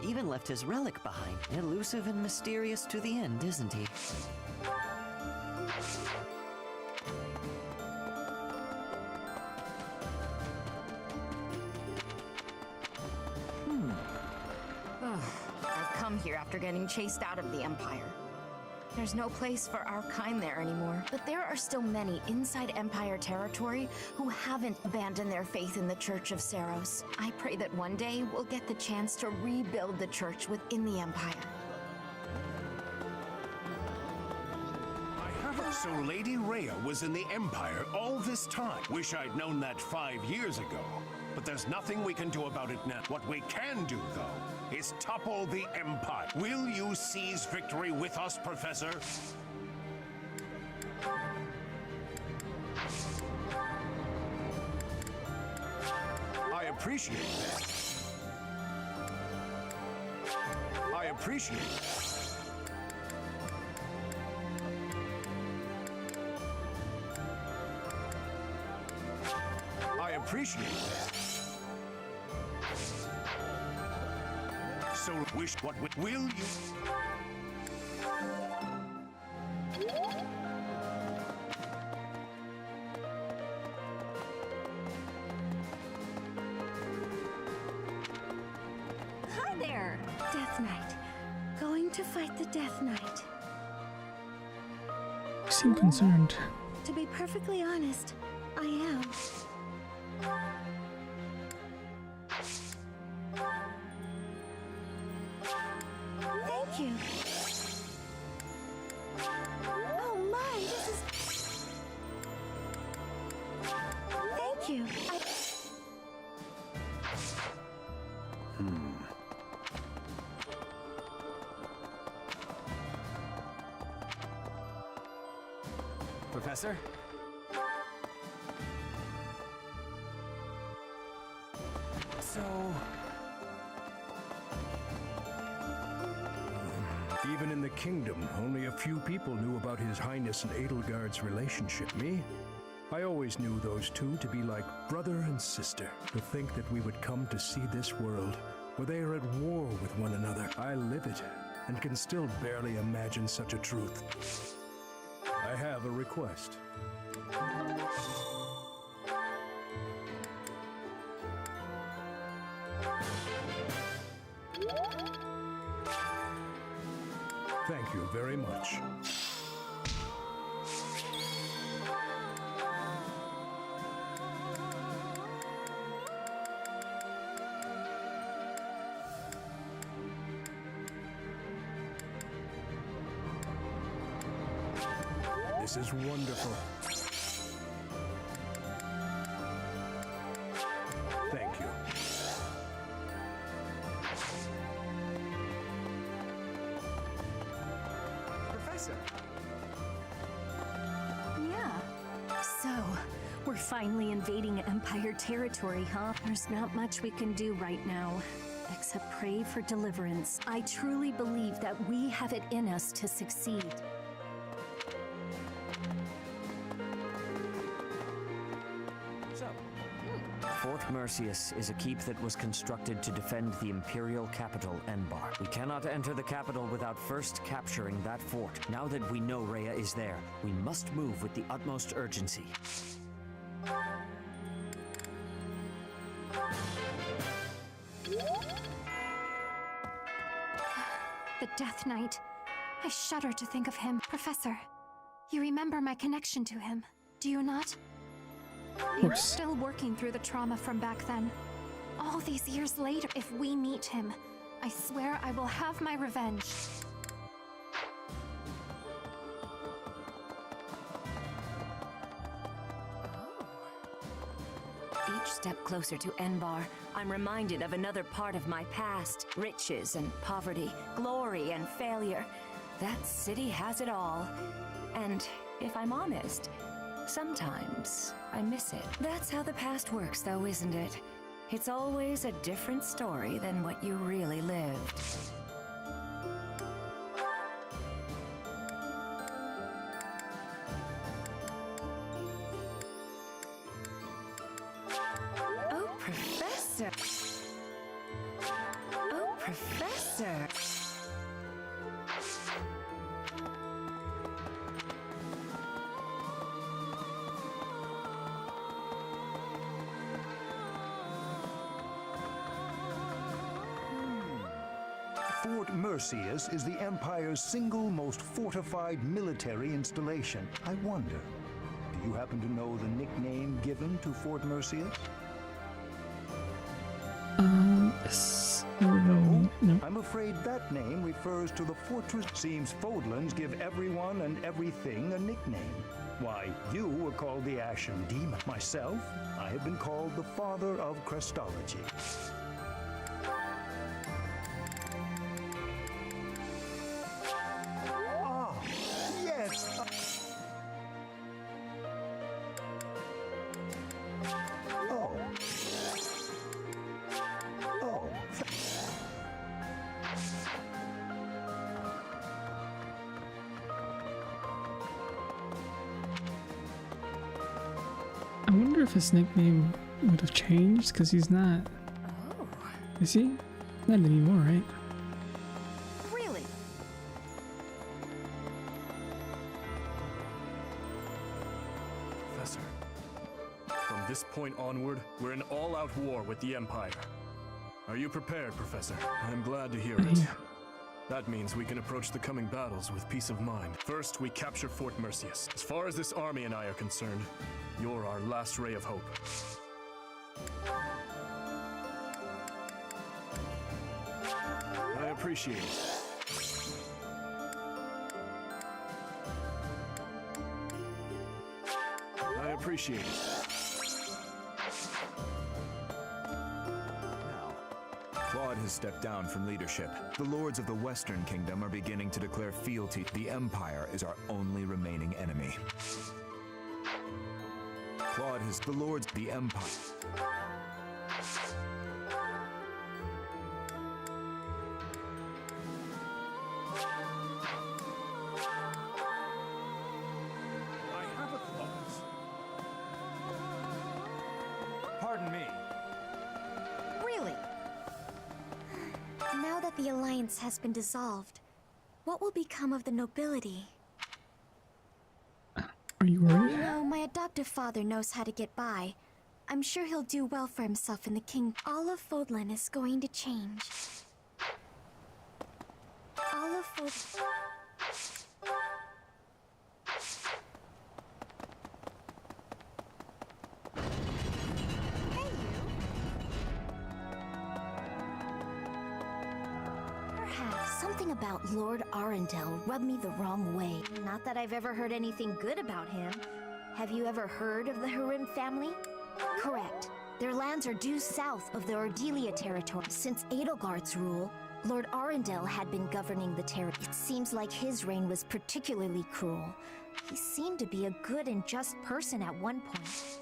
Even left his relic behind. Elusive and mysterious to the end, isn't he? I've come here after getting chased out of the Empire. There's no place for our kind there anymore. But there are still many inside Empire territory who haven't abandoned their faith in the Church of Seiros. I pray that one day we'll get the chance to rebuild the church within the Empire. So Lady Rhea was in the Empire all this time. Wish I'd known that 5 years ago. But there's nothing we can do about it now. What we can do, though, is topple the Empire. Will you seize victory with us, Professor? I appreciate that. I appreciate that. I appreciate that. So, wish what will you? Hi there! Death Knight. Going to fight the Death Knight. You seem concerned. To be perfectly honest, I am. you. Oh my, this is... Thank you. Professor? So... Even in the kingdom, only a few people knew about His Highness and Edelgard's relationship. Me? I always knew those two to be like brother and sister. To think that we would come to see this world, where they are at war with one another. I live it, and can still barely imagine such a truth. I have a request. Thank you very much. This is wonderful. Thank you. Professor! Yeah. So, we're finally invading Empire territory, huh? There's not much we can do right now, except pray for deliverance. I truly believe that we have it in us to succeed. Fort Merceus is a keep that was constructed to defend the imperial capital, Enbar. We cannot enter the capital without first capturing that fort. Now that we know Rhea is there, we must move with the utmost urgency. The Death Knight. I shudder to think of him. Professor, you remember my connection to him, do you not? We're still working through the trauma from back then. All these years later, if we meet him, I swear I will have my revenge. Each step closer to Enbar, I'm reminded of another part of my past. Riches and poverty, glory and failure. That city has it all. And if I'm honest, sometimes I miss it. That's how the past works, though, isn't it? It's always a different story than what you really lived. Oh, Professor! Oh, Professor! Fort Merceus is the Empire's single most fortified military installation. I wonder, do you happen to know the nickname given to Fort Merceus? No. I'm afraid that name refers to the fortress. Seems Fódlans give everyone and everything a nickname. Why, you were called the Ashen Demon. Myself, I have been called the Father of Crestology. I wonder if his nickname would have changed, because he's not... Oh. Is he? Not anymore, right? Really? Professor, from this point onward, we're in all-out war with the Empire. Are you prepared, Professor? I'm glad to hear it. Yeah. That means we can approach the coming battles with peace of mind. First, we capture Fort Merceus. As far as this army and I are concerned, you're our last ray of hope. I appreciate it. appreciate it. Claude has stepped down from leadership. The lords of the Western Kingdom are beginning to declare fealty. The Empire is our only remaining enemy. Claude has the lords, the Empire. I have a thought. Pardon me. Really? Now that the alliance has been dissolved, what will become of the nobility? Are you worried? No, my adoptive father knows how to get by. I'm sure he'll do well for himself in the king. All of Fódlan is going to change. All of Fódlan... Something about Lord Arundel rubbed me the wrong way. Not that I've ever heard anything good about him. Have you ever heard of the Harim family? Correct. Their lands are due south of the Ordelia territory. Since Edelgard's rule, Lord Arundel had been governing the territory. It seems like his reign was particularly cruel. He seemed to be a good and just person at one point.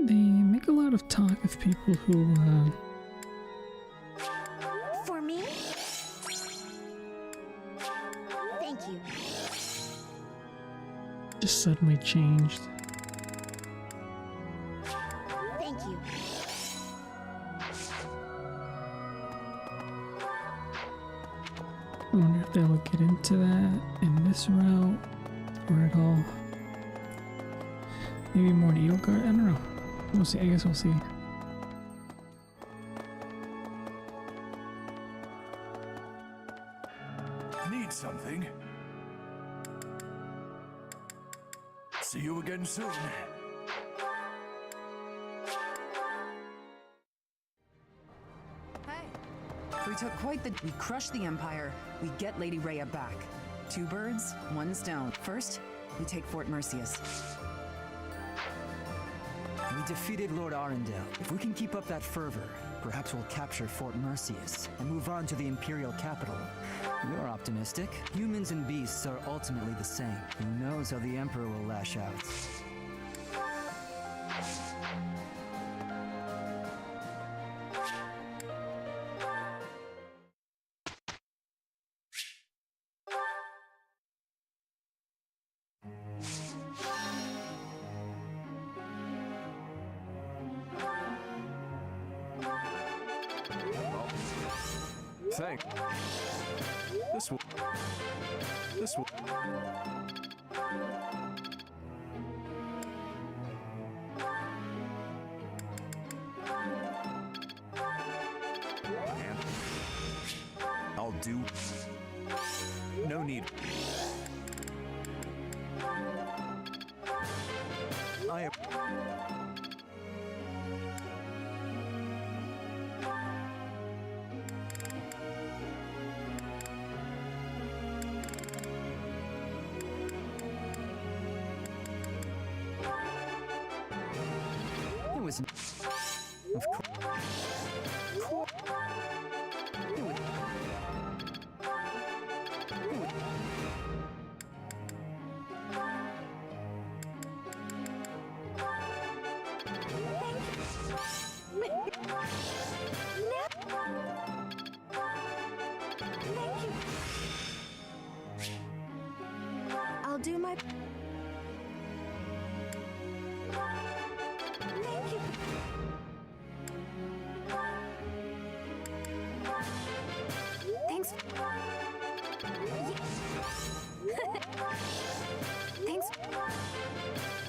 They make a lot of talk of people who, For me? Thank you. just suddenly changed. Thank you. I wonder if they'll get into that in this route or at all. Maybe more in Edelgard? I don't know. We'll see. I guess we'll see. Need something? See you again soon. We took quite the... We crushed the Empire. We get Lady Rhea back. 2 birds, 1 stone. First, we take Fort Merceus. We defeated Lord Arundel. If we can keep up that fervor, perhaps we'll capture Fort Merceus and move on to the Imperial capital. You're optimistic. Humans and beasts are ultimately the same. Who knows how the Emperor will lash out? Thank. This will. This will. I'll do. No need. I am. It was... Of course. I'll do my... Thank you. Thanks. Thanks.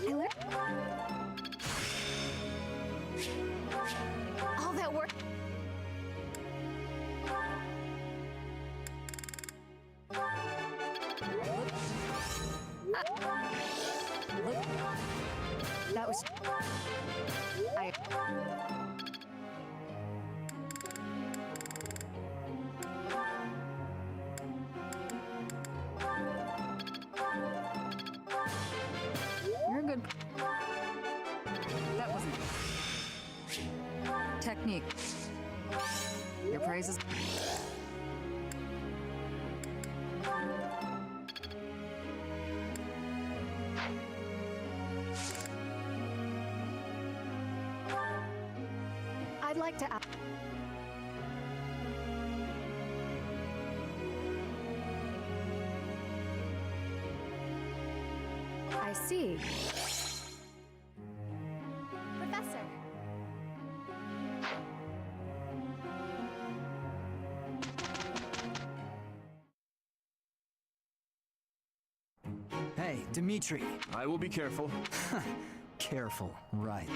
I learned all that work. That was... I... You're a good... Your praises. I'd like to ask. I see. Professor. Hey, Dimitri. I will be careful. Careful, right.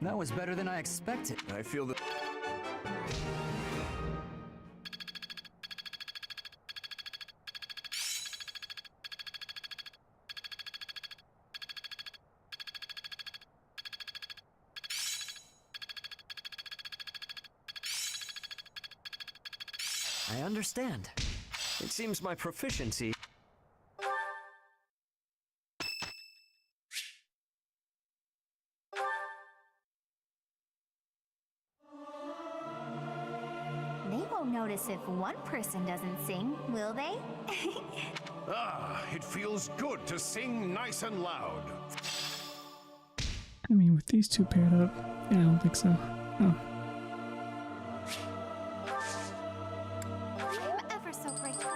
That was better than I expected. I feel that... I understand. It seems my proficiency... They won't notice if one person doesn't sing, will they? Ah, it feels good to sing nice and loud. I mean, with these two paired up, yeah, I don't think so. Oh. I'm ever so grateful.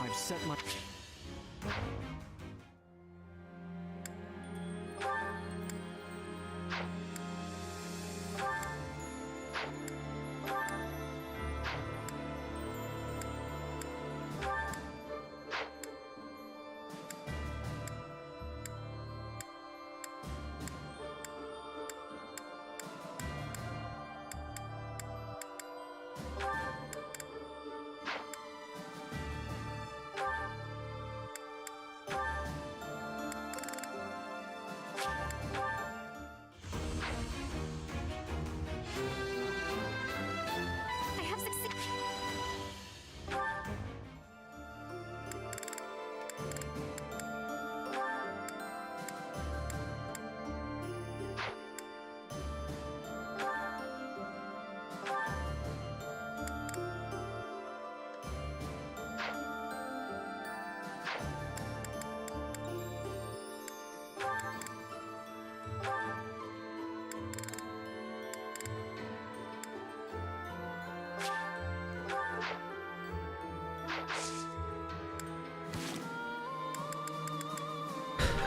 I've set my... I have succeeded.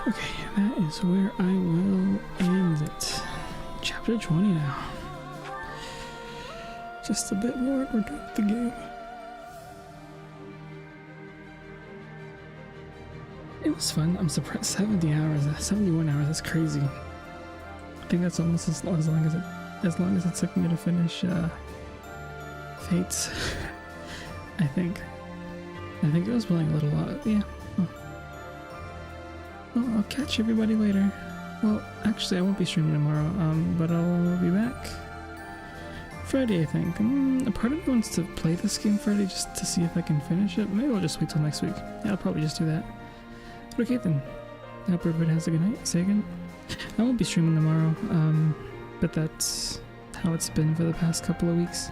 Okay, that is where I will end it. Chapter 20 now. Just a bit more and we're done with the game. It was fun. I'm surprised. 70 hours, 71 hours, that's crazy. I think that's almost as long as it took me to finish Fates. I think it was playing a little while, yeah. Well, I'll catch everybody later. Well, actually, I won't be streaming tomorrow, but I'll be back Friday, I think. A part of me wants to play this game Friday just to see if I can finish it. Maybe I'll just wait till next week. Yeah, I'll probably just do that. Okay, then. I hope everybody has a good night. Say again. I won't be streaming tomorrow, but that's how it's been for the past couple of weeks.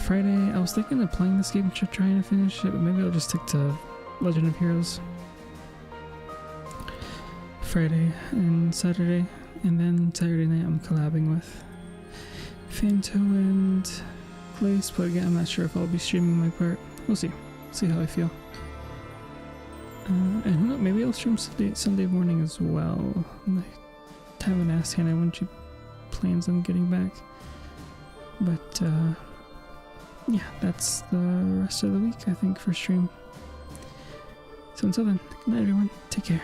Friday, I was thinking of playing this game, trying to finish it, but maybe I'll just stick to Legend of Heroes. Friday and Saturday, and then Saturday night I'm collabing with Fanto and Glace, but again, I'm not sure if I'll be streaming my part. We'll see. See how I feel. And who knows, maybe I'll stream Sunday morning as well. I haven't asked Hannah when she plans on getting back. But, yeah, that's the rest of the week, I think, for stream. So until then, good night, everyone. Take care.